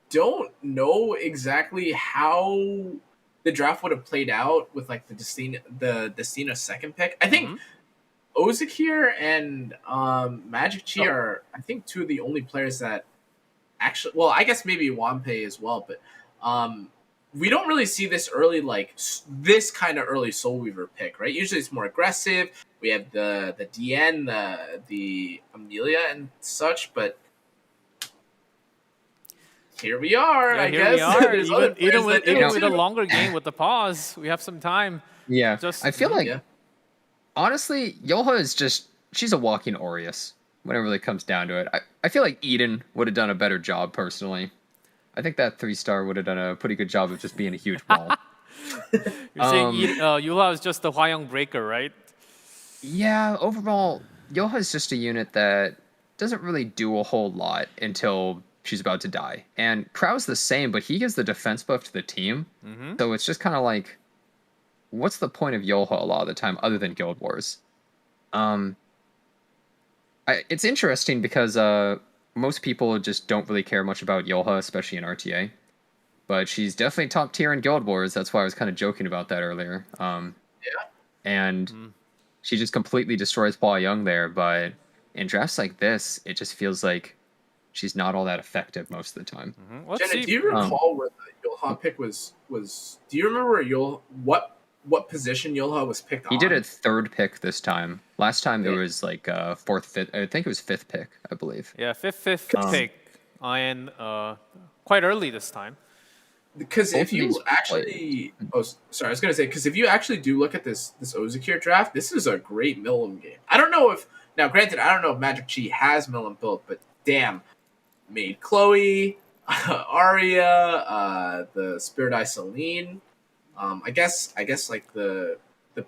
don't know exactly how the draft would have played out with like the Destina second pick. I think Ozakir and MagicQi are, I think, 2 of the only players that. Actually, well, I guess maybe wanpi as well, but we don't really see this early, like this kind of early Soul Weaver pick, right? Usually it's more aggressive. We have the DN, the Amelia and such, but here we are. I guess we are. even with a longer game with the pause, we have some time. Yeah, I feel like honestly, Yoha is she's a walking Aureus. When it really comes down to it, I feel like Eden would have done a better job personally. I think that 3-star would have done a pretty good job of just being a huge ball. You're saying Yoha is just the Hwayong breaker, right? Yeah, overall, Yoha is just a unit that doesn't really do a whole lot until she's about to die. And Crow's the same, but he gives the defense buff to the team. So it's just kind of like, what's the point of Yoha a lot of the time other than Guild Wars? It's interesting because most people just don't really care much about Yoha, especially in RTA. But she's definitely top tier in Guild Wars. That's why I was kind of joking about that earlier. And she just completely destroys Hua Young there. But in drafts like this, it just feels like she's not all that effective most of the time. Jenna, do you recall where the Yoha pick was? Do you remember what position Yoha was picked on? He did a 3rd pick this time. Last time there was like 4th, 5th. I think it was 5th pick, I believe. Yeah, 5th pick, and quite early this time. Because if you actually, I was gonna say, because if you actually do look at this Ozakir draft, this is a great Milim game. I don't know if granted, I don't know if MagicQi has Milim built, but damn, made Chloe, Arya, the Spirit Eye Celine. I guess like the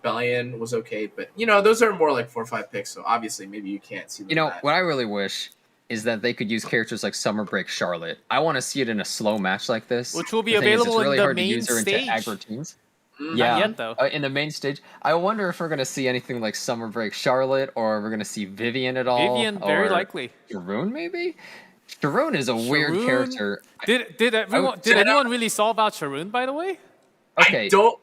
Bellion was okay, but those are more like 4 or 5 picks, so obviously maybe you can't see them. What I really wish is that they could use characters like Summer Break Charlotte. I want to see it in a slow match like this, which will be available really in the hard main to use her stage. Into aggro teams. Not yet, though. In the main stage, I wonder if we're gonna see anything like Summer Break Charlotte, or we're gonna see Vivian at all. Vivian, very likely. Sharoon, maybe. Sharoon is a weird character. Did anyone really saw about Sharoon, by the way? Okay. I don't.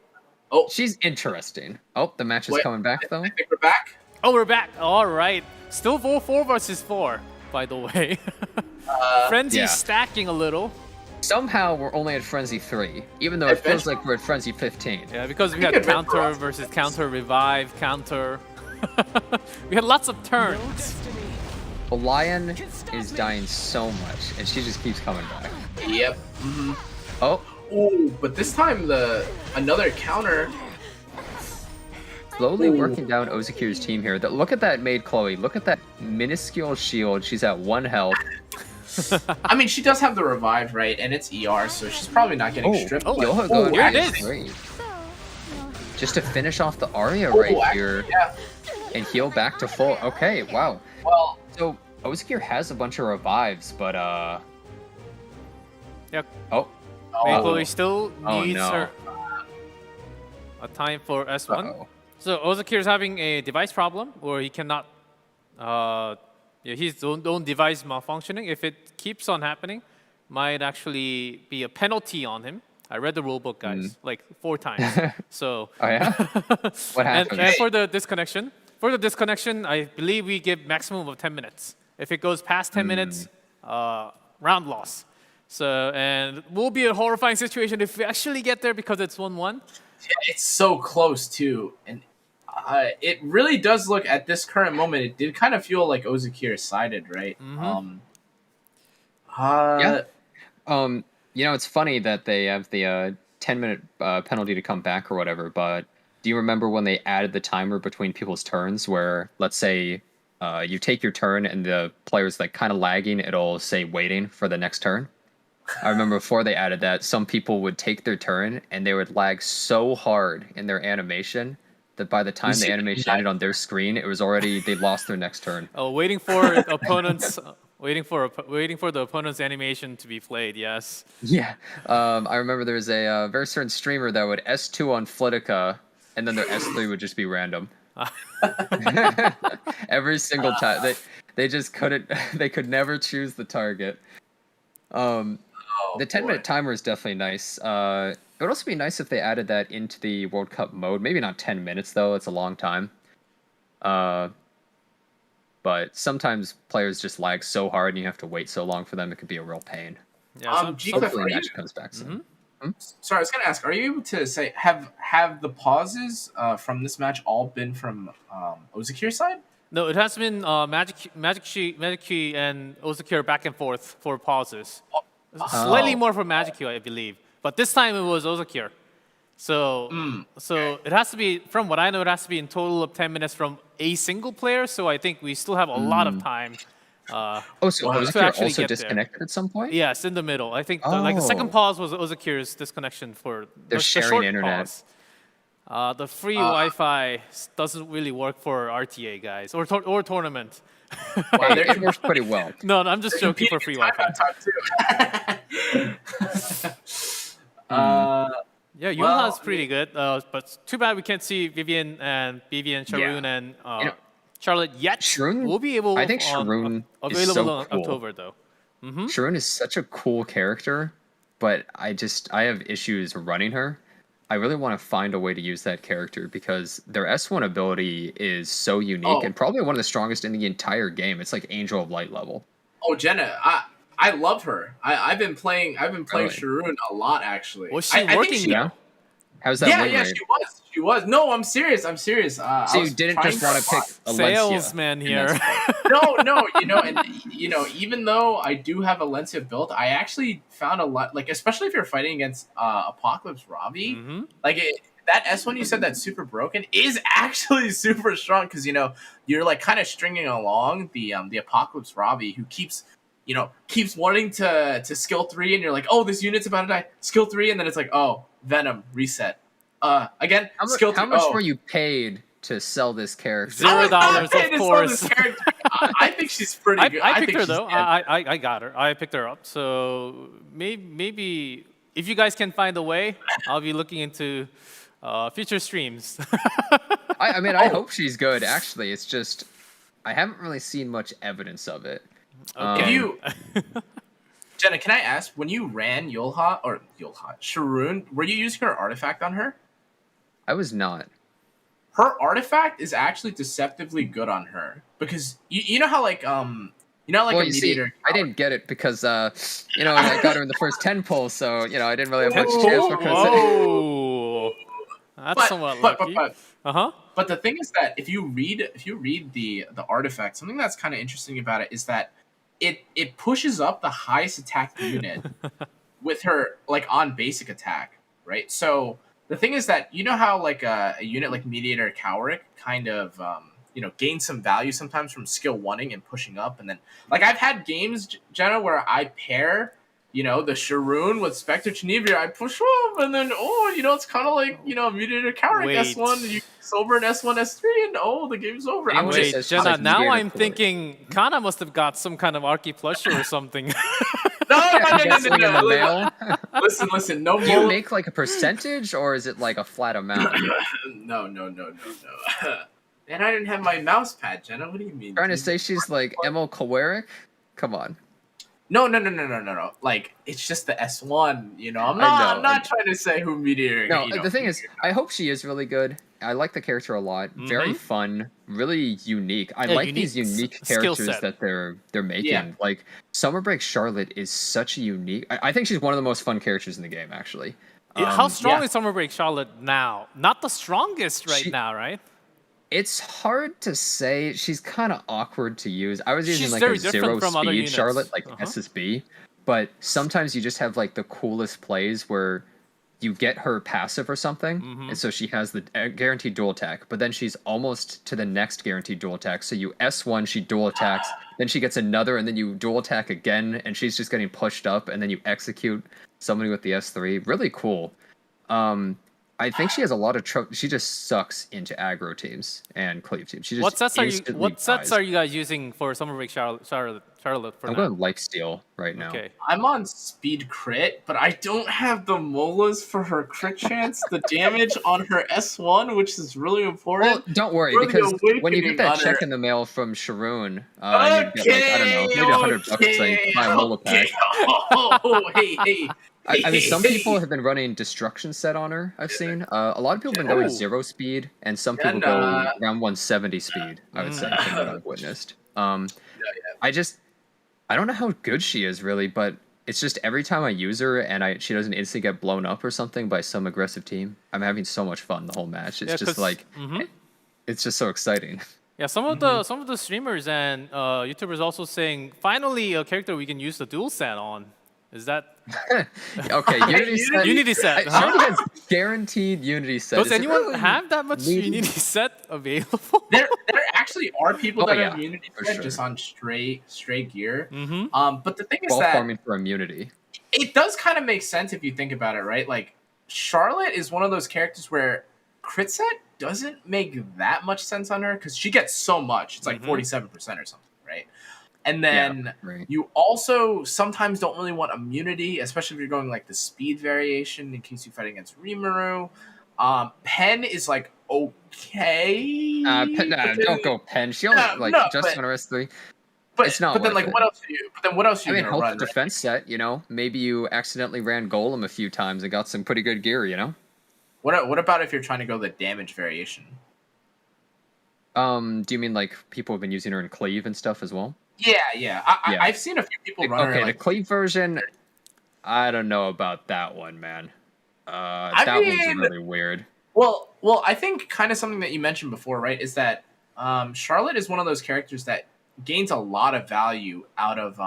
Oh, she's interesting. Oh, the match is coming back though. I think we're back. Oh, we're back. All right. Still 4 versus 4, by the way. Frenzy's stacking a little. Somehow we're only at Frenzy 3, even though it feels like we're at Frenzy 15. Yeah, because we had counter versus counter, revive, counter. We had lots of turns. The Lion is dying so much, and she just keeps coming back. Yep. Oh. Ooh, but this time another counter. Slowly working down Ozakir's team here. Look at that maid Chloe. Look at that minuscule shield. She's at 1 health. I mean, she does have the revive, right? And it's ER, so she's probably not getting stripped. Yoha going great. Just to finish off the Arya here. Yeah. And heal back to full. Okay, wow. Well, so Ozakir has a bunch of revives, but Yep. Oh. Chloe still needs her a time for S1. So Ozakir is having a device problem, or he cannot. His own device malfunctioning. If it keeps on happening, might actually be a penalty on him. I read the rulebook, guys, like 4 times. So. Oh yeah. What happened? And for the disconnection, I believe we give maximum of 10 minutes. If it goes past 10 minutes, round loss. So, and it will be a horrifying situation if we actually get there because it's 1-1. Yeah, it's so close too, and it really does look at this current moment. It did kind of feel like Ozakir sided, right? Yeah. It's funny that they have the 10-minute penalty to come back or whatever, but do you remember when they added the timer between people's turns where, let's say, you take your turn and the player's like kind of lagging, it'll say waiting for the next turn? I remember before they added that, some people would take their turn and they would lag so hard in their animation that by the time the animation ended on their screen, it was already, they lost their next turn. Oh, waiting for opponents, waiting for the opponent's animation to be played. Yes. Yeah. I remember there was a very certain streamer that would S2 on Flitica, and then their S3 would just be random. Every single time. They just couldn't, they could never choose the target. The 10-minute timer is definitely nice. It would also be nice if they added that into the World Cup mode. Maybe not 10 minutes, though. It's a long time. But sometimes players just lag so hard and you have to wait so long for them. It could be a real pain. Yeah. Hopefully Magic comes back soon. Sorry, I was gonna ask. Are you able to say have the pauses from this match all been from Ozakir's side? No, it has been MagicQi and Ozakir back and forth for pauses. Slightly more for MagicQi, I believe. But this time it was Ozakir. So it has to be, from what I know, it has to be in total of 10 minutes from a single player. So I think we still have a lot of time. So Ozakir also disconnected at some point? Yes, in the middle. I think the second pause was Ozakir's disconnection for They're the sharing short internet. pause. The free Wi-Fi doesn't really work for RTA guys or tournament. It works pretty well. No, I'm just joking for free Wi-Fi. Yeah, Yunha's pretty good, but too bad we can't see Vivian, Sharoon, and Charlotte yet. Sharoon, will be able. I think Sharoon is available so in cool. October though. Sharoon is such a cool character, but I have issues running her. I really want to find a way to use that character because their S1 ability is so unique and probably one of the strongest in the entire game. It's like Angel of Light level. Oh, Jenna, I love her. I've been playing Sharoon a lot actually. Was she working now? How's that? Yeah, she was. No, I'm serious. So you didn't just want to pick a salesman here. No, even though I do have Alencia built, I actually found a lot, like especially if you're fighting against Apocalypse Robbie, that S1 you said that's super broken is actually super strong because you're like kind of stringing along the Apocalypse Robbie who keeps wanting to skill 3 and you're like, oh, this unit's about to die, skill 3, and then it's like, oh, Venom reset. Again, skill 3. How much were you paid to sell this character? $0, of course. I think she's pretty good. I picked her though. I got her. I picked her up. So maybe if you guys can find a way, I'll be looking into future streams. I hope she's good. Actually, it's just I haven't really seen much evidence of it. Jenna, can I ask, when you ran Sharoon, were you using her artifact on her? I was not. Her artifact is actually deceptively good on her because you know how like a mediator. I didn't get it because I got her in the first 10 pulls, so I didn't really have much chance because. That's somewhat lucky. But the thing is that if you read the artifact, something that's kind of interesting about it is that it pushes up the highest attack unit with her like on basic attack, right? So the thing is that how like a unit like Mediator Cowrick kind of gains some value sometimes from skill 1ing and pushing up, and then like I've had games, Jenna, where I pair the Sharoon with Spectre Tenebria, I push up, and then it's kind of like Mediator Cowrick S1, and you silver and S1 S3, and the game's over. Jenna, now I'm thinking Kana must have got some kind of Archie plushie or something. No. Listen. No. Do you make like a percentage, or is it like a flat amount? No. And I didn't have my mouse pad, Jenna. What do you mean? Trying to say she's like Emil Kowarick? Come on. No. Like it's just the S1. I'm not trying to say who Meteor. No, the thing is, I hope she is really good. I like the character a lot. Very fun, really unique. I like these unique characters that they're making. Yeah. Like Summer Break Charlotte is such a unique. I think she's one of the most fun characters in the game, actually. How strong is Summer Break Charlotte now? Not the strongest now, right? It's hard to say. She's kind of awkward to use. I was using She's like very a different 0 from other speed units. Charlotte, like SSB. But sometimes you just have like the coolest plays where you get her passive or something, and so she has the guaranteed dual attack, but then she's almost to the next guaranteed dual attack. So you S1, she dual attacks, then she gets another, and then you dual attack again, and she's just getting pushed up, and then you execute somebody with the S3. Really cool. I think she has a lot of trouble. She just sucks into aggro teams and cleave teams. She just What sets dies. are you guys using for Summer Break Charlotte for I'm now? going like steel right now. Okay. I'm on speed crit, but I don't have the molas for her crit chance, the damage on her S1, which is really important. Well, don't worry, For the because when you awakening get that on check her- in the mail from Sharoon, you get like, I don't know, maybe $100 saying buy a mola pack. Oh, hey. I mean, some people have been running destruction set on her. I've seen a lot of people have been going 0 speed, and some people go around 170 speed. I would say from what I've witnessed. I don't know how good she is really, but it's just every time I use her and she doesn't instantly get blown up or something by some aggressive team, I'm having so much fun the whole match. It's just like it's just so exciting. Yeah, some of the streamers and YouTubers also saying finally a character we can use the dual set on. Is that Okay? Unity set. Unity set? Surely has guaranteed Unity set. Does Is it anyone really have that much needed? Unity set available? There actually are people Oh, that yeah, have Unity for set sure. just on straight gear. Mm-hmm. But the thing is Ball that farming for immunity. it does kind of make sense if you think about it, right? Like Charlotte is one of those characters where crit set doesn't make that much sense on her because she gets so much. It's like 47% or something, right? And then right. you also sometimes don't really want immunity, especially if you're going like the speed variation in case you fight against Rimuru. Pen is like okay. Don't go Pen. She only just on her S3. But it's not. But then worth like it. what else? What else? Are you I mean, gonna health run? defense set. You know, maybe you accidentally ran Golem a few times and got some pretty good gear. You know. What about if you're trying to go the damage variation? Do you mean like people have been using her in cleave and stuff as well? Yeah. I've seen a few people run her. Okay, Like, the cleave version. I don't know about that one, man. That one's really weird. Well, I think kind of something that you mentioned before, right, is that Charlotte is one of those characters that gains a lot of value out of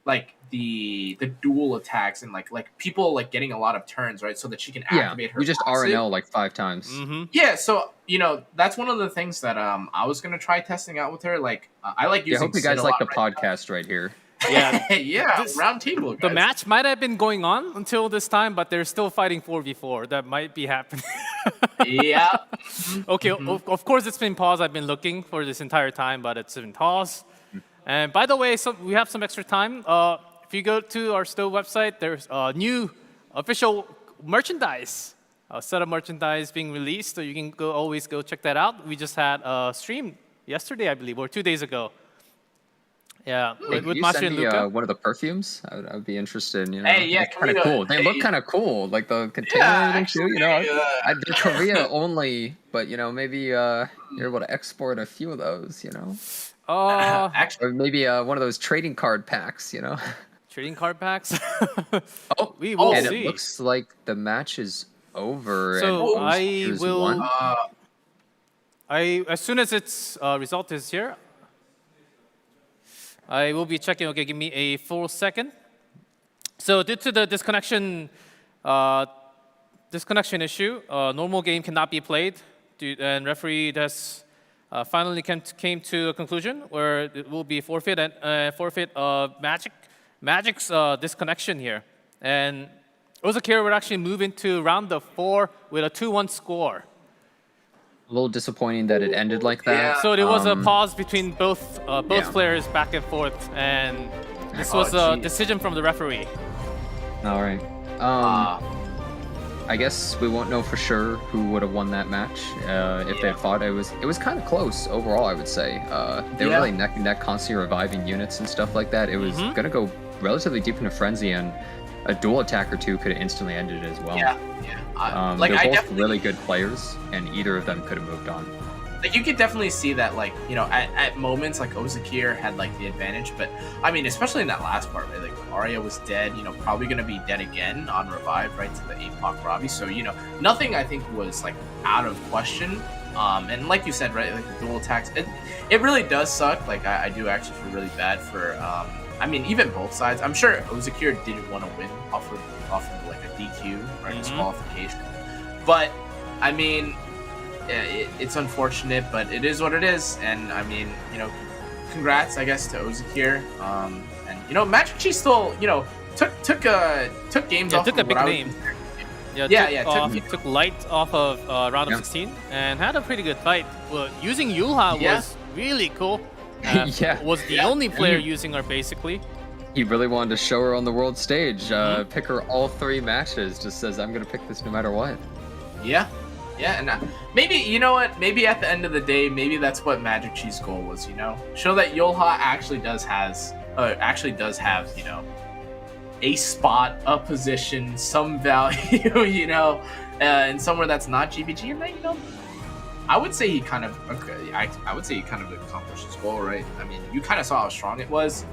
like the dual attacks and like people like getting a lot of turns, right, so that she can activate her. You just passive. RNL like 5 times. Mm-hmm. Yeah, so that's one of the things that I was gonna try testing out with her. Like I like using. I hope you guys Sid a like lot the right podcast right here. Yeah. yeah, This- round table. The Guys. match might have been going on until this time, but they're still fighting 4v4. That might be happening. Yeah. Okay, of course it's been paused. I've been looking for this entire time, but it's been paused. And by the way, we have some extra time. If you go to our Stowe website, there's a new official merchandise, a set of merchandise being released, so you can always go check that out. We just had a stream yesterday, I believe, or 2 days ago. Yeah, Hey, with can you Mashi send and me Luca. one of the perfumes? I would be interested in. You know, Hey, yeah, it's kind of cool. They look kind of cool, like the container and everything too. You know, they're Korea only, but maybe you're able to export a few of those. You know, Actually, or maybe one of those trading card packs. You know. Trading card packs. Oh, we will and see. it looks like the match is over. So and I Ozaki's will. won. As soon as its result is here, I will be checking. Okay, give me a full second. So due to the disconnection issue, normal game cannot be played, and referee has finally came to a conclusion where it will be forfeit Magic's disconnection here, and Ozakir would actually move into round of 4 with a 2-1 score. A little disappointing that it ended like that. So there was a pause between both players back and forth, and this was a decision from the referee. All right. I guess we won't know for sure who would have won that match if they had fought. It was kind of close overall, I would say. They were really neck and neck, constantly reviving units and stuff like that. It was gonna go relatively deep into frenzy, and a dual attack or two could have instantly ended it as well. They're both really good players, and either of them could have moved on. Like you could definitely see that, like at moments, like Ozakir had like the advantage, but I mean, especially in that last part, right? Like Arya was dead, probably gonna be dead again on revive, right, to the 8 block Robbie. So nothing I think was like out of question. And like you said, right, like the dual attacks, it really does suck. Like I do actually feel really bad for. I mean, even both sides. I'm sure Ozakir didn't want to win off of like a DQ or disqualification, but I mean, it's unfortunate, but it is what it is. And I mean, you know, congrats, I guess, to Ozakir. And you know, MagicQi still, you know, took games off. Took of a big what I name. was- Took Light off of round of 16 and had a pretty good fight. Well, using Yulha was really cool. Yeah. Was the only player using her basically. He really wanted to show her on the world stage, pick her all 3 matches. Just says, I'm gonna pick this no matter what. Yeah, and maybe, you know what? Maybe at the end of the day, maybe that's what MagicQi's goal was. You know, show that Yulha actually does have, you know, a spot, a position, some value, you know, and somewhere that's not GBG, and that, you know, I would say he kind of accomplished his goal, right? I mean, you kind of saw how strong it was.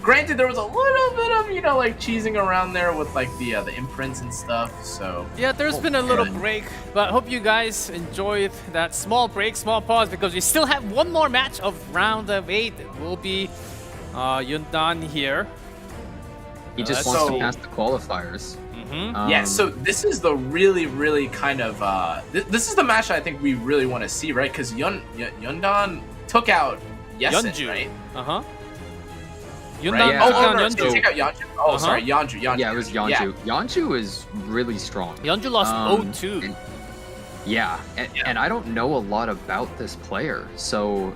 Granted, there was a little bit of, you know, like cheesing around there with like the imprints and stuff. So yeah, there's been a little break, but hope you guys enjoyed that small break, small pause, because we still have one more match of round of 8. It will be YunDuan here. He just wants to pass the qualifiers. Yeah, so this is the really kind of this is the match I think we really want to see, right? Because YunDuan took out Yesin, right? YunDuan took down no, Yeonju. take out Yeonju. Oh, sorry, Yeonju. Yeah, it was Yeonju. Yeah. Yeonju is really strong. Yeonju lost 0-2. Yeah, and I don't know a lot about this player, so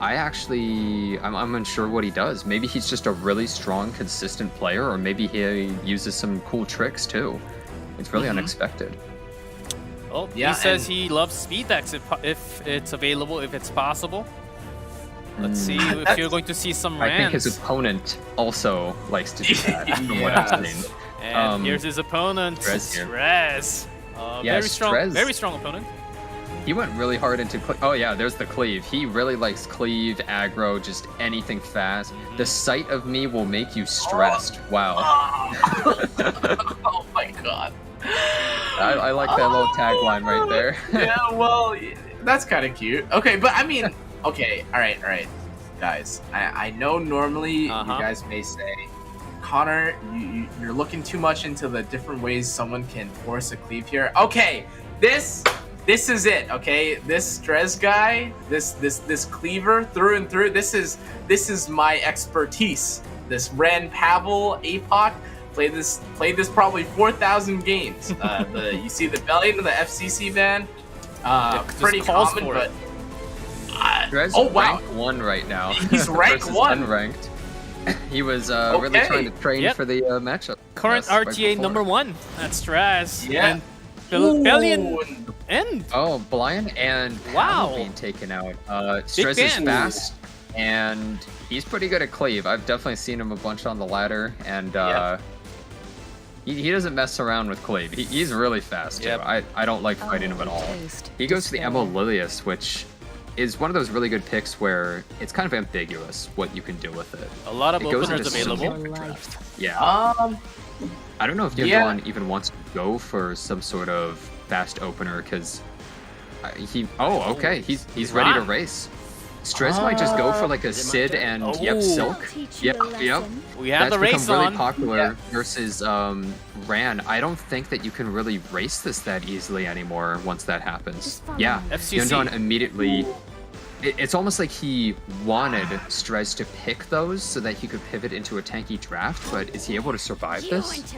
I'm unsure what he does. Maybe he's just a really strong, consistent player, or maybe he uses some cool tricks too. It's really unexpected. Well, he says he loves speed-X if it's available, if it's possible. Let's see if you're going to see some rans. I think his opponent also likes to do that, from what I've seen. And here's his opponent, Strezz. Very strong opponent. He went really hard into oh yeah, there's the cleave. He really likes cleave, aggro, just anything fast. The sight of me will make you stressed. Wow. Oh my god. I like that little tagline right there. Yeah, well, that's kind of cute. Okay, but I mean, okay, all right, guys. I know normally you guys may say, Connor, you're looking too much into the different ways someone can force a cleave here. Okay, this is it, okay? This Strezz guy, this cleaver through and through. This is my expertise. This Ran Pavel APOC played this probably 4,000 games. You see the belly into the FCC ban. Pretty common, but Strezz rank 1 right now. He's rank 1. Unranked. He was really trying to train for the matchup. Current RTA number 1. That's Strezz. Yeah. And Bellion end. Oh, Blian and Pavel being taken out. Strezz is fast, and he's pretty good at cleave. I've definitely seen him a bunch on the ladder, and he doesn't mess around with cleave. He's really fast, too. I don't like fighting him at all. He goes to the Emo Lilius, which is one of those really good picks where it's kind of ambiguous what you can do with it. A lot of openers available. Yeah. I don't know if YunDuan even wants to go for some sort of fast opener, because he's ready to race. Strezz might just go for like a Sid and Silk. Yep. We have the race become really on. popular versus Ran. I don't think that you can really race this that easily anymore once that happens. Yeah, YunDuan immediately. It's almost like he wanted Strezz to pick those so that he could pivot into a tanky draft, but is he able to survive this?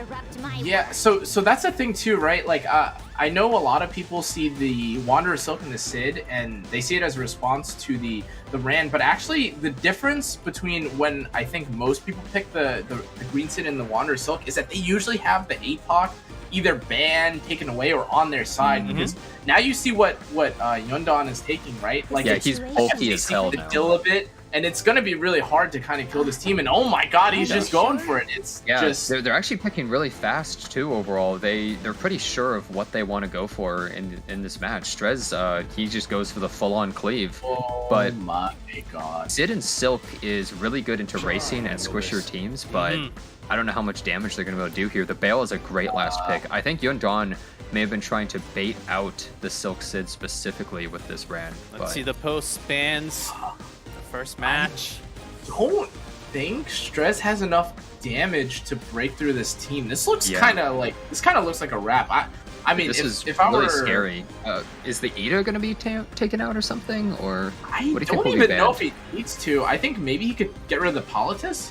Yeah, so that's the thing too, right? Like, I know a lot of people see the Wanderer Silk and the Sid, and they see it as a response to the Ran, but actually the difference between when I think most people pick the Green Sid and the Wanderer Silk is that they usually have the APOC either banned, taken away, or on their side, because now you see what YunDuan is taking, right? Like, he's bulky as hell now. Dill a bit, and it's going to be really hard to kind of kill this team. And oh my god, he's just going for it. It's just they're actually picking really fast too. Overall, they're pretty sure of what they want to go for in this match. Strezz, he just goes for the full-on cleave. But my god, Sid and Silk is really good into racing and squisher teams, but I don't know how much damage they're going to be able to do here. The Bale is a great last pick. I think YunDuan may have been trying to bait out the Silk Sid specifically with this Ran. Let's see the post spans. The first match. Don't think Strezz has enough damage to break through this team. This looks kind of looks like a wrap. I mean, this is if I really were scary. Is the Ida going to be taken out or something? Or I what do you think don't will be even banned? know if he needs to. I think maybe he could get rid of the Politis.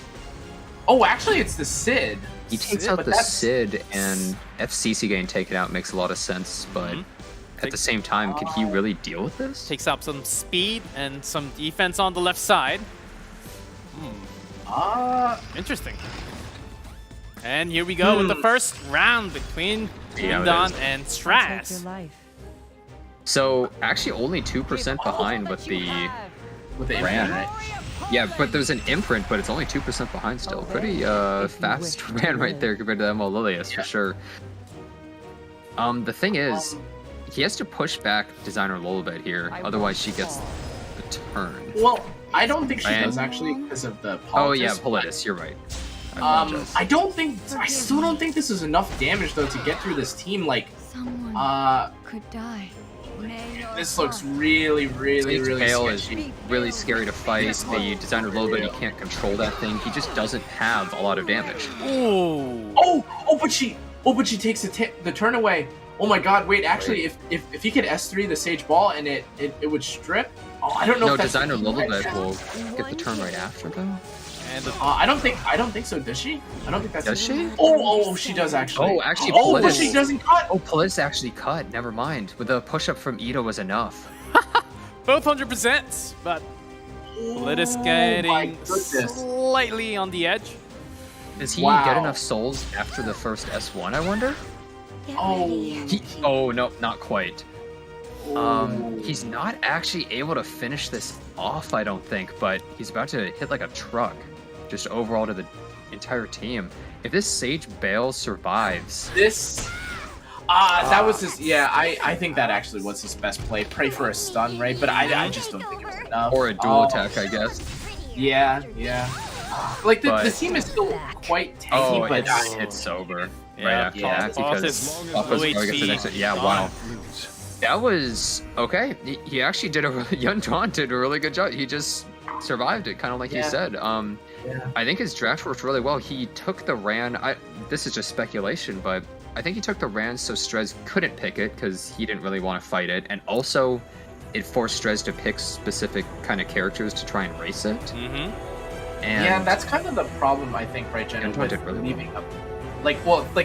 Oh, actually, it's the Sid. He takes out the Sid, and FCC getting taken out makes a lot of sense, but at the same time, can he really deal with this? Takes up some speed and some defense on the left side. Interesting. And here we go with the first round between YunDuan and Strezz. So actually only 2% behind with the Ran. Right? Yeah, but there's an imprint, but it's only 2% behind still. Pretty fast Ran right there compared to Emma Lilius for sure. The thing is, he has to push back Designer a little bit here, otherwise she gets the turn. Well, I don't think she does actually because of the Politis. Oh yeah, Politis, you're right. I still don't think this is enough damage though to get through this team. Like, Someone could die. this looks really Bale is sketchy. really scary to fight. The Designer a little bit, he can't control that thing. He just doesn't have a lot of damage. But she takes the turn away. Oh my God! Wait, actually, if he could S3 the Sage Ball and it would strip. Oh, I don't know. No, if that's Designer a little bit will get the turn right after though. And I don't think so. Does she? I don't think that's. Does she? Oh, she does actually. Oh, actually, but Politis. she doesn't cut. Oh, Politis actually cut. Never mind. With the push-up from Ito was enough. both 100%, but Politis getting slightly on the edge. Does he get enough souls after the first S1, I wonder? Oh, no, not quite. He's not actually able to finish this off, I don't think, but he's about to hit like a truck, just overall to the entire team. If this Sage Bale survives... that was his, I think that actually was his best play. Pray for a stun, right? But I just don't think it was enough. Or a dual attack, I guess. Yeah. Like, the team is still quite tanky, but... it's sober right after that, because wow. That was okay. He actually did YunDuan did a really good job. He just survived it, kind of like you said. I think his draft worked really well. He took the Ran. This is just speculation, but I think he took the Ran so Strezz couldn't pick it because he didn't really want to fight it, and also it forced Strezz to pick specific kind of characters to try and race it. And that's kind of the problem, I think, right, Jenna, with leaving up. Like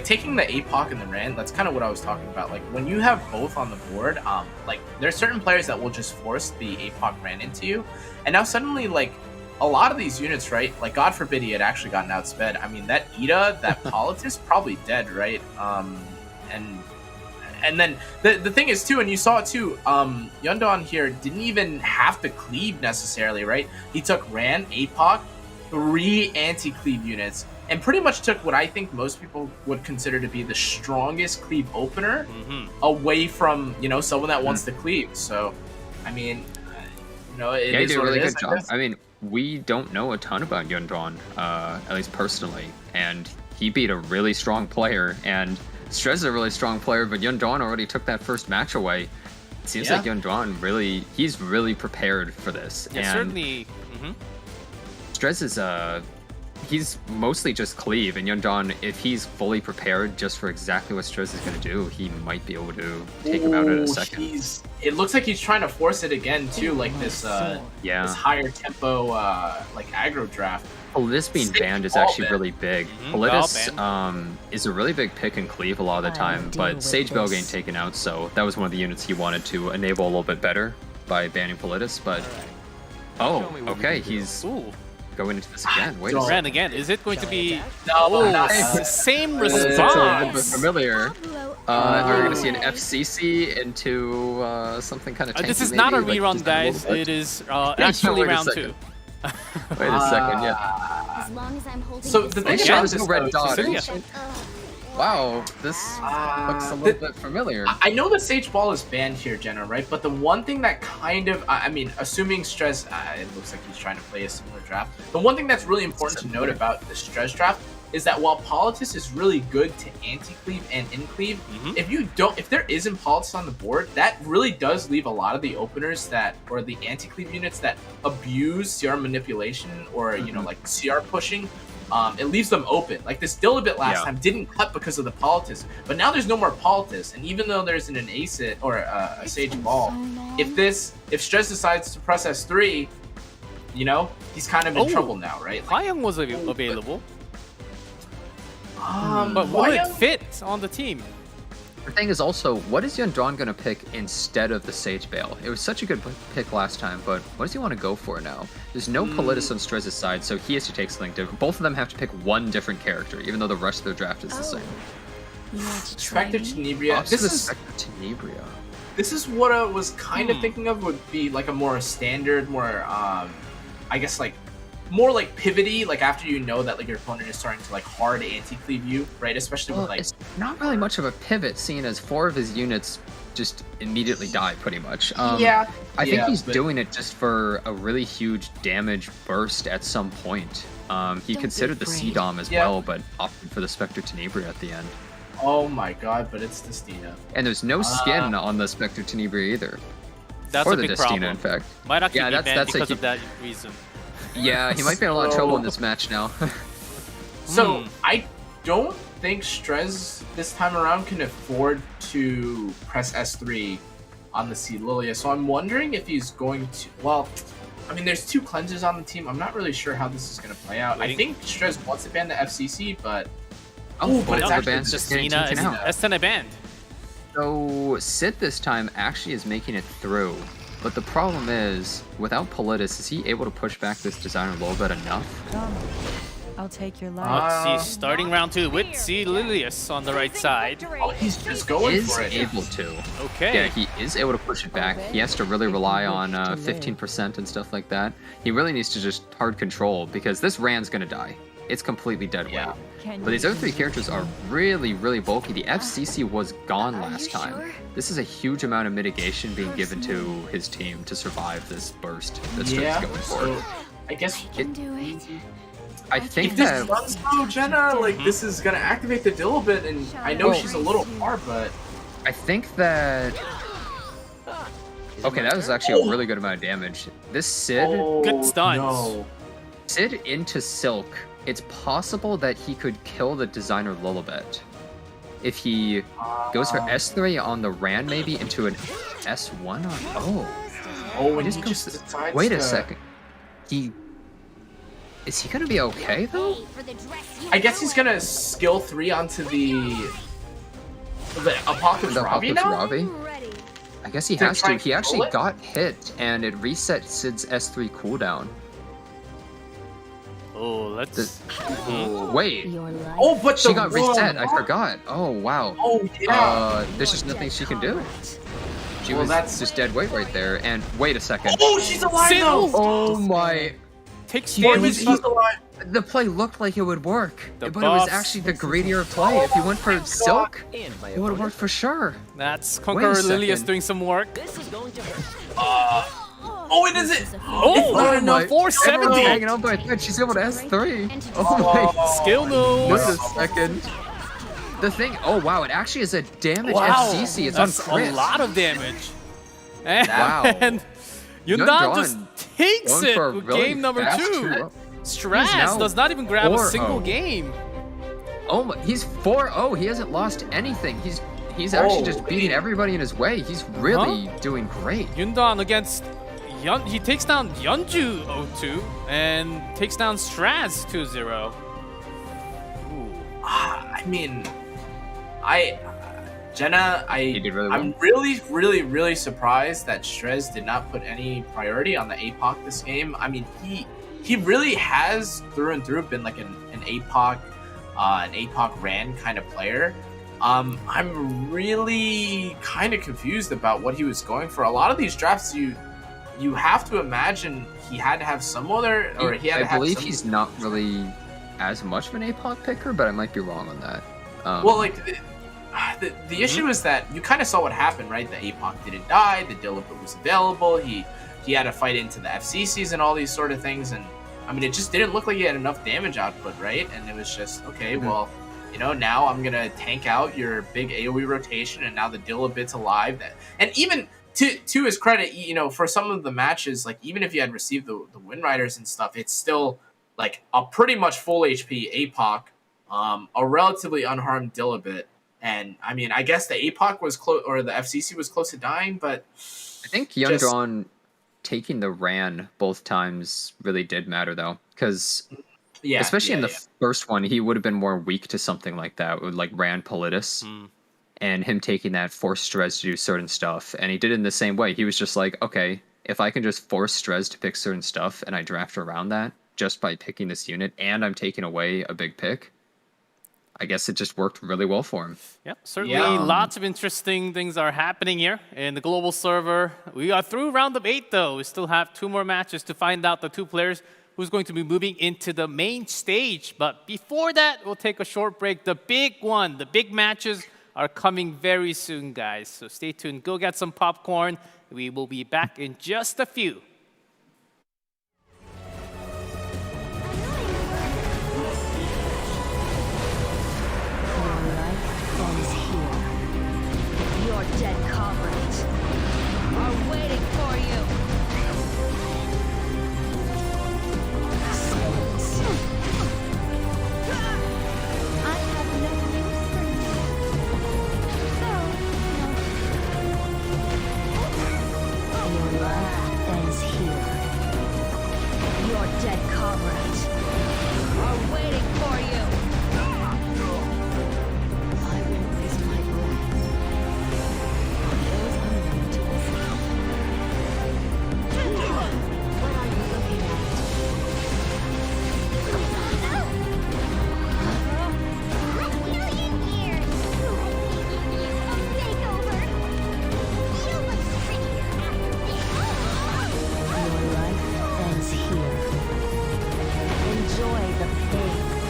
taking the APOC and the Rand, that's kind of what I was talking about. Like, when you have both on the board, like, there's certain players that will just force the APOC Rand into you, and now suddenly, like, a lot of these units, right, like, God forbid he had actually gotten outsped. I mean, that Ida, that Politis, probably dead, right? And then the thing is, too, and you saw it, too, YunDuan here didn't even have to cleave necessarily, right? He took Rand, APOC, 3 anti-cleave units, and pretty much took what I think most people would consider to be the strongest cleave opener away from, someone that wants to cleave. So, I mean, it is he did a what really it is, good job. I mean, we don't know a ton about YunDuan, at least personally, and he beat a really strong player, and Strezz is a really strong player, but YunDuan already took that first match away. It seems like YunDuan he's really prepared for this. Yeah, and certainly. Strezz is he's mostly just cleave, and YunDuan, if he's fully prepared just for exactly what Strezz is going to do, he might be able to take him out in a second. It looks like he's trying to force it again too, like this this higher tempo like aggro draft. Politis being banned is actually really big. Politis is a really big pick and cleave a lot of the time, but Sage Bell getting taken out, so that was one of the units he wanted to enable a little bit better by banning Politis, but okay, he's going into this again. Wait a second. Ran again. Is it going to be same It's a little bit response? familiar. We're going to see an FCC into something kind of tanky. This is not a maybe, rerun, guys. It is actually round 2. Wait a second, yeah. As long as I'm holding So the thing about there's no red dot. Yeah. Wow, this looks a little bit familiar. I know the Sage Ball is banned here, Jenna, right? But the one thing that kind of, I mean, assuming Strezz, it looks like he's trying to play a similar draft. The one thing that's really important to note about the Strezz draft is that while Politis is really good to anti-cleave and in-cleave, if there isn't Politis on the board, that really does leave a lot of the openers or the anti-cleave units that abuse CR manipulation or, you know, like CR pushing, it leaves them open. Like this Dilibit last time didn't cut because of the Politis, but now there's no more Politis, and even though there's an Acid or a Sage Ball, if Strezz decides to press S3, you know, he's kind of in trouble now, right? Hwayang was available. But will it fit on the team? The thing is also, what is YunDuan going to pick instead of the Sage Bale? It was such a good pick last time, but what does he want to go for now? There's no Politis on Strezz's side, so he has to take something different. Both of them have to pick one different character, even though the rest of their draft is the same. Spectre Tenebria. This is what I was kind of thinking of would be like a more standard, more I guess like more like pivoty, like after you know that like your opponent is starting to like hard anti-cleave you, right? Especially with like it's not really much of a pivot, seeing as 4 of his units just immediately die pretty much. I think he's doing it just for a really huge damage burst at some point. He considered the C-Dom as well, but opted for the Spectre Tenebria at the end. Oh my god, but it's Destina. And there's no skin on the Spectre Tenebria either. That's or a the big Destina, problem. in fact. Might actually be banned that's because of that reason. Yeah, he might be in a lot of trouble in this match now. So I don't think Strezz this time around can afford to press S3 on the C Lilia. So I'm wondering if he's going to. Well, I mean, there's 2 cleansers on the team. I'm not really sure how this is going to play out. I think Strezz wants to ban the FCC, but but it's actually Destina is S10 banned. So Sid this time actually is making it through. But the problem is, without Politis, is he able to push back this designer a little bit enough? I'll take your life. Let's see, starting round 2 with C Lilius on the right side. Oh, he's just going for it. He is able to. Okay. Yeah, he is able to push it back. He has to really rely on 15% and stuff like that. He really needs to just hard control, because this Rand's gonna die. It's completely dead weight. But these other 3 characters are really, really bulky. The FCC was gone last time. This is a huge amount of mitigation being given to his team to survive this burst that Strezz going for. So I guess I think if this runs through Jenna, like this is gonna activate the Dilibit, and I know she's a little far, but I think that. Okay, that was actually a really good amount of damage. This Sid, good stuns. No. Sid into Silk. It's possible that he could kill the designer Lilibet if he goes for S3 on the Rand, maybe into an S1 on. When he just decides wait a to... second. Is he gonna be okay though? I guess he's gonna skill 3 onto the Apocalypse Ravi now. I guess he has to. He actually got hit, and it reset Sid's S3 cooldown. Oh, let's. Wait. But she got reset. I forgot. Oh wow. Oh yeah. There's just nothing she can do. She was just dead weight right there. And wait a second. Oh, she's alive though. Oh my. Takes he's alive. The play looked like it would work, The but it was buffs. actually the greedier play. If he went for Silk, it would have worked for sure. That's Conqueror Lilius doing some work. It isn't. Oh, not enough. 470. Hanging on by a thread. She's able to S3. Oh my. Skill moves. Wait a second. The thing. Oh wow! It actually is a damage Wow, FCC. It's that's on crit. a lot of damage. And Wow. YunDuan just takes Going it for a with really game number fast 2. two. Strezz does not even grab a 4-0. single game. Oh my, he's 4-0. He hasn't lost anything. He's actually just beating everybody in his way. He's really doing great. YunDuan against he takes down Yeonju 0-2 and takes down Strezz 2-0. I mean, Jenna, He did really well. I'm really, really, really surprised that Strezz did not put any priority on the APOC this game. I mean, he really has through and through been like an APOC Rand kind of player. I'm really kind of confused about what he was going for. A lot of these drafts, you have to imagine he had to have some other, or he had to have. I believe he's not really as much of an APOC picker, but I might be wrong on that. Well, like the issue is that you kind of saw what happened, right? The APOC didn't die. The Dilibit was available. He had to fight into the FCCs and all these sort of things, and I mean, it just didn't look like he had enough damage output, right? And it was just, okay, well, you know, now I'm going to tank out your big AoE rotation, and now the Dilibit's alive. And even to his credit, you know, for some of the matches, like, even if you had received the Wind Riders and stuff, it's still, like, a pretty much full HP APOC, a relatively unharmed Dilibit. And, I mean, I guess the APOC was close, or the FCC was close to dying, but... I think YunDuan taking the Ran both times really did matter, though, because... Yeah, especially in the first one, he would have been more weak to something like that, with like Ran Politis, and him taking that forced Strezz to do certain stuff. And he did it in the same way. He was just like, okay, if I can just force Strezz to pick certain stuff, and I draft around that just by picking this unit, and I'm taking away a big pick, I guess it just worked really well for him. Yep, certainly lots of interesting things are happening here in the global server. We are through round of 8, though. We still have 2 more matches to find out the 2 players who's going to be moving into the main stage. But before that, we'll take a short break. The big one, the big matches are coming very soon, guys. So stay tuned. Go get some popcorn. We will be back in just a few. Your dead comrades are waiting for you. I have no use for you. Your life ends here. Your dead comrades are waiting for you. I will raise my breath on those unwilling to listen. What are you looking at? A million years! A makeover! You look prettier after this. Your life ends here. Enjoy the pain.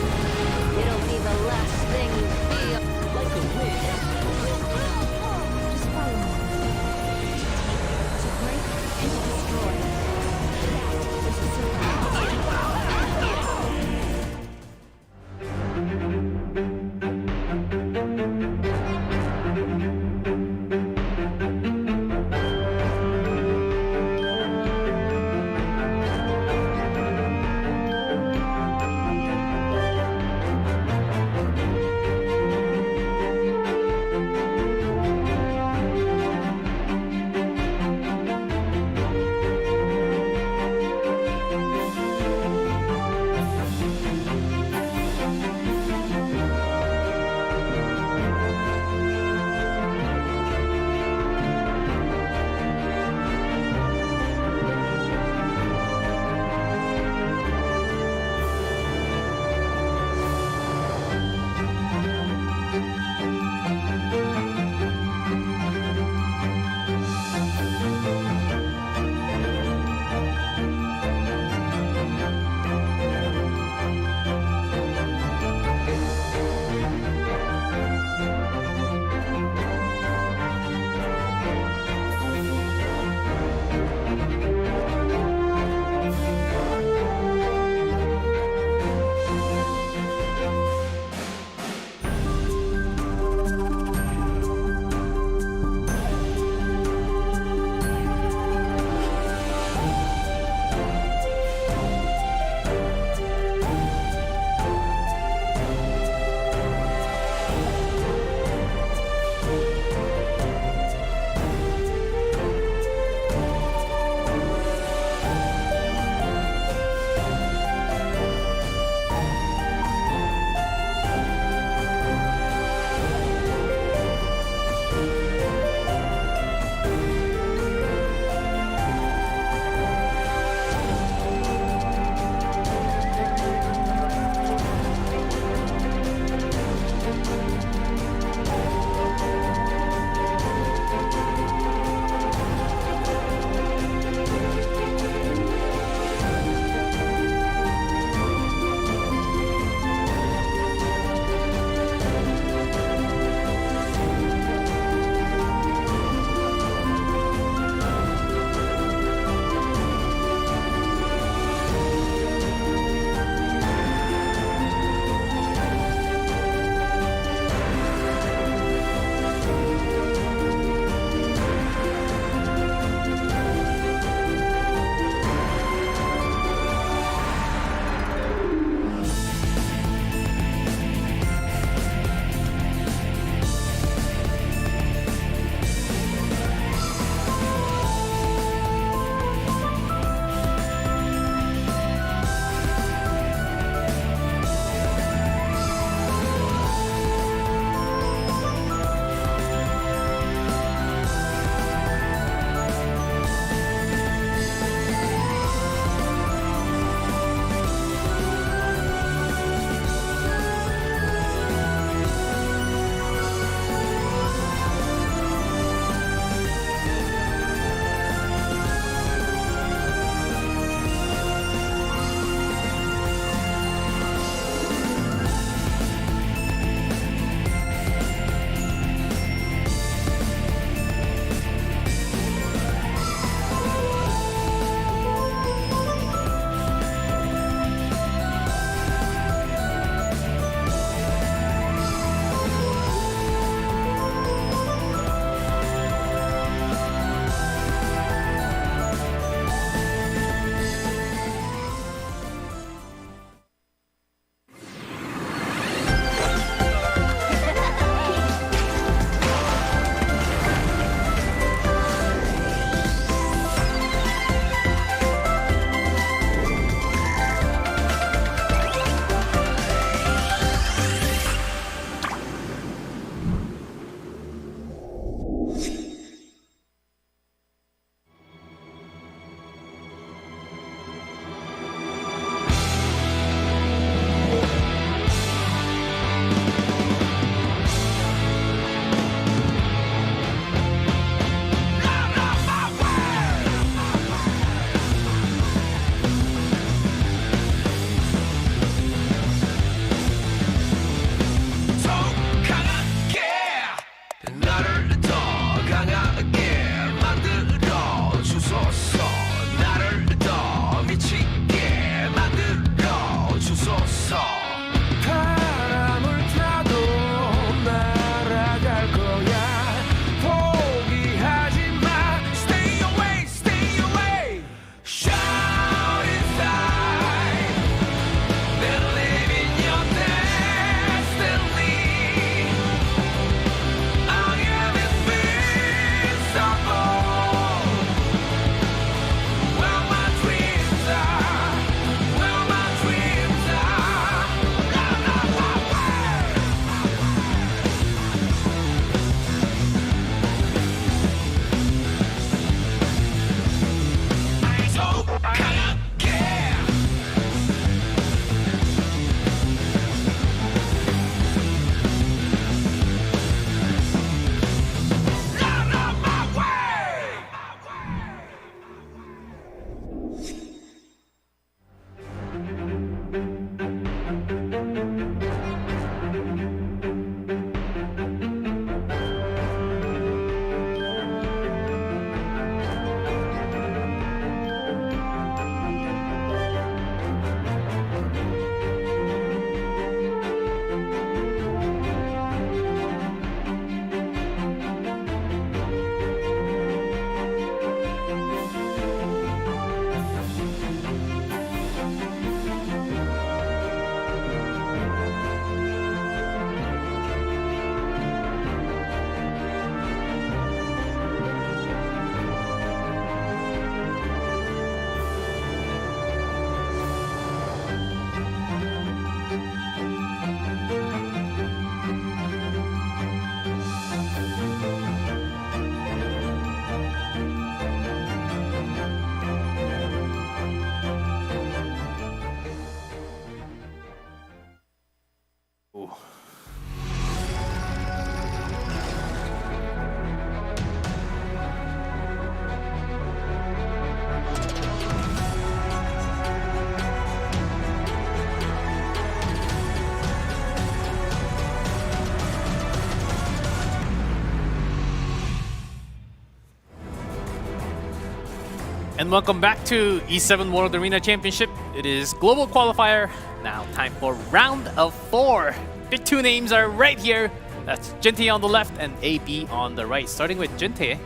And welcome back to E7 World Arena Championship. It is global qualifier. Now time for round of 4. The two names are right here. That's Jintae on the left and AB on the right. Starting with Jintae.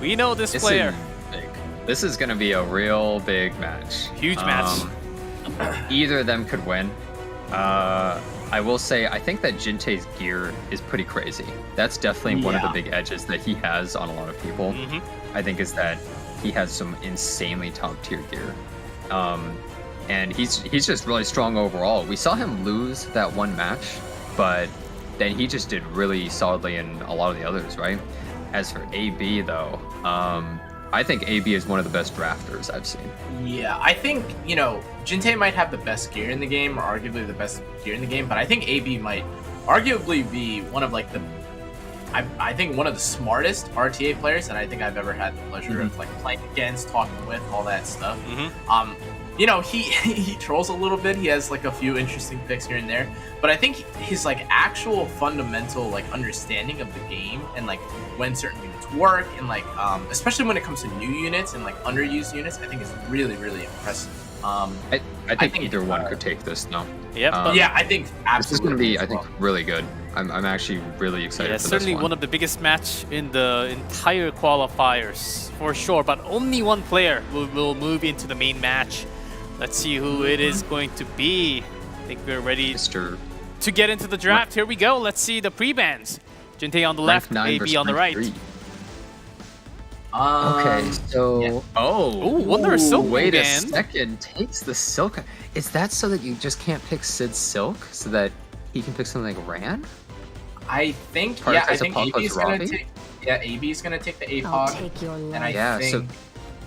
We know this player. This is going to be a real big match. Huge match. Either of them could win. I will say, I think that Jintae's gear is pretty crazy. That's definitely one of the big edges that he has on a lot of people. I think is that he has some insanely top tier gear. And he's just really strong overall. We saw him lose that one match, but then he just did really solidly in a lot of the others, right? As for AB though, I think AB is one of the best drafters I've seen. Yeah, I think, you know, Jintae might have the best gear in the game, or arguably the best gear in the game, but I think AB might arguably be one of like the, I think one of the smartest RTA players that I think I've ever had the pleasure of like playing against, talking with, all that stuff. You know, he trolls a little bit. He has like a few interesting picks here and there, but I think his like actual fundamental like understanding of the game and like when certain units work and like especially when it comes to new units and like underused units, I think is really impressive. I think either one could take this now. Yeah, I think absolutely. This is going to be, I think, really good. I'm actually really excited for certainly this one of the biggest match in the entire qualifiers for sure. But only one player will move into the main match. Let's see who it is going to be. I think we're ready to get into the draft. Here we go. Let's see the pre-bans. Jintae on the left, AB on the right. Okay, so Wonder Silk. Wait a band. second, takes the Silk. Is that so that you just can't pick Sid Silk, so that he can pick something like Ran? I think I think AB's gonna take. Yeah, AB's gonna take the APOC. And I think so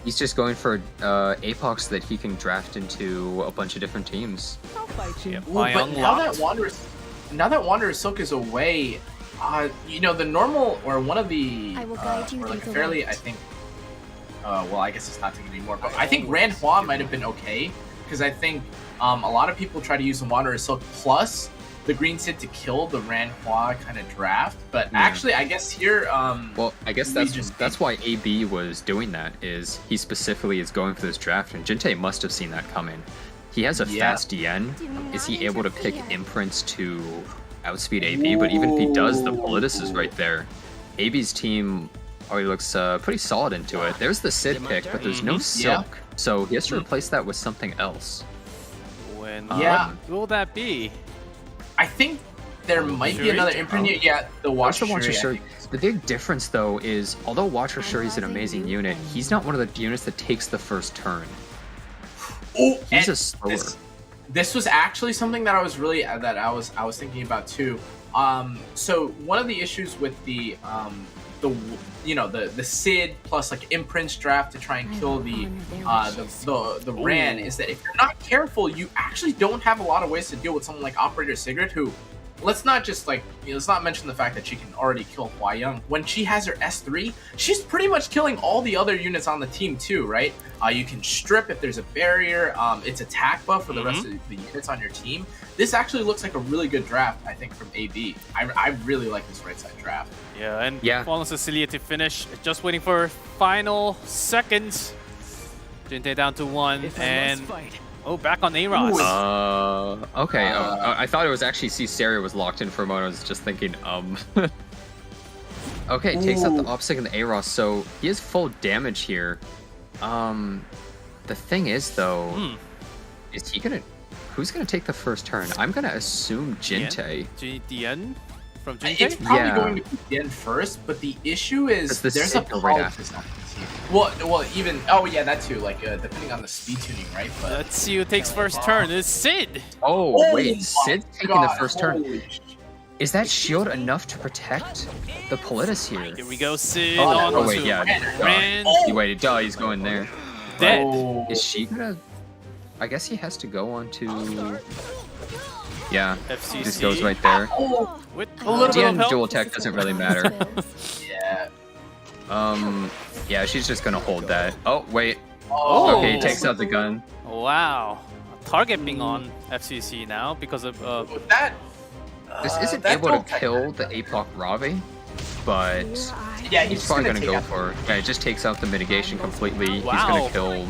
he's just going for APOC so that he can draft into a bunch of different teams. but now that Wanderer Silk is away, you know, the normal or one of the or like fairly, I think. Well, I guess it's not taking anymore, but I think Ran Hua might have been okay because I think a lot of people try to use the Wanderer Silk plus the Green Sid to kill the Ran Hua kind of draft, but actually, I guess here. Well, I guess that's why AB was doing that. Is he specifically is going for this draft, and Jintae must have seen that coming. He has a fast DN. Is he able to pick imprints to outspeed AB? But even if he does, the Politis is right there. AB's team already looks pretty solid into it. There's the Sid pick, but there's no Silk, so he has to replace that with something else. What will that be? I think there might be another imprint. Yeah, the Watcher Shuri. The big difference, though, is although Watcher Shuri is an amazing unit, he's not one of the units that takes the first turn. He's a slower. This was actually something that I was really I was thinking about too. So one of the issues with the Sid plus like imprints draft to try and kill the Ran is that if you're not careful, you actually don't have a lot of ways to deal with someone like Operator Sigrid, who, let's not just like, let's not mention the fact that she can already kill Hua Young. When she has her S3, she's pretty much killing all the other units on the team too, right? You can strip if there's a barrier. It's attack buff for the rest of the units on your team. This actually looks like a really good draft, I think, from AB. I really like this right side draft. Yeah, and Fallen Cecilia to finish. Just waiting for final seconds. Jintae down to 1, and back on A-Ross. Okay. I thought it was actually Caesarea was locked in for a moment. I was just thinking, Okay, takes out the OPSEC and the A-Ross, so he has full damage here. The thing is, though, is he gonna... Who's gonna take the first turn? I'm gonna assume Jintae. Dien from Jintae? It's probably going to be Dien first, but the issue is there's a Politis on the team. Well, even that too. Like depending on the speed tuning, right? But let's see who takes first turn. It's Sid. Wait, Sid's taking the first turn. Is that shield enough to protect the Politis here? Here we go, Sid on Ran. He waited. He's going there. Dead. Is she gonna? I guess he has to go on to. Yeah, FCC. He just goes right there. With a little bit of help. Dual tech doesn't really matter. Yeah. Yeah, she's just gonna hold that. Oh, wait. Okay, he takes out the gun. Wow. Target being on FCC now because of This isn't able to kill the APOC Ravi, but Yeah, He's probably gonna go for. Yeah, it just takes out the mitigation completely. He's Wow. gonna kill.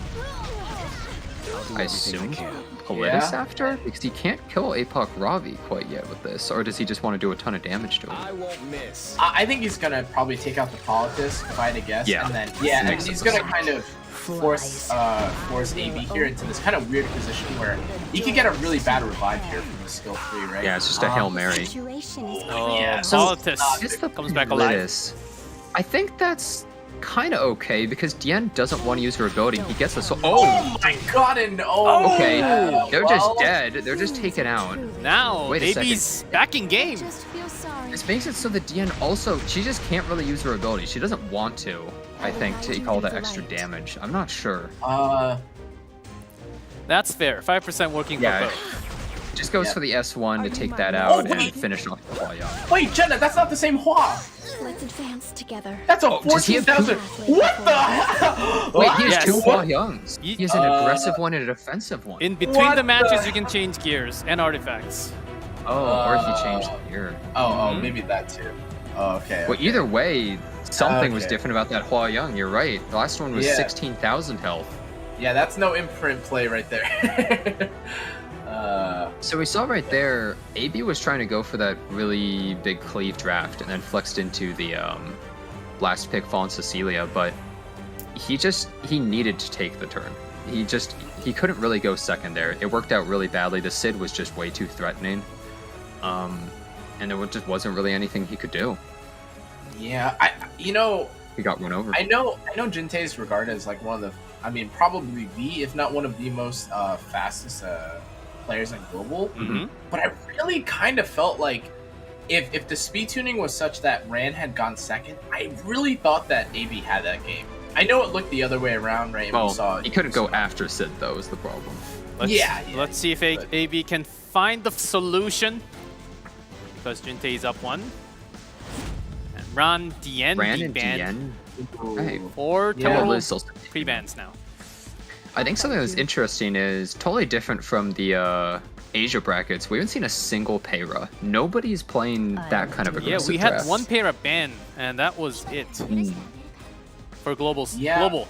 I assume Politis Yeah. after, because he can't kill Apoc Ravi quite yet with this, or does he just want to do a ton of damage to him? I think he's gonna probably take out the Politis, if I had to guess, Yeah. and then and Makes he's sense. gonna kind of force AB here into this kind of weird position where he could get a really bad revive here from the skill 3, right? Yeah, it's just a Hail Mary. Situation is Oh, Yeah. Politis Just the comes back alive. Politis. I think that's kind of okay because Diane doesn't want to use her ability. He gets the soul. Oh my god, and Okay, they're well, just dead. They're just taken out. Now, Wait a AB's back in game. Just feel sorry. This makes it so that Diane also, she just can't really use her ability. She doesn't want to, I think, take all that extra damage. I'm not sure. That's fair. 5% working for Yeah, both. just goes Yeah. for the S1 to take that out and wait. finish off the Hua Yang. Wait, Jenna, that's not the same Hua. Let's advance together. That's a does he have 14,000. What the hell? Wait, he has Yes. two Hua Yangs. Ye- He has an aggressive one and a defensive one. In between What the matches, the- you can change gears and artifacts. Or he changed the gear. Maybe that too. Oh, okay. Well, either way, something was Okay. different about that Hua Yang. You're right. The last one was Yeah. 16,000 health. Yeah, that's no imprint play right there. So we saw right there, AB was trying to go for that really big cleave draft and then flexed into the last pick Fawn Cecilia, but he needed to take the turn. He couldn't really go second there. It worked out really badly. The Sid was just way too threatening. And there just wasn't really anything he could do. Yeah, He got run over. I know Jintae is regarded as like one of the, I mean, probably the, if not one of the most fastest players in global. Mm-hmm. But I really kind of felt like if the speed tuning was such that Ran had gone second, I really thought that AB had that game. I know it looked the other way around, right? And we saw He couldn't go after Sid though, is the problem. Let's see if AB can find the solution. Because Jintae is up 1. And Ran, Dien, Ran be and banned. Dien. Right. Or Yeah. total Liz also- pre-bans now. I think something that's interesting is totally different from the Asia brackets. We haven't seen a single Payra. Nobody's playing that kind of Yeah, aggressive we had draft. one pair of ban, and that was it for globals. Yeah. Global.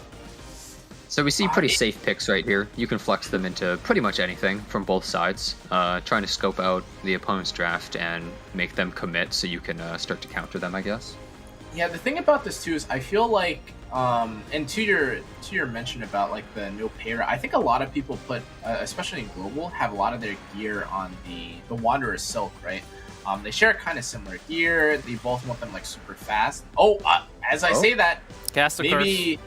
So we see pretty safe picks right here. You can flex them into pretty much anything from both sides, trying to scope out the opponent's draft and make them commit so you can start to counter them, I guess. Yeah, the thing about this too is I feel like, and to your mention about like the no Payra, I think a lot of people put, especially in global, have a lot of their gear on the Wanderer Silk, right? They share kind of similar gear. They both want them like super fast. As I say that, Cast a maybe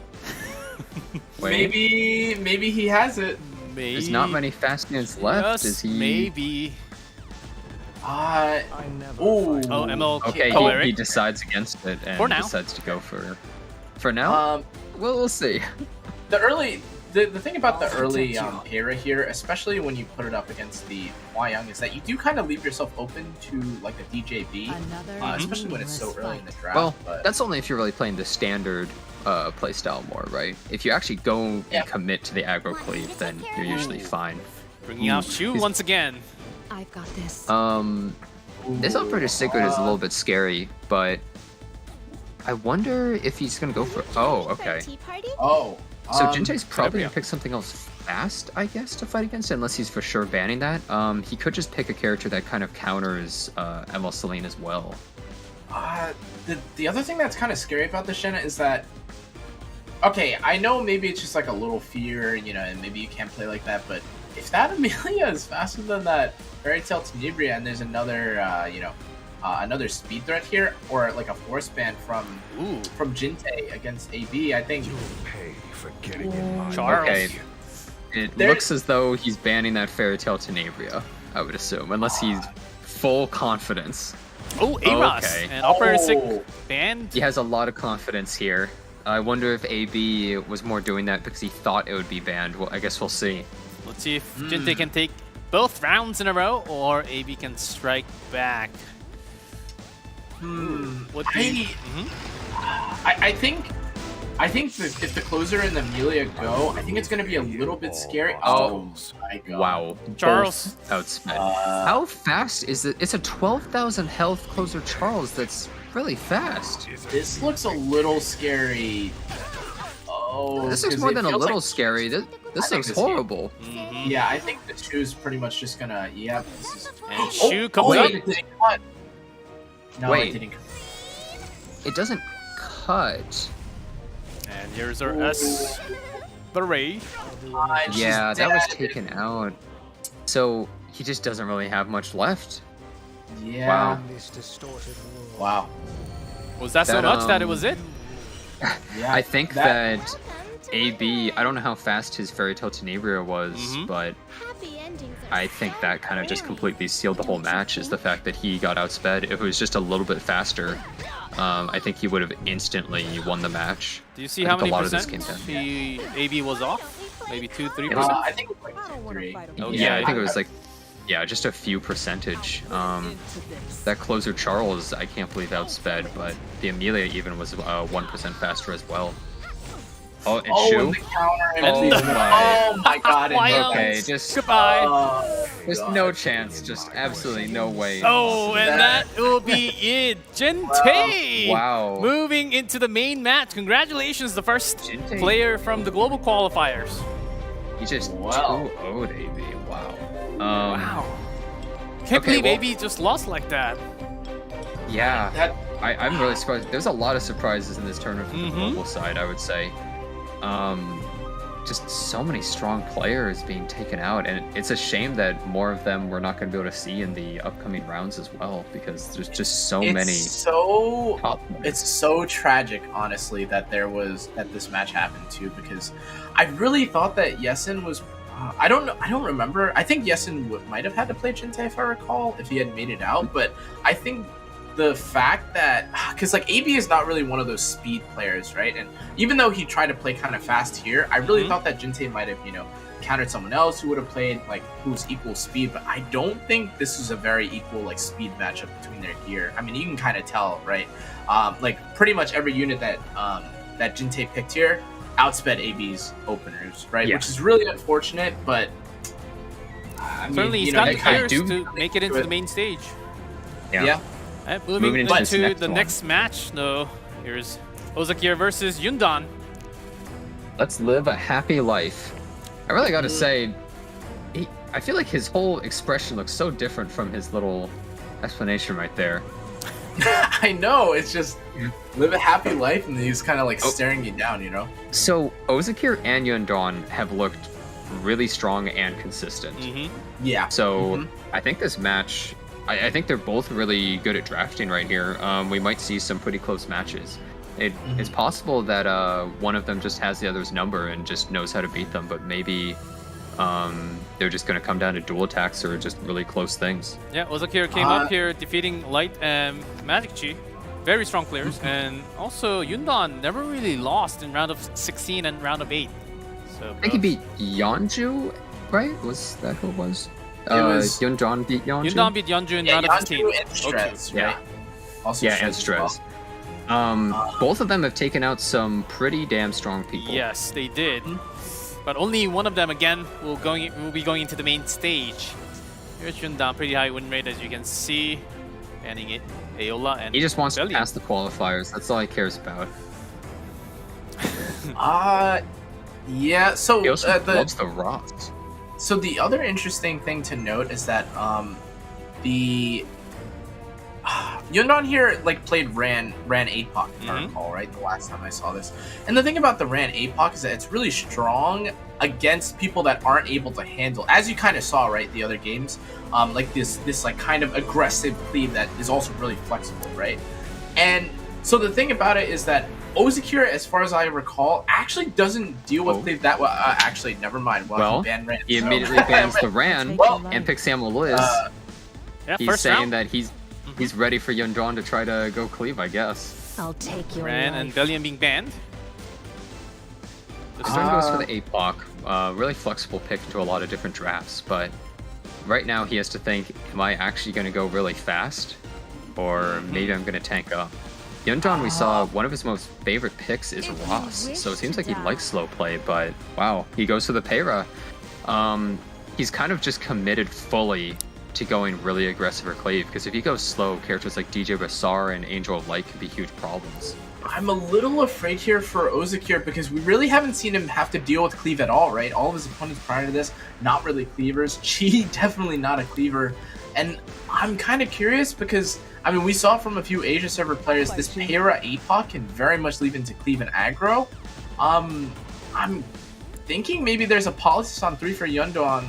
Wait, maybe he has it. Maybe. there's not many fast hands left. Yes, Is he? maybe. Oh, Oh, ML. Okay, oh, he Eric. decides against it and For now. decides to go for. For now, we'll see. The thing about the early Payra here, especially when you put it up against the Hua Yang, is that you do kind of leave yourself open to like a DJB, especially when it's so early in the draft. Well, but that's only if you're really playing the standard playstyle more, right? If you actually go and commit to the aggro cleave, then you're usually fine. Bringing out Shu He's- once again. I've got this. This operator Sigurd is a little bit scary, but I wonder if he's gonna go for. Oh, okay. Tea party? So Jintae's probably we gonna go. pick something else fast, I guess, to fight against, unless he's for sure banning that. He could just pick a character that kind of counters ML Celine as well. the other thing that's kind of scary about this Shenna is that, okay, I know maybe it's just like a little fear, and maybe you can't play like that, but if that Amelia is faster than that Fairy Tail Tenebria and there's another, another speed threat here, or like a force ban from Jintae against AB, I think. Charles. Okay. It looks as though he's banning that Fairy Tail Tenebria, I would assume, unless he's full confidence. Oh, Amos. Okay. And Operator Sig banned. He has a lot of confidence here. I wonder if AB was more doing that because he thought it would be banned. Well, I guess we'll see. Let's see if Jintae can take both rounds in a row, or AB can strike back. What do you... I think that if the closer and the Amelia go, I think it's going to be a little bit scary. Oh, my God. Wow. Charles. Both outspent. How fast is it? It's a 12,000 health closer Charles that's really fast. This looks a little scary. Oh, This looks more than a little scary. This looks horrible. Yeah, I think the 2's pretty much just gonna. Yep. This is... And Shu comes up. It didn't cut. No, Wait. it didn't cut. It doesn't cut. And here's our S. Beret. And she's Yeah, that was dead. taken out. So he just doesn't really have much left. Yeah. Wow. Wow. Was that so That, much that it was it? Yeah. I think that AB, I don't know how fast his Fairy Tale Tenebria was, but I think that kind of just completely sealed the whole match, is the fact that he got outsped. If it was just a little bit faster, I think he would have instantly won the match. Do you see I how think many a lot of this percent came down. the AB was off? Maybe 2-3%? I think it was like 3. Okay. Yeah, I think it was like, yeah, just a few percentage. That closer Charles, I can't believe outsped, but the Amelia even was 1% faster as well. Oh, and Oh, Shu? and the counter. Oh And my. oh my god. and Wild. Okay, just Goodbye. there's no chance, just absolutely no way. Oh, and that will be it. Jintae! Wow. Moving into the main match. Congratulations, the first Jintae. player from the global qualifiers. He just Wow. 2-0'd AB. Wow. Wow. Can't okay, believe well- AB just lost like that. Yeah. That, I'm really surprised. There's a lot of surprises in this tournament from the Mhm. global side, I would say. Just so many strong players being taken out, and it's a shame that more of them we're not going to be able to see in the upcoming rounds as well, because there's just so many so top players. it's so tragic, honestly, that this match happened too, because I really thought that Yesin was. I don't know. I don't remember. I think Yesin might have had to play Jintae, if I recall, if he had made it out. But I think the fact that, because like AB is not really one of those speed players, right? And even though he tried to play kind of fast here, I really thought that Jintae might have, countered someone else who would have played like who's equal speed. But I don't think this was a very equal like speed matchup between their gear. I mean, you can kind of tell, right? Like pretty much every unit that that Jintae picked here outsped AB's openers, right? Yeah. Which is really unfortunate, but I mean, Certainly, he's you know, got the they- players to make it into the main stage. yeah. Alright, Moving moving into into this next the one. next match, though. Here's Ozakir versus YunDuan. Let's live a happy life. I really got to say, I feel like his whole expression looks so different from his little explanation right there. I know, it's just live a happy life, and he's kind of like staring you down, So Ozakir and YunDuan have looked really strong and consistent. Yeah. So I think this match, I think they're both really good at drafting right here. We might see some pretty close matches. It's possible that one of them just has the other's number and just knows how to beat them, but maybe they're just going to come down to dual attacks or just really close things. Yeah, Ozakir came up here defeating Light and MagicQi. Very strong players. And also, YunDuan never really lost in round of 16 and round of 8. So, I think he beat Yeonju, right? Was that who it was? was- YunDuan beat Yeonju? YunDuan beat Yeonju in Yeah, round of 15. Yeonju and Strezz, Okay. right? Also Yeah, and as well. Strezz. Both of them have taken out some pretty damn strong people. Yes, they did. But only one of them, again, will be going into the main stage. Here's YunDuan, pretty high win rate, as you can see. Banning it. Aola and He just wants Belly. to pass the qualifiers. That's all he cares about. Yeah, so He also loves the rocks. So the other interesting thing to note is that the YunDuan here like played Ran APOC, if I recall, right? The last time I saw this. And the thing about the Ran APOC is that it's really strong against people that aren't able to handle, as you kind of saw, right, the other games, like this like kind of aggressive cleave that is also really flexible, right? And so the thing about it is that Ozakir, as far as I recall, actually doesn't deal with cleave that well. Actually, never mind. Well, he banned Ran. he so- immediately bans the Ran and picks Samuel Liz. Yeah, He's first saying round. that he's ready for YunDuan to try to go cleave, I guess. I'll take your Ran and life. Bellion being banned. The Stern goes for the APOC. Really flexible pick into a lot of different drafts, but right now he has to think, am I actually going to go really fast? Or maybe I'm going to tank up. YunDuan, we saw one of his most favorite picks is Ross, so it seems like he likes slow play, but wow, he goes for the Peyra. He's kind of just committed fully to going really aggressive or cleave, because if you go slow, characters like DJ Basar and Angel of Light can be huge problems. I'm a little afraid here for Ozakir because we really haven't seen him have to deal with cleave at all, right? All of his opponents prior to this, not really cleavers. Chi, definitely not a cleaver. And I'm kind of curious because, I mean, we saw from a few Asia server players, this Peira APOC can very much lead into cleave and aggro. I'm thinking maybe there's a Politis on 3 for YunDuan.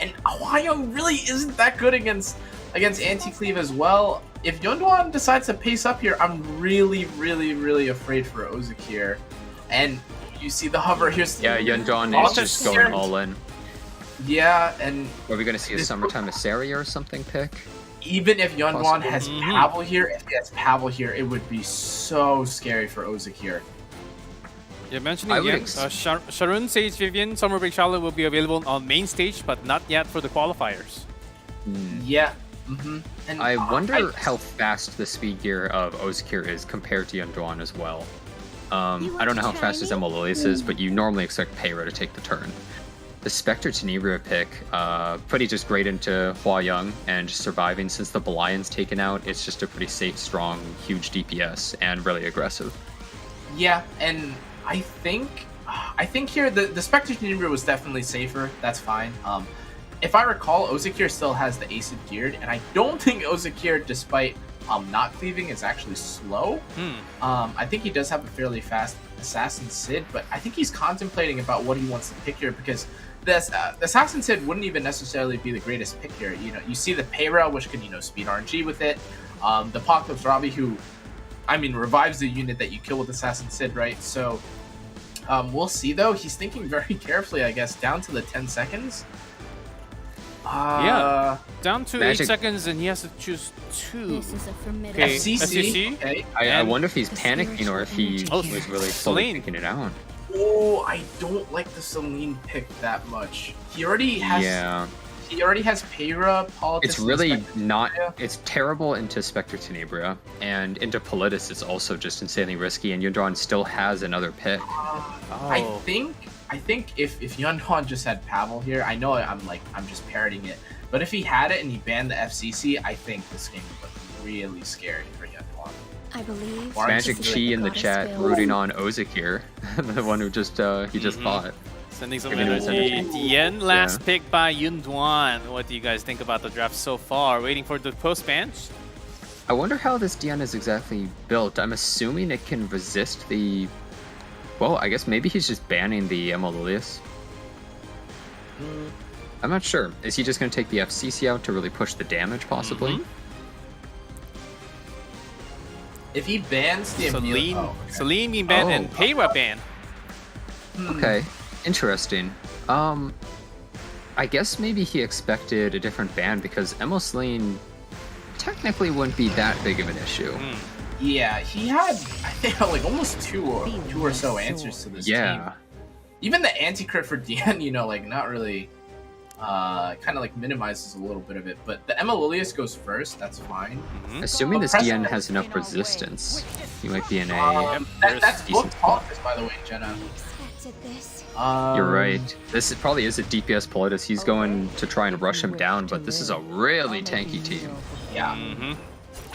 And Hwayoung really isn't that good against anti-cleave as well. If YunDuan decides to pace up here, I'm really afraid for Ozakir. And you see the hover, here's Yeah, YunDuan is just going all in. Yeah, and Are we going to see a Summertime Assaria or something pick? even if YunDuan has Mhm. Pavel here, if he has Pavel here, it would be so scary for Ozakir. Yeah, mentioning I would again, Sharon, Sage, Vivian, Summer Break Charlotte will be available on main stage, but not yet for the qualifiers. Yeah. And I wonder how fast the speed gear of Ozakir is compared to YunDuan as well. I don't know how fast his Emolilius is, but you normally expect Peira to take the turn. The Spectre Tenebria pick, pretty just great into Hwayoung and just surviving since the Belion's taken out. It's just a pretty safe, strong, huge DPS and really aggressive. Yeah, and I think here the Spectre Tenebria was definitely safer. That's fine. If I recall, Ozakir still has the Acid geared, and I don't think Ozakir, despite not cleaving, is actually slow. I think he does have a fairly fast Assassin Sid, but I think he's contemplating about what he wants to pick here because the Assassin Sid wouldn't even necessarily be the greatest pick here. You know, you see the Peira, which can speed RNG with it. The Apocalypse Ravi, who revives the unit that you kill with Assassin Sid, right? So we'll see though. He's thinking very carefully, I guess, down to the 10 seconds. Yeah, down to Magic- 8 seconds, and he has to choose 2. This is a formidable Okay, FCC. Okay. I wonder if he's panicking or if he Oh, was really Celine. slowly picking it out. Oh, I don't like the Celine pick that much. He already has. Yeah. He already has Peira, Politis. It's and really Spectre not. Tenebria. It's terrible into Spectre Tenebria, and into Politis it's also just insanely risky. And YunDuan still has another pick. I think if YunDuan just had Pavel here, I know I'm just parroting it, but if he had it and he banned the FCC, I think this game would look really scary for YunDuan. I believe Or Magic this is Chi what in the goddess chat wills. rooting on Ozakir, the one who just he just fought. Sending some Giving his energy. energy. The end last Yeah. pick by YunDuan. What do you guys think about the draft so far? Waiting for the post-ban? I wonder how this DN is exactly built. I'm assuming it can resist the. Well, I guess maybe he's just banning the Emolilius. I'm not sure. Is he just going to take the FCC out to really push the damage, possibly? If he bans the Celine, okay. Celine being banned and Oh. Peira banned. Okay, interesting. I guess maybe he expected a different ban because Emosline technically wouldn't be that big of an issue. Yeah, he had I think like almost two or so answers to this team. Yeah. Even the anti-crit for DN, not really kind of like minimizes a little bit of it, but the Emolilius goes first, that's fine. Assuming this Press- DN has enough resistance, he might be in a. That's decent both spot. Politis, by the way, Jenna. Expected this. You're right. Probably is a DPS Politis. He's going to try and rush him down, but this is a really tanky team. Yeah.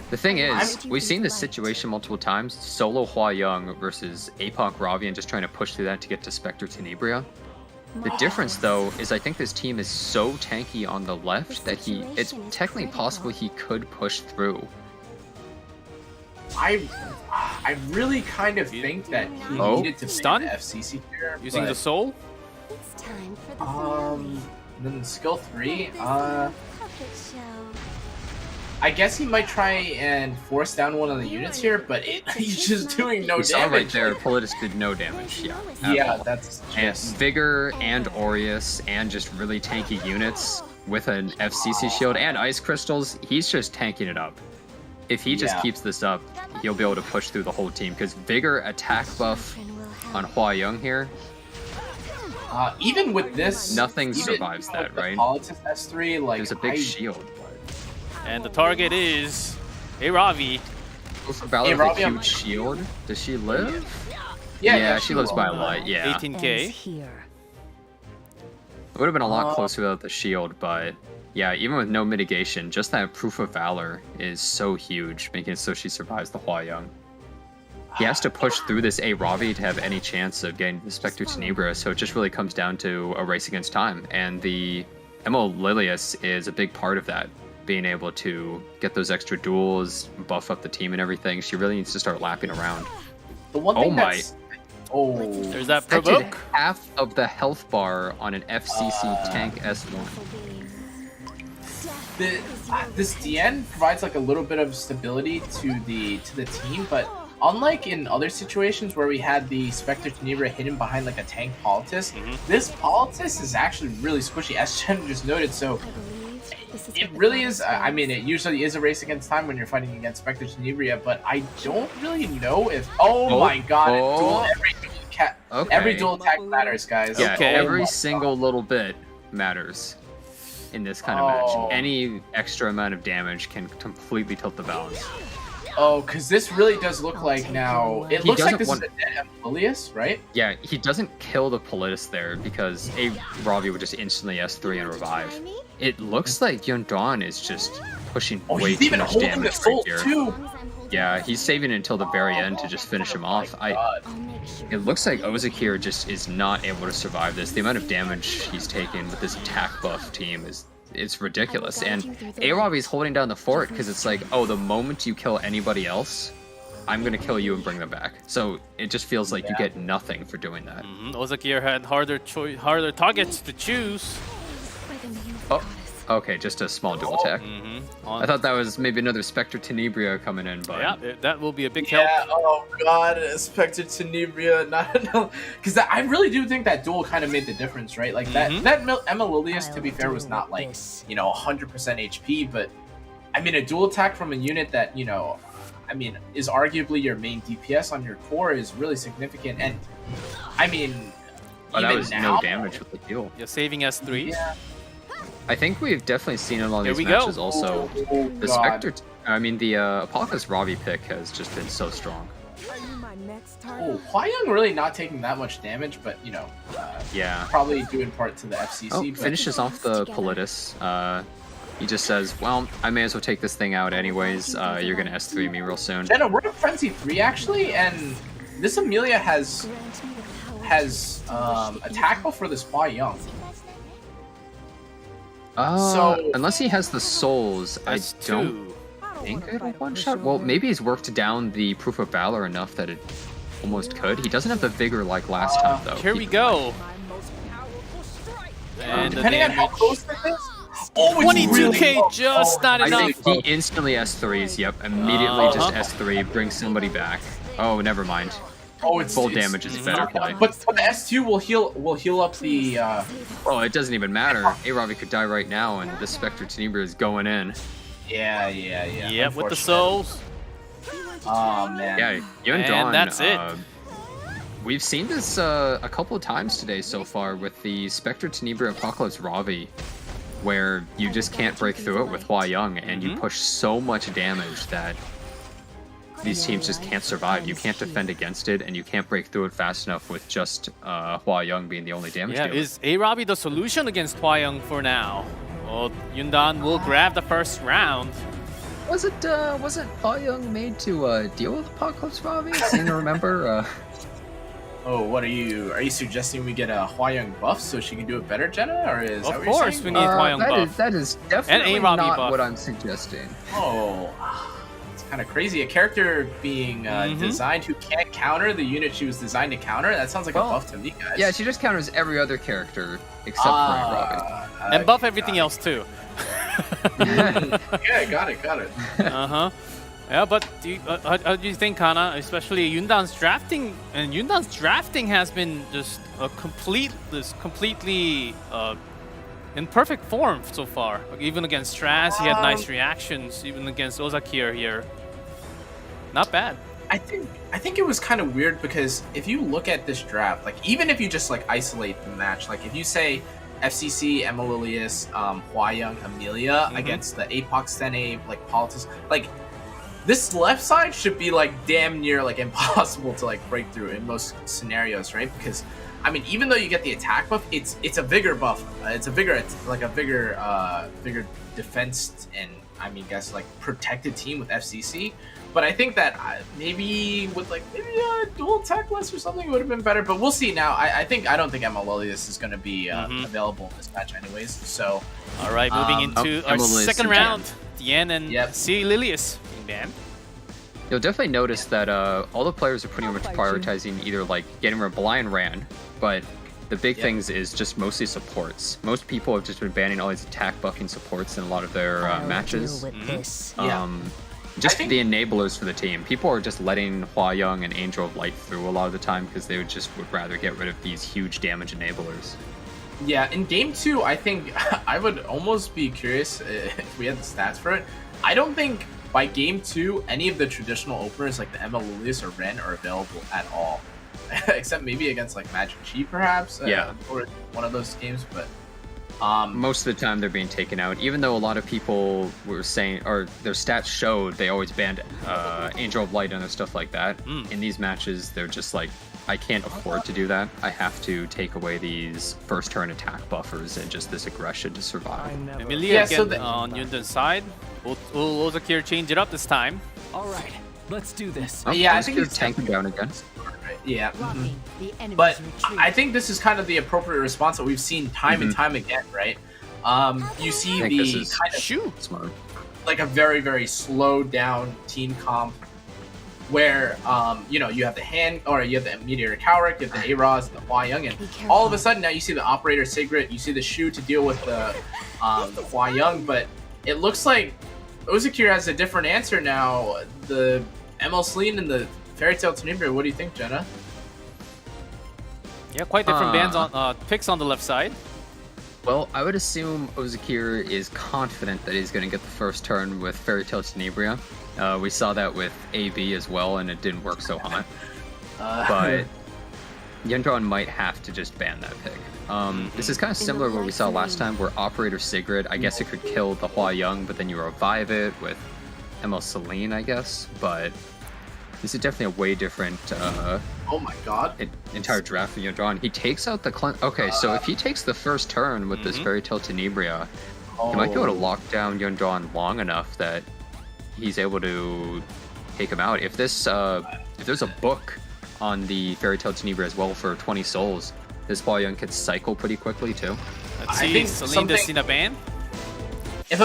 The thing is, we've seen this situation multiple times. Solo Hwayoung versus APOC Ravian just trying to push through that to get to Spectre Tenebria. The difference, though, is I think this team is so tanky on the left that it's technically possible he could push through. I really kind of think that he Oh. needed to Stun? ban the FCC here. Using the but, soul? It's time for the finale. then skill 3, Puppet show. I guess he might try and force down one of the units here, but he's just doing no You saw damage. right there, Politis did no damage. Yeah. at Yeah, all. that's And just Vigor and Aureus and just really tanky units with an FCC shield and Ice Crystals, he's just tanking it up. If he just Yeah. keeps this up, he'll be able to push through the whole team because Vigor attack buff on Hwayoung here, even with this, Nothing even survives with that, the right? Politis S3, like there's a big shield. And the target is Ravi. Go for Valor Hey, with a Robbie, I'm- huge shield. Does she live? Yeah, she lives by a will. light, yeah. It 18k. Ends here. would have been a lot closer without the shield, but Yeah, even with no mitigation, just that proof of valor is so huge, making it so she survives the Hua Young. He has to push through this A Ravi to have any chance of getting the Spectre Tenebra, so it just really comes down to a race against time. And the MO Lilius is a big part of that, being able to get those extra duels, buff up the team and everything. She really needs to start lapping around. The one thing that's... Oh, There's that That did provoke. half of the health bar on an FCC tank S1. This DN provides like a little bit of stability to the team, but unlike in other situations where we had the Spectre Tenebra hidden behind like a tank Politis, this Politis is actually really squishy, as Jen just noted. So it really is. I mean, it usually is a race against time when you're fighting against Spectre Tenebra, but I don't really know if. Oh my God! Every dual attack matters, guys. Yeah, Okay. every single little bit matters in this kind of match. Any extra amount of damage can completely tilt the balance. Oh, because this really does look like now. It looks like this is a dead Lilius, right? Yeah, he doesn't kill the Politis there because a Ravi would just instantly S3 and revive. It looks like YunDuan is just pushing way he's too even much holding the damage soul right here. too. Yeah, he's saving it until the very end to just finish him off. It looks like Ozakir just is not able to survive this. The amount of damage he's taken with this attack buff team it's ridiculous. And A-Ravi's holding down the fort because it's like, oh, the moment you kill anybody else, I'm gonna kill you and bring them back. So it just feels like you get nothing for doing that. Ozakir had harder targets to choose. Oh, okay, just a small dual attack. I thought that was maybe another Spectre Tenebria coming in, but Yeah, that will be a big help. Yeah, oh god, Spectre Tenebria, because I really do think that duel kind of made the difference, right? Like that Emma Lilius, to be fair, was not like 100% HP, but I mean a dual attack from a unit that I mean is arguably your main DPS on your core is really significant, and I mean that even was now, no damage with the heal. You're saving S3. Yeah. I think we've definitely seen in all Here these we go. matches also. The God. Spectre, I mean the Apocalypse Ravi pick has just been so strong. Oh, Hua Young really not taking that much damage, but Yeah. probably due in part to the FCC. Oh, but finishes off the Politis. He just says, well, I may as well take this thing out anyways. You're gonna S3 me real soon. Jenna, we're in Frenzy 3 actually, and this Amelia has attack buff for this Hua Young. So- Unless he has the souls, That's I don't think it'll one shot. Well, maybe he's worked down the Proof of Valor enough that it almost could. He doesn't have the vigor like last time though. Here we go. And the Depending on how damage. close this is. Oh, it's 22k, really low. just not I enough. think he instantly S3s, yep. Immediately just S3, brings somebody back. Oh, never mind. Oh, it's Full it's- damage is better play. But the S2 will heal up the. Oh, it doesn't even matter. A-Ravi could die right now, and this Spectre Tenebra is going in. Yeah. Yep, with the souls. Oh man. Yeah, YunDuan. And that's it. We've seen this a couple of times today so far with the Spectre Tenebra Apocalypse Ravi, where you just can't break through it with Hua Young, and you push so much damage that these teams just can't survive. You can't defend against it, and you can't break through it fast enough with just Hua Young being the only damage Yeah, dealer. is A-Ravi the solution against Hua Young for now? Well, YunDuan will grab the first round. Wasn't Hua Young made to deal with Apocalypse Ravi? I seem to remember. Oh, what are you suggesting we get a Hua Young buff so she can do it better, Jenna? Or is that Of what you're course, saying? we need Hua Young that buff. is- that is definitely A-Ravi not buff. what I'm suggesting. Oh, it's kind of crazy. A character being designed who can't counter the unit she was designed to counter. That sounds like a Well, buff to me, guys. Yeah, she just counters every other character except for A-Ravi. And buff everything else too. Yeah, got it. Uh-huh. Yeah, but how do you think, Kana? Especially YunDuan's drafting, and YunDuan's drafting has been just completely in perfect form so far. Like, even against Strezz, he had nice reactions. Even against Ozakir here, not bad. I think it was kind of weird because if you look at this draft, like even if you just like isolate the match, like if you say FCC, Emma Lilius, Hua Young, Amelia against the Apox 10A, like Politis, like this left side should be like damn near like impossible to like break through in most scenarios, right? Because I mean, even though you get the attack buff, it's a vigor buff. It's like a vigor defense and I mean, guess like protected team with FCC. But I think that maybe with like maybe a dual attack list or something would have been better. But we'll see now. I don't think Amalolius is going to be available in this match anyways. So all right, moving into our second round, Tien and C Lilius being banned. You'll definitely notice that all the players are pretty much prioritizing either like getting rid of Blind Ran, but the big things is just mostly supports. Most people have just been banning all these attack buffing supports in a lot would matches. Just the enablers for the team. People are just letting Hua Young and Angel of Light through a lot of the time because they would rather get rid of these huge damage enablers. Yeah, in game 2, I think I would almost be curious if we had the stats for it. I don't think by game 2 any of the traditional openers like the Amalolius or Ren are available at all. Except maybe against like MagicQi perhaps, or one of those games. But most of the time they're being taken out. Even though a lot of people were saying, or their stats showed they always banned Angel of Light and other stuff like that. In these matches, they're just like, I can't afford to do that. I have to take away these first turn attack buffers and just this aggression to survive. Emilia again on YunDuan's side. Will Ozakir change it up this time? All right, let's do this. Yeah, I think he's tanking down again. Yeah, but I think this is kind of the appropriate response that we've seen time and time again, right? You see the kind of smart, like a very, very slowed down team comp where you know, you have the hand or you have the Meteor Cowrick, you have the A-Roz, the Hua Young, and all of a sudden now you see the Operator Sigrid, you see the Shu to deal with the Hua Young, but it looks like Ozakir has a different answer now. The ML Celine and the Fairy Tail Tenebria. What do you think, Jenna? Yeah, quite different bands on picks on the left side. Well, I would assume Ozakir is confident that he's going to get the first turn with Fairy Tail Tenebria. We saw that with AB as well, and it didn't work so hot. But YunDuan might have to just ban that pick. This is kind of similar to what we saw last time, where Operator Sigrid, I guess it could kill the Hua Young, but then you revive it with ML Celine, I guess. But this is definitely a way different oh my god, entire draft for YunDuan. He takes out the okay, so if he takes the first turn with this Fairy Tail Tenebria, he might be able to lock down YunDuan long enough that he's able to take him out. If this if there's a book on the Fairy Tail Tenebria as well for 20 souls, this Hua Young could cycle pretty quickly too. Let's see, Celine does see the ban. If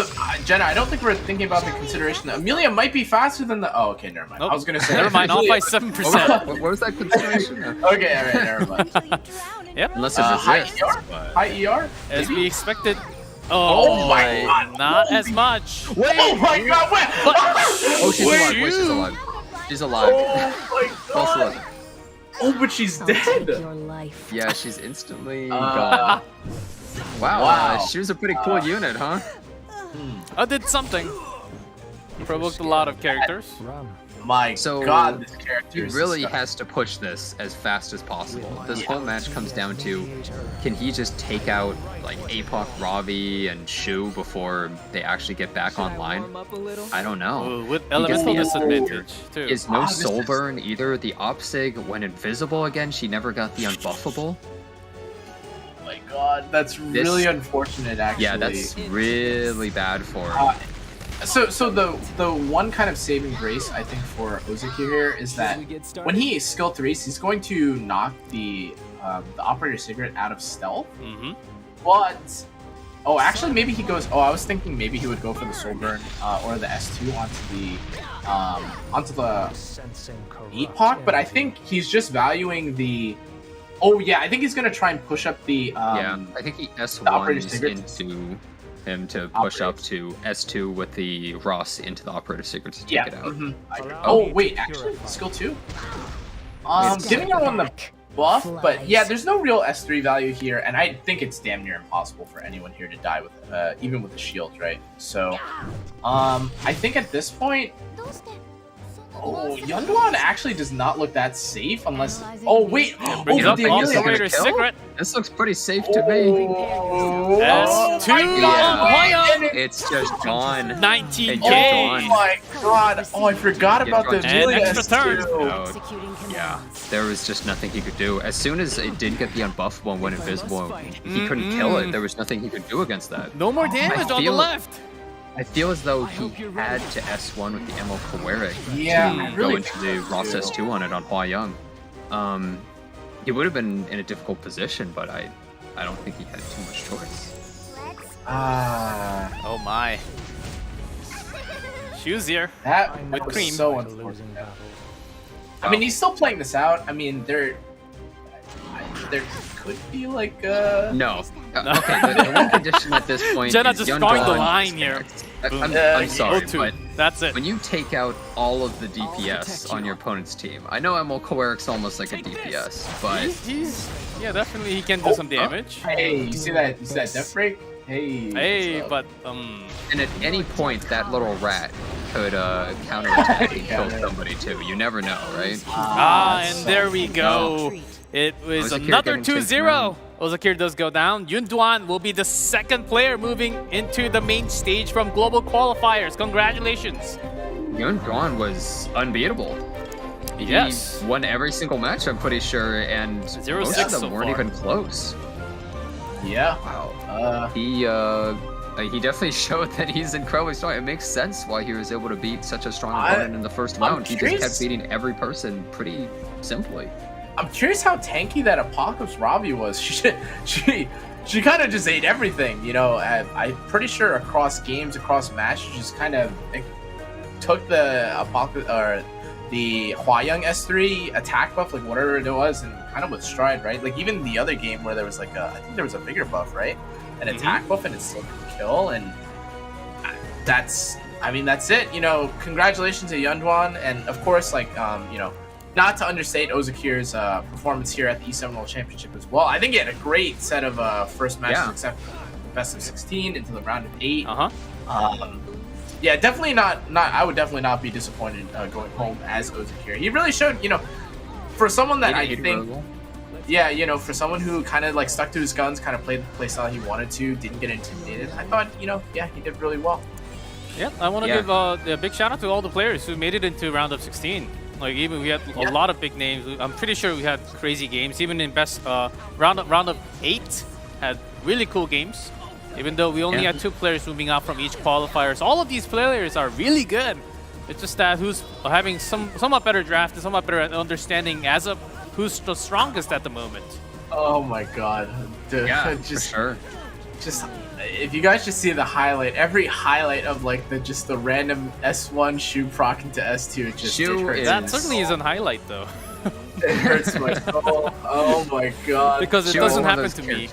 Jenna, I don't think we're thinking about the consideration that Amelia might be faster than the. Oh, okay, never mind. Nope. I was gonna say. Never mind. Off by 7%. What was that consideration? Okay, all right, never mind. Yep. Unless it's high ER. High ER. As we expected. Oh my god! Not as much. Wait! Oh my god! Wait! Oh, she's alive. Wait, she's alive. She's alive. Oh my god! Oh, but she's dead. Your life. Yeah, she's instantly gone. Wow. She was a pretty cool unit, huh? I did something. Provoked a lot of characters. My god, this character he really has to push this as fast as possible. This whole match comes down to, can he just take out like APOC, Ravi, and Shu before they actually get back online? I don't know. Ooh, with elemental disadvantage too. Is no soul burn either. The Opsig, when invisible again, she never got the unbuffable. Oh my god, that's really unfortunate actually. Yeah, that's really bad for So the one kind of saving grace I think for Ozakir here is that when he skill 3s, he's going to knock the Operator Sigrid out of stealth. But actually maybe he goes. I was thinking maybe he would go for the Soul Burn or the S2 onto the Epoch. But I think he's just valuing the. Oh yeah, I think he's gonna try and push up the. I think he S1s into him to push up to S2 with the Ross into the Operator Sigrid to take it out. Oh wait, actually, skill 2. Giving everyone the buff, but yeah, there's no real S3 value here, and I think it's damn near impossible for anyone here to die with, even with the shield, right? So, I think at this point, Oh, YunDuan actually does not look that safe unless. Oh wait! Bring it but up, the Amelia- Operator's secret. This looks pretty safe to me. Oh, S2 my God. on Hwayong. It's just gone. 19K. And you're Oh gone. my god! Oh, I forgot about the And Amelia extra turn. S2. Oh, Executing yeah, commands. there was just nothing he could do. As soon as it did get the unbuffable and went invisible, he couldn't kill it. There was nothing he could do against that. No more damage on the feel- left. I feel as though he had to S1 with the Emo Koeric Yeah, to I really go into the think Ross so, S2 on it on Hwayong. He would have been in a difficult position, but I don't think he had too much choice. Ah, Oh my. Shoes here. that With was cream. so unfortunate. I mean, he's still playing this out. I mean, there could be like No. Okay, the one condition at this point Jenna is just drawing the YunDuan- line here. I'm sorry, 0-2. but That's it. when you take out all of the DPS on your opponent's team, I know Emo Koeric's almost like a DPS, but He's yeah, definitely he can do some damage. hey, you see that death break? Hey, Hey, what's but up? and at any point that little rat could counterattack and kill somebody too. You never know, right? and there we go. It was Ozakir another getting taken 2-0. down. Ozakir does go down. YunDuan will be the second player moving into the main stage from global qualifiers. Congratulations. YunDuan was unbeatable. He Yes. won every single match, I'm pretty sure, and 0-6 most of them so weren't far. even close. Yeah. Wow. He definitely showed that he's incredibly strong. It makes sense why he was able to beat such a strong opponent in the first round. He just curious- kept beating every person pretty simply. I'm curious how tanky that Apocalypse Ravi was. She kind of just ate everything, you know. I'm pretty sure across games, across matches, she just kind of took the Apocalypse or the Hwayong S3 attack buff, like whatever it was, and kind of with stride, right? Like even the other game where there was like I think there was a bigger buff, right? An attack buff, and it still could kill, and that's it. You know, congratulations to YunDuan, and of course, like you know. Not to understate Ozakir's performance here at the E7WC Championship as well. I think he had a great set of first matches, except best of 16 into the round of 8. Yeah, definitely not. I would definitely not be disappointed going home as Ozakir. He really showed, you know, for someone that I think, yeah, you know, for someone who kind of like stuck to his guns, kind of played the playstyle he wanted to, didn't get intimidated. I thought, you know, yeah, he did really well. Yeah, I want to give a big shout out to all the players who made it into round of 16. Like even we had a lot of big names. I'm pretty sure we had crazy games. Even in best round of 8 had really cool games. Even though we only had 2 players moving out from each qualifiers, all of these players are really good. It's just that who's having somewhat better draft and somewhat better understanding as of who's the strongest at the moment. Oh my god, dude! Yeah, just, for sure. Just if you guys just see the highlight, every highlight of like the random S1 shoe proc into S2, it just Shoe it hurts. is- That certainly is a highlight though, It hurts my soul. Oh my god! because it Shu doesn't is one of happen those to me.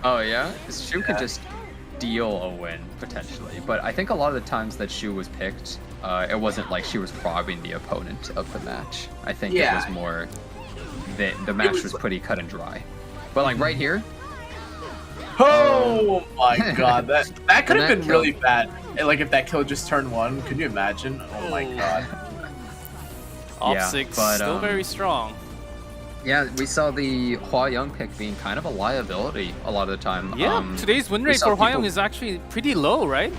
Oh yeah? Shu could just deal a win, potentially. But I think a lot of the times that Shu was picked, it wasn't like she was robbing the opponent of the match. I think it was more that the match was pretty cut and dry. But like right here, Oh my god, that could have that been kill- really bad. And, like if that kill just turned 1, could you imagine? Oh my god. Off Yeah, 6, but, still very strong. yeah, we saw the Hwayong pick being kind of a liability a lot of the time. Yeah, today's win we rate saw for Hwayong people- is actually pretty low, right?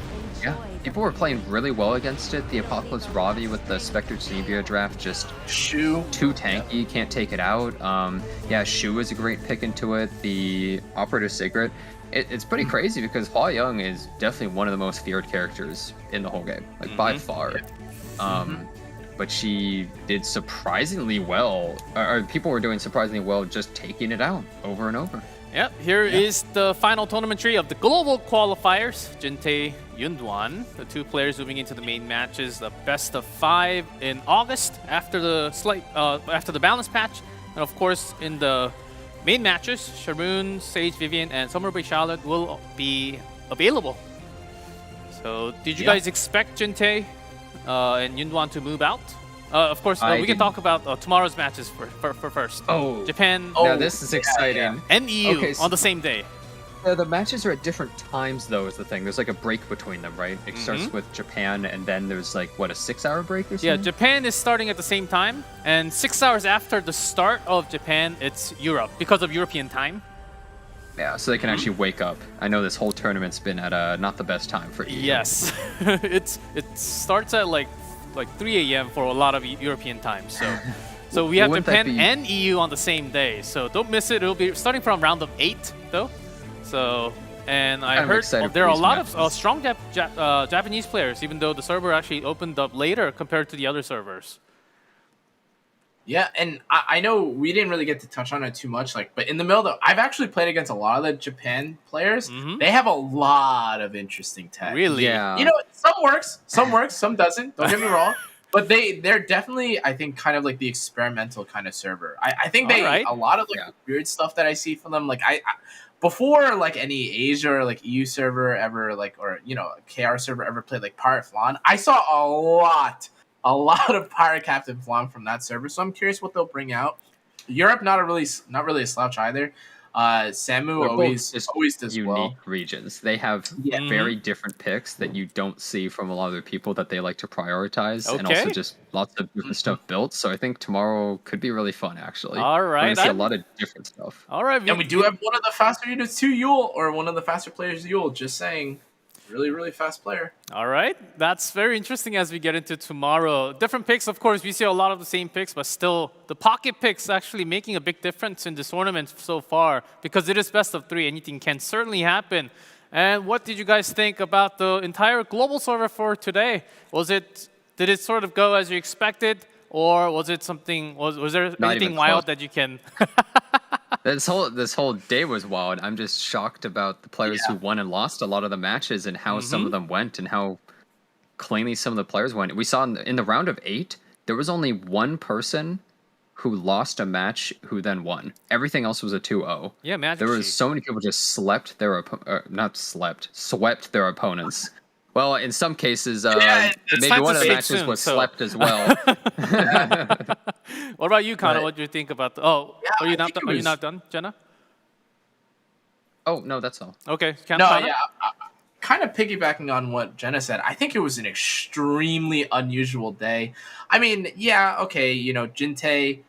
Yeah, people were playing really well against it. The Apocalypse Ravi with the Spectre Tenebria draft just Shu. too tanky, can't take it out. Yeah, Shu is a great pick into it. The Operator Secret. It's pretty crazy because Hwayong is definitely one of the most feared characters in the whole game, like by far. But she did surprisingly well, or people were doing surprisingly well just taking it out over and over. Yep, here is the final tournament tree of the global qualifiers. Jintae, YunDuan, the 2 players moving into the main matches, the best of 5 in August after the balance patch, and of course in the main matches, Sharon, Sage, Vivian, and Summer Bay Charlotte will be available. So, did you guys expect Jintae and YunDuan to move out? Of course, we can talk about tomorrow's matches for first. Oh, Japan now this is exciting. and EU Okay, so- on the same day. The matches are at different times, though, is the thing. There's like a break between them, right? It starts with Japan, and then there's like, what, a 6-hour break or something? Yeah, Japan is starting at the same time, and 6 hours after the start of Japan, it's Europe because of European time. Yeah, so they can actually wake up. I know this whole tournament's been at not the best time for EU. Yes, it starts at like 3 a.m. for a lot of European time. So we have Wouldn't that Japan be- and EU on the same day. So don't miss it. It'll be starting from round of 8 though. So and I Kind of heard excited there for are a these lot of matches. strong Japanese players, even though the server actually opened up later compared to the other servers. Yeah, and I know we didn't really get to touch on it too much, but in the middle, though, I've actually played against a lot of the Japan players. They have a lot of interesting tech. Really? Yeah. You know, some works, some doesn't. Don't get me wrong. But they're definitely, I think, kind of like the experimental kind of server. I think a lot of weird stuff that I see from them, before any Asia or EU server ever or KR server ever played Pirate Flan, I saw a lot of Pirate Captain Flan from that server. So I'm curious what they'll bring out. Europe not really a slouch either. Samu They're always both does unique well. regions. They have very different picks that you don't see from a lot of the people that they like to prioritize, and also just lots of different stuff built. So I think tomorrow could be really fun, actually. All right, We're gonna see a lot of different stuff. All right, And we do have one of the faster units to Yule, or one of the faster players to Yule. Just saying, really fast player. All right, that's very interesting as we get into tomorrow. Different picks, of course, we see a lot of the same picks, but still the pocket picks actually making a big difference in this tournament so far because it is best of 3. Anything can certainly happen. And what did you guys think about the entire global server for today? Did it sort of go as you expected, or was it something? Was there Not anything even wild close. that you can? This whole day was wild. I'm just shocked about the players who won and lost a lot of the matches and how some of them went and how cleanly some of the players went. We saw in the round of 8, there was only one person who lost a match who then won. Everything else was a 2-0. Yeah, MagicQi. There was so many people just swept their opponents. Well, in some cases, it's maybe time one to of the save matches soon, was so- slept as well. What about you, Connor? But- What do you think about? Yeah, are you I not? think it Are you was- not done, Jenna? Oh no, that's all. Okay, No, Connor? yeah. Kind of piggybacking on what Jenna said, I think it was an extremely unusual day. I mean, yeah, okay, Jintae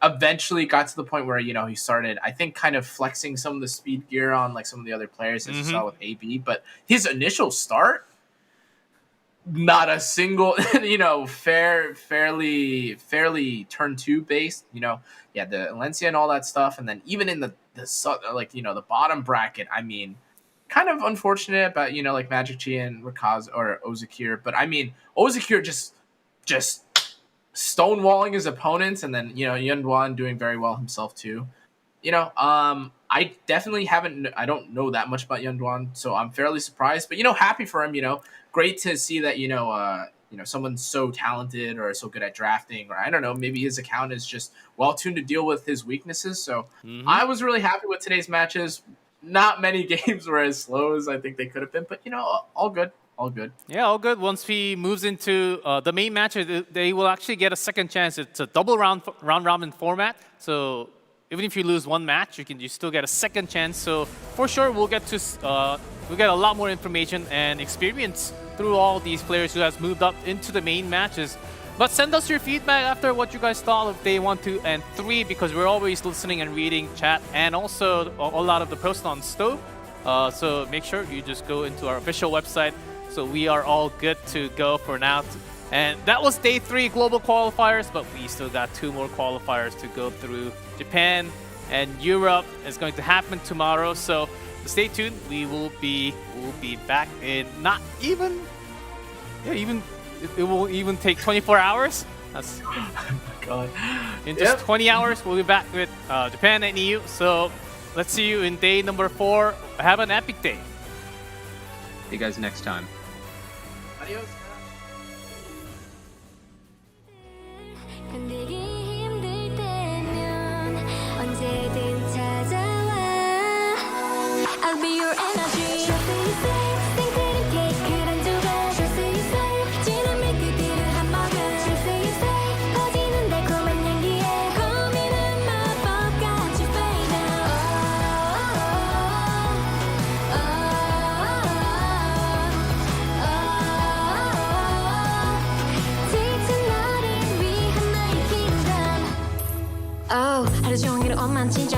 eventually got to the point where, he started, I think, kind of flexing some of the speed gear on some of the other players, as you saw with AB. But his initial start, not a single, fairly turn 2 based, the Valencia and all that stuff. And then even in the bottom bracket, I mean, kind of unfortunate about, MagicQi and Rakaz or Ozakir. But I mean, Ozakir just stonewalling his opponents, and then, YunDuan doing very well himself too. I definitely I don't know that much about YunDuan, so I'm fairly surprised. But, happy for him, great to see that, someone's so talented or so good at drafting, or I don't know, maybe his account is just well tuned to deal with his weaknesses. So I was really happy with today's matches. Not many games were as slow as I think they could have been, but all good. All good. Yeah, all good. Once he moves into the main matches, they will actually get a second chance. It's a double round robin format. So even if you lose one match, you still get a second chance. So for sure, we'll get a lot more information and experience through all these players who has moved up into the main matches. But send us your feedback after what you guys thought of day 1, 2, and 3, because we're always listening and reading chat, and also a lot of the posts on Stove. So make sure you just go into our official website. So we are all good to go for now. And that was day 3 global qualifiers, but we still got 2 more qualifiers to go through. Japan and Europe is going to happen tomorrow. So stay tuned. We'll be back in not even it will even take 24 hours. That's God. in just 20 hours we'll be back with Japan and EU. So let's see you in day number 4. Have an epic day. See you guys next time. Adios. 견디기 힘들 때면 언제든 찾아와. I'll be your energy. Trust you say, 생크림 케이크를 한 조각. Trust you say, 진한 밀크티를 한 모금. Trust you say, 퍼지는 달콤한 향기에 고민은 마법같이 fade out. 난 진짜